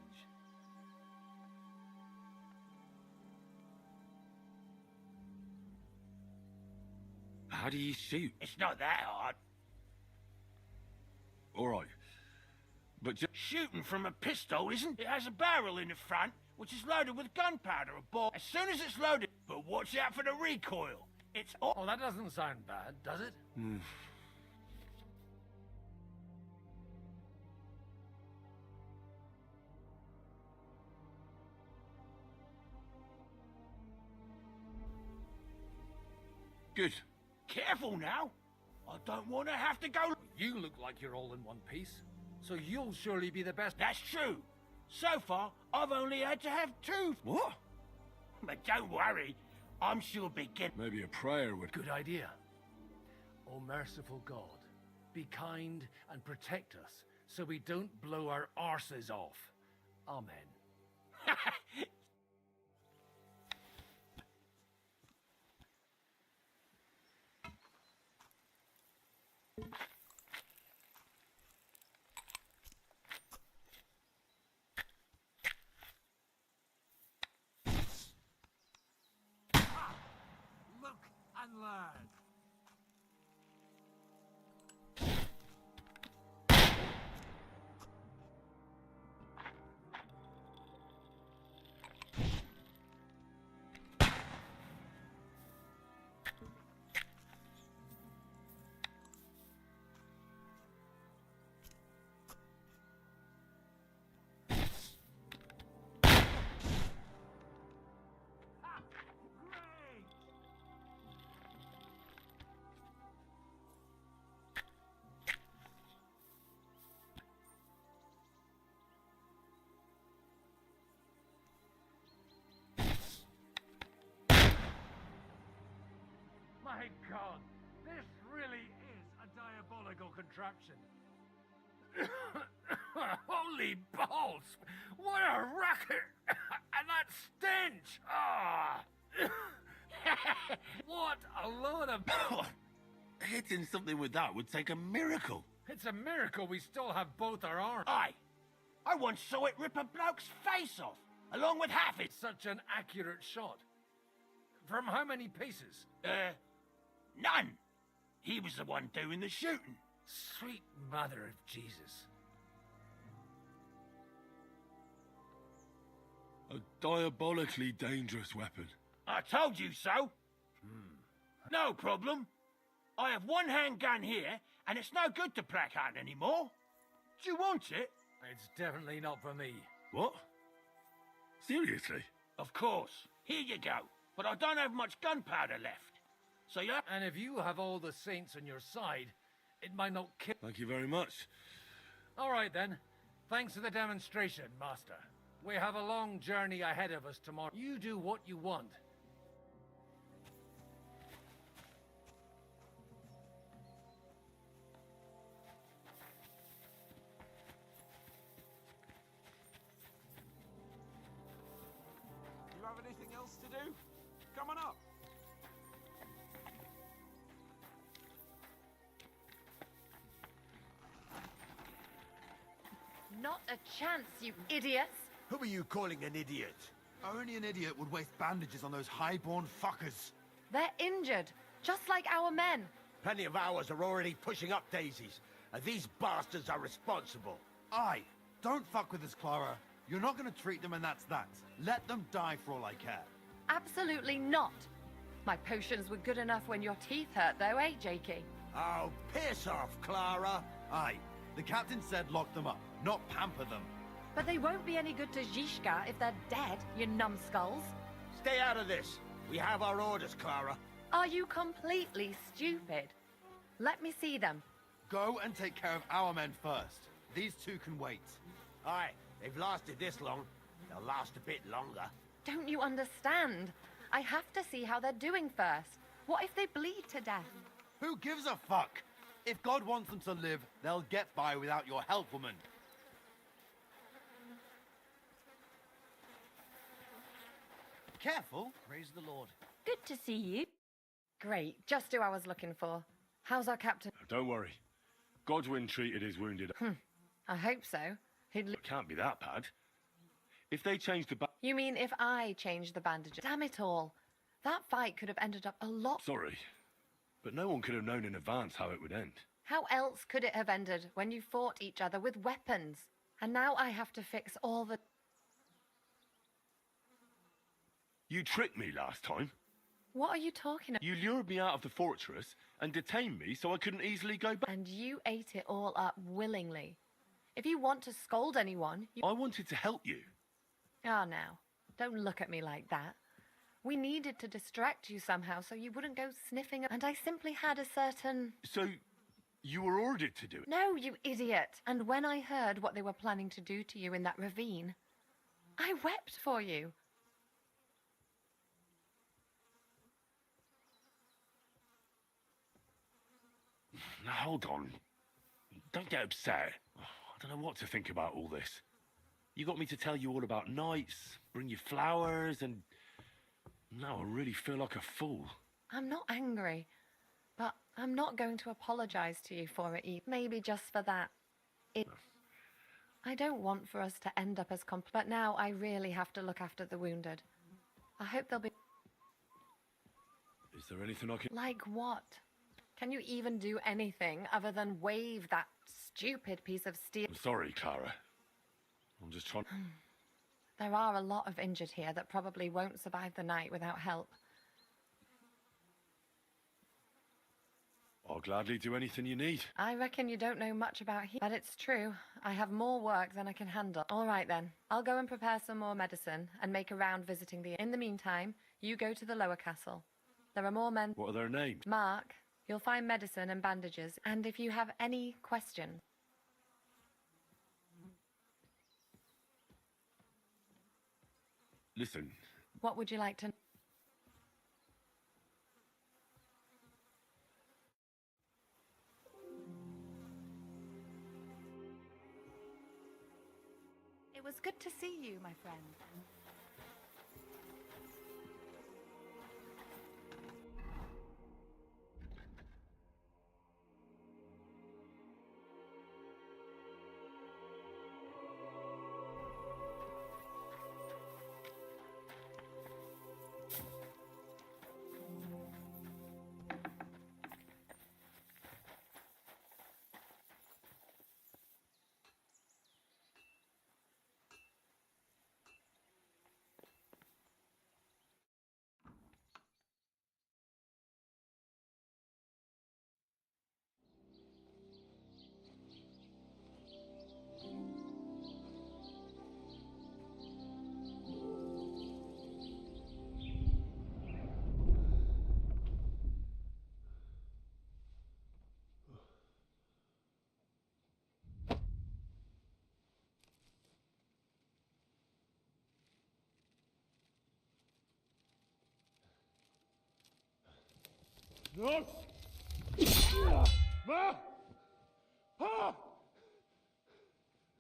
How do you shoot? It's not that hard. All right. But just... Shooting from a pistol isn't... It has a barrel in the front, which is loaded with gunpowder or ball. As soon as it's loaded... But watch out for the recoil. It's... Oh, that doesn't sound bad, does it? Good. Careful now. I don't want to have to go... You look like you're all in one piece, so you'll surely be the best... That's true. So far, I've only had to have two. What? But don't worry. I'm sure begin... Maybe a prayer would... Good idea. O merciful God, be kind and protect us so we don't blow our arses off. Amen. Look and learn. My God, this really is a diabolical contraption. Holy balls! What a racket! And that stench! Ah! What a load of... Hitting something with that would take a miracle. It's a miracle we still have both our arms. Aye. I once saw it rip a bloke's face off, along with half it. Such an accurate shot. From how many paces? None. He was the one doing the shooting. Sweet mother of Jesus. A diabolically dangerous weapon. I told you so. No problem. I have one handgun here, and it's no good to placard anymore. Do you want it? It's definitely not for me. What? Seriously? Of course. Here you go. But I don't have much gunpowder left. So you... And if you have all the saints on your side, it might not kill... Thank you very much. All right, then. Thanks for the demonstration, Master. We have a long journey ahead of us tomorrow. You do what you want. You have anything else to do? Come on up. Not a chance, you idiots! Who are you calling an idiot? Only an idiot would waste bandages on those highborn fuckers. They're injured, just like our men. Plenty of ours are already pushing up daisies, and these bastards are responsible. Aye, don't fuck with us, Clara. You're not going to treat them and that's that. Let them die for all I care. Absolutely not. My potions were good enough when your teeth hurt, though, eh, Jakey? Oh, piss off, Clara. Aye, the captain said lock them up, not pamper them. But they won't be any good to Zhishka if they're dead, you numbskulls. Stay out of this. We have our orders, Clara. Are you completely stupid? Let me see them. Go and take care of our men first. These two can wait. Aye, they've lasted this long. They'll last a bit longer. Don't you understand? I have to see how they're doing first. What if they bleed to death? Who gives a fuck? If God wants them to live, they'll get by without your help, woman. Careful. Praise the Lord. Good to see you. Great, just who I was looking for. How's our captain? Don't worry. Godwin treated his wounded. I hope so. It can't be that bad. If they change the You mean if I changed the bandages? Damn it all. That fight could have ended up a lot... Sorry, but no one could have known in advance how it would end. How else could it have ended when you fought each other with weapons? And now I have to fix all the... You tricked me last time. What are you talking about? You lured me out of the fortress and detained me so I couldn't easily go back. And you ate it all up willingly. If you want to scold anyone... I wanted to help you. Ah, now. Don't look at me like that. We needed to distract you somehow so you wouldn't go sniffing... And I simply had a certain... So, you were ordered to do it? No, you idiot. And when I heard what they were planning to do to you in that ravine, I wept for you. Now, hold on. Don't get upset. I don't know what to think about all this. You got me to tell you all about knights, bring you flowers, and now I really feel like a fool. I'm not angry, but I'm not going to apologize to you for it, Eve. Maybe just for that. I don't want for us to end up as but now I really have to look after the wounded. I hope they'll be... Is there anything I can... Like what? Can you even do anything other than wave that stupid piece of steel? I'm sorry, Clara. I'm just trying... There are a lot of injured here that probably won't survive the night without help. I'll gladly do anything you need. I reckon you don't know much about here, but it's true. I have more work than I can handle. All right then, I'll go and prepare some more medicine and make a round visiting the... In the meantime, you go to the lower castle. There are more men... What are their names? Mark, you'll find medicine and bandages, and if you have any questions... Listen. What would you like to... It was good to see you, my friend.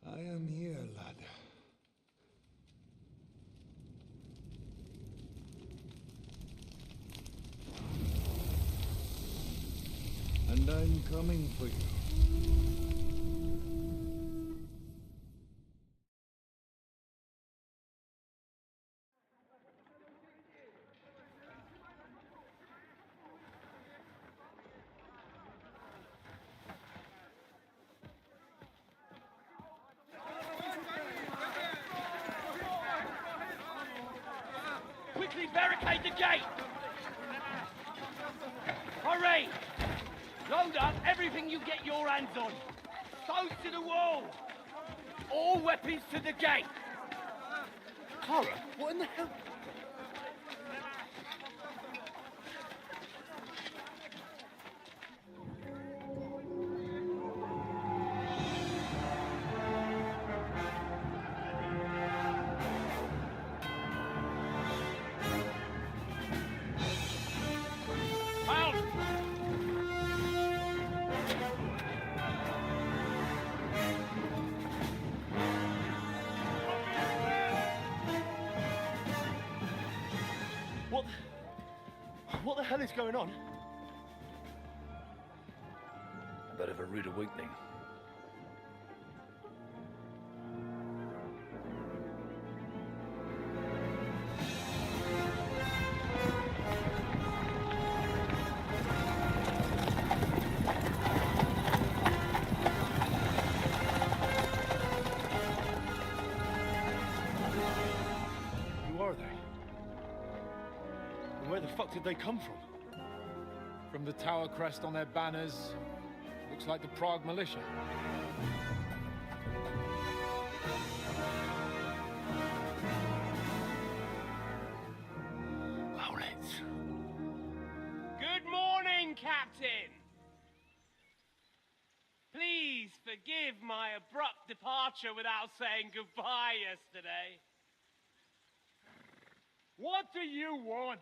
I am here, lad. And I'm coming for you. Quickly barricade the gate! Hurry! Load up everything you get your hands on. Stones to the wall! All weapons to the gate! Clara, what in the hell? What the hell is going on? A bit of a rude awakening. Who are they? And where the fuck did they come from? From the tower crest on their banners, looks like the Prague militia. Owlets. Good morning, Captain! Please forgive my abrupt departure without saying goodbye yesterday. What do you want?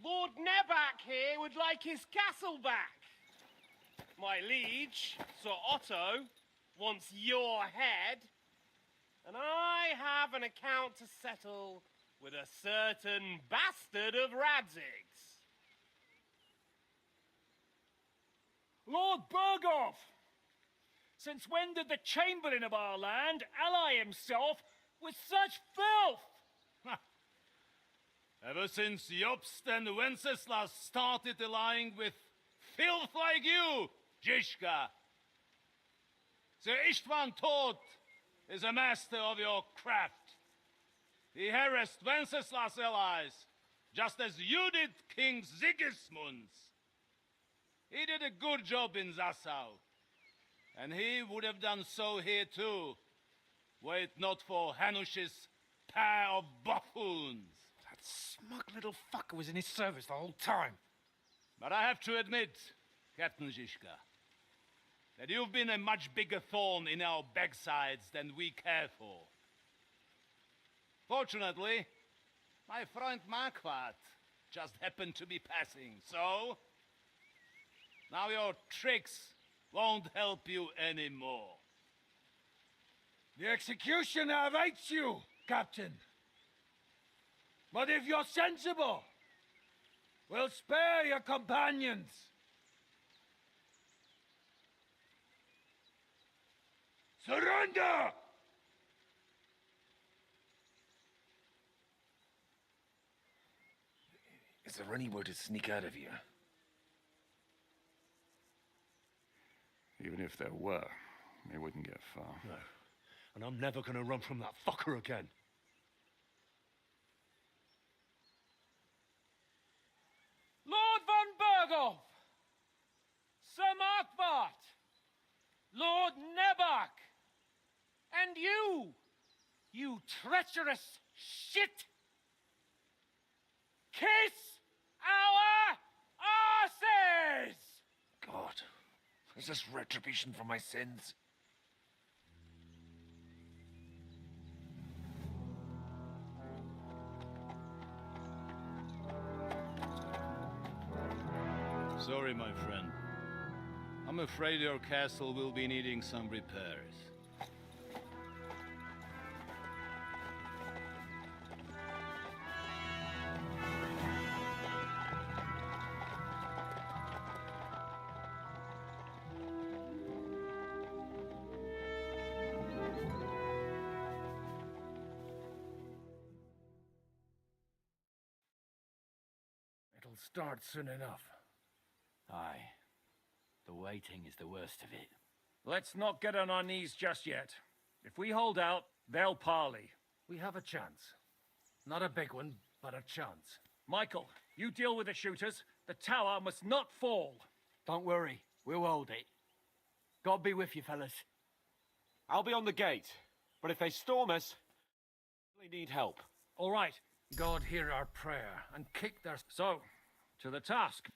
Lord Nebak here would like his castle back. My liege, Sir Otto, wants your head. And I have an account to settle with a certain bastard of Radzig's. Lord Berghoff! Since when did the Chamberlain of our land ally himself with such filth? Ever since Jobst and Wenceslas started allying with filth like you, Zizka. Sir Istvan Todt is a master of your craft. He harassed Wenceslas' allies, just as you did King Sigismund's. He did a good job in Zassau, and he would have done so here too, were it not for Hanush's pair of buffoons. Smug little fucker was in his service the whole time. But I have to admit, Captain Zizka, that you've been a much bigger thorn in our backsides than we care for. Fortunately, my friend Marquardt just happened to be passing, so now your tricks won't help you anymore. The executioner awaits you, Captain. But if you're sensible, we'll spare your companions. Surrender! Is there any way to sneak out of here? Even if there were, we wouldn't get far. No. And I'm never gonna run from that fucker again. Lord von Berghoff! Sir Markwart! Lord Nebak! And you treacherous shit! Kiss our asses! God, is this retribution for my sins? Sorry, my friend. I'm afraid your castle will be needing some repairs. It'll start soon enough. Aye. The waiting is the worst of it. Let's not get on our knees just yet. If we hold out, they'll parley. We have a chance. Not a big one, but a chance. Michael, you deal with the shooters. The tower must not fall. Don't worry. We'll hold it. God be with you, fellas. I'll be on the gate, but if they storm us, we need help. All right. God hear our prayer and kick their... So, to the task.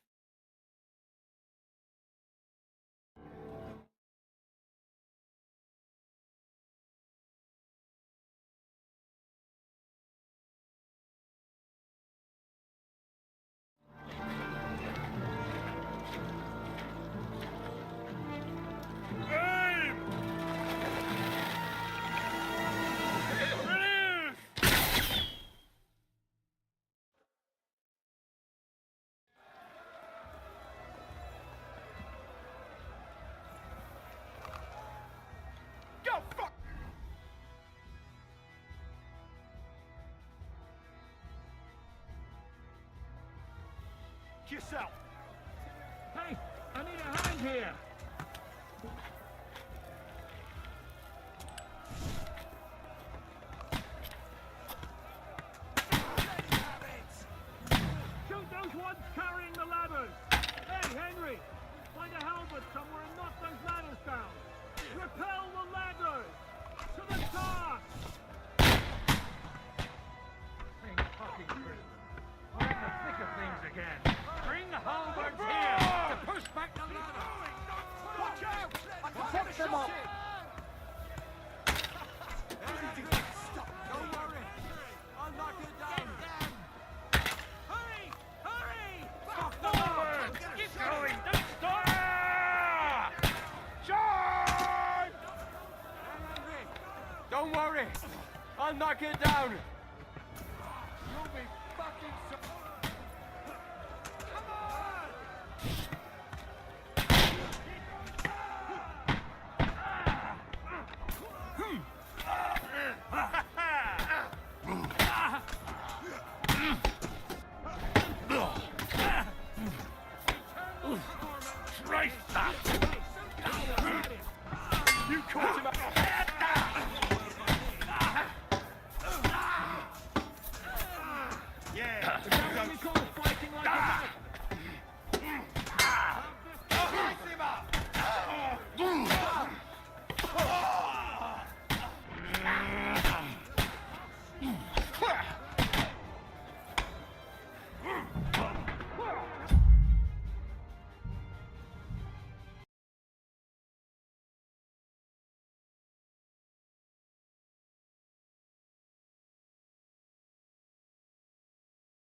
Yourself. Hey, I need a hand here. Shoot those ones carrying the ladders. Hey, Henry, find a halberd somewhere and knock those ladders down. Repel the ladders. To the task. Ain't fucking true. I'm in the thick of things again. Bring the halberds here to push back the ladder. Watch out! I can fix them up. Stop! Don't worry. I'll knock it down. Hurry! Hurry! Stop forward! Keep going! Don't stop! Charge! Don't worry. I'll knock it down. You'll be fucking so... Christ! You caught him up!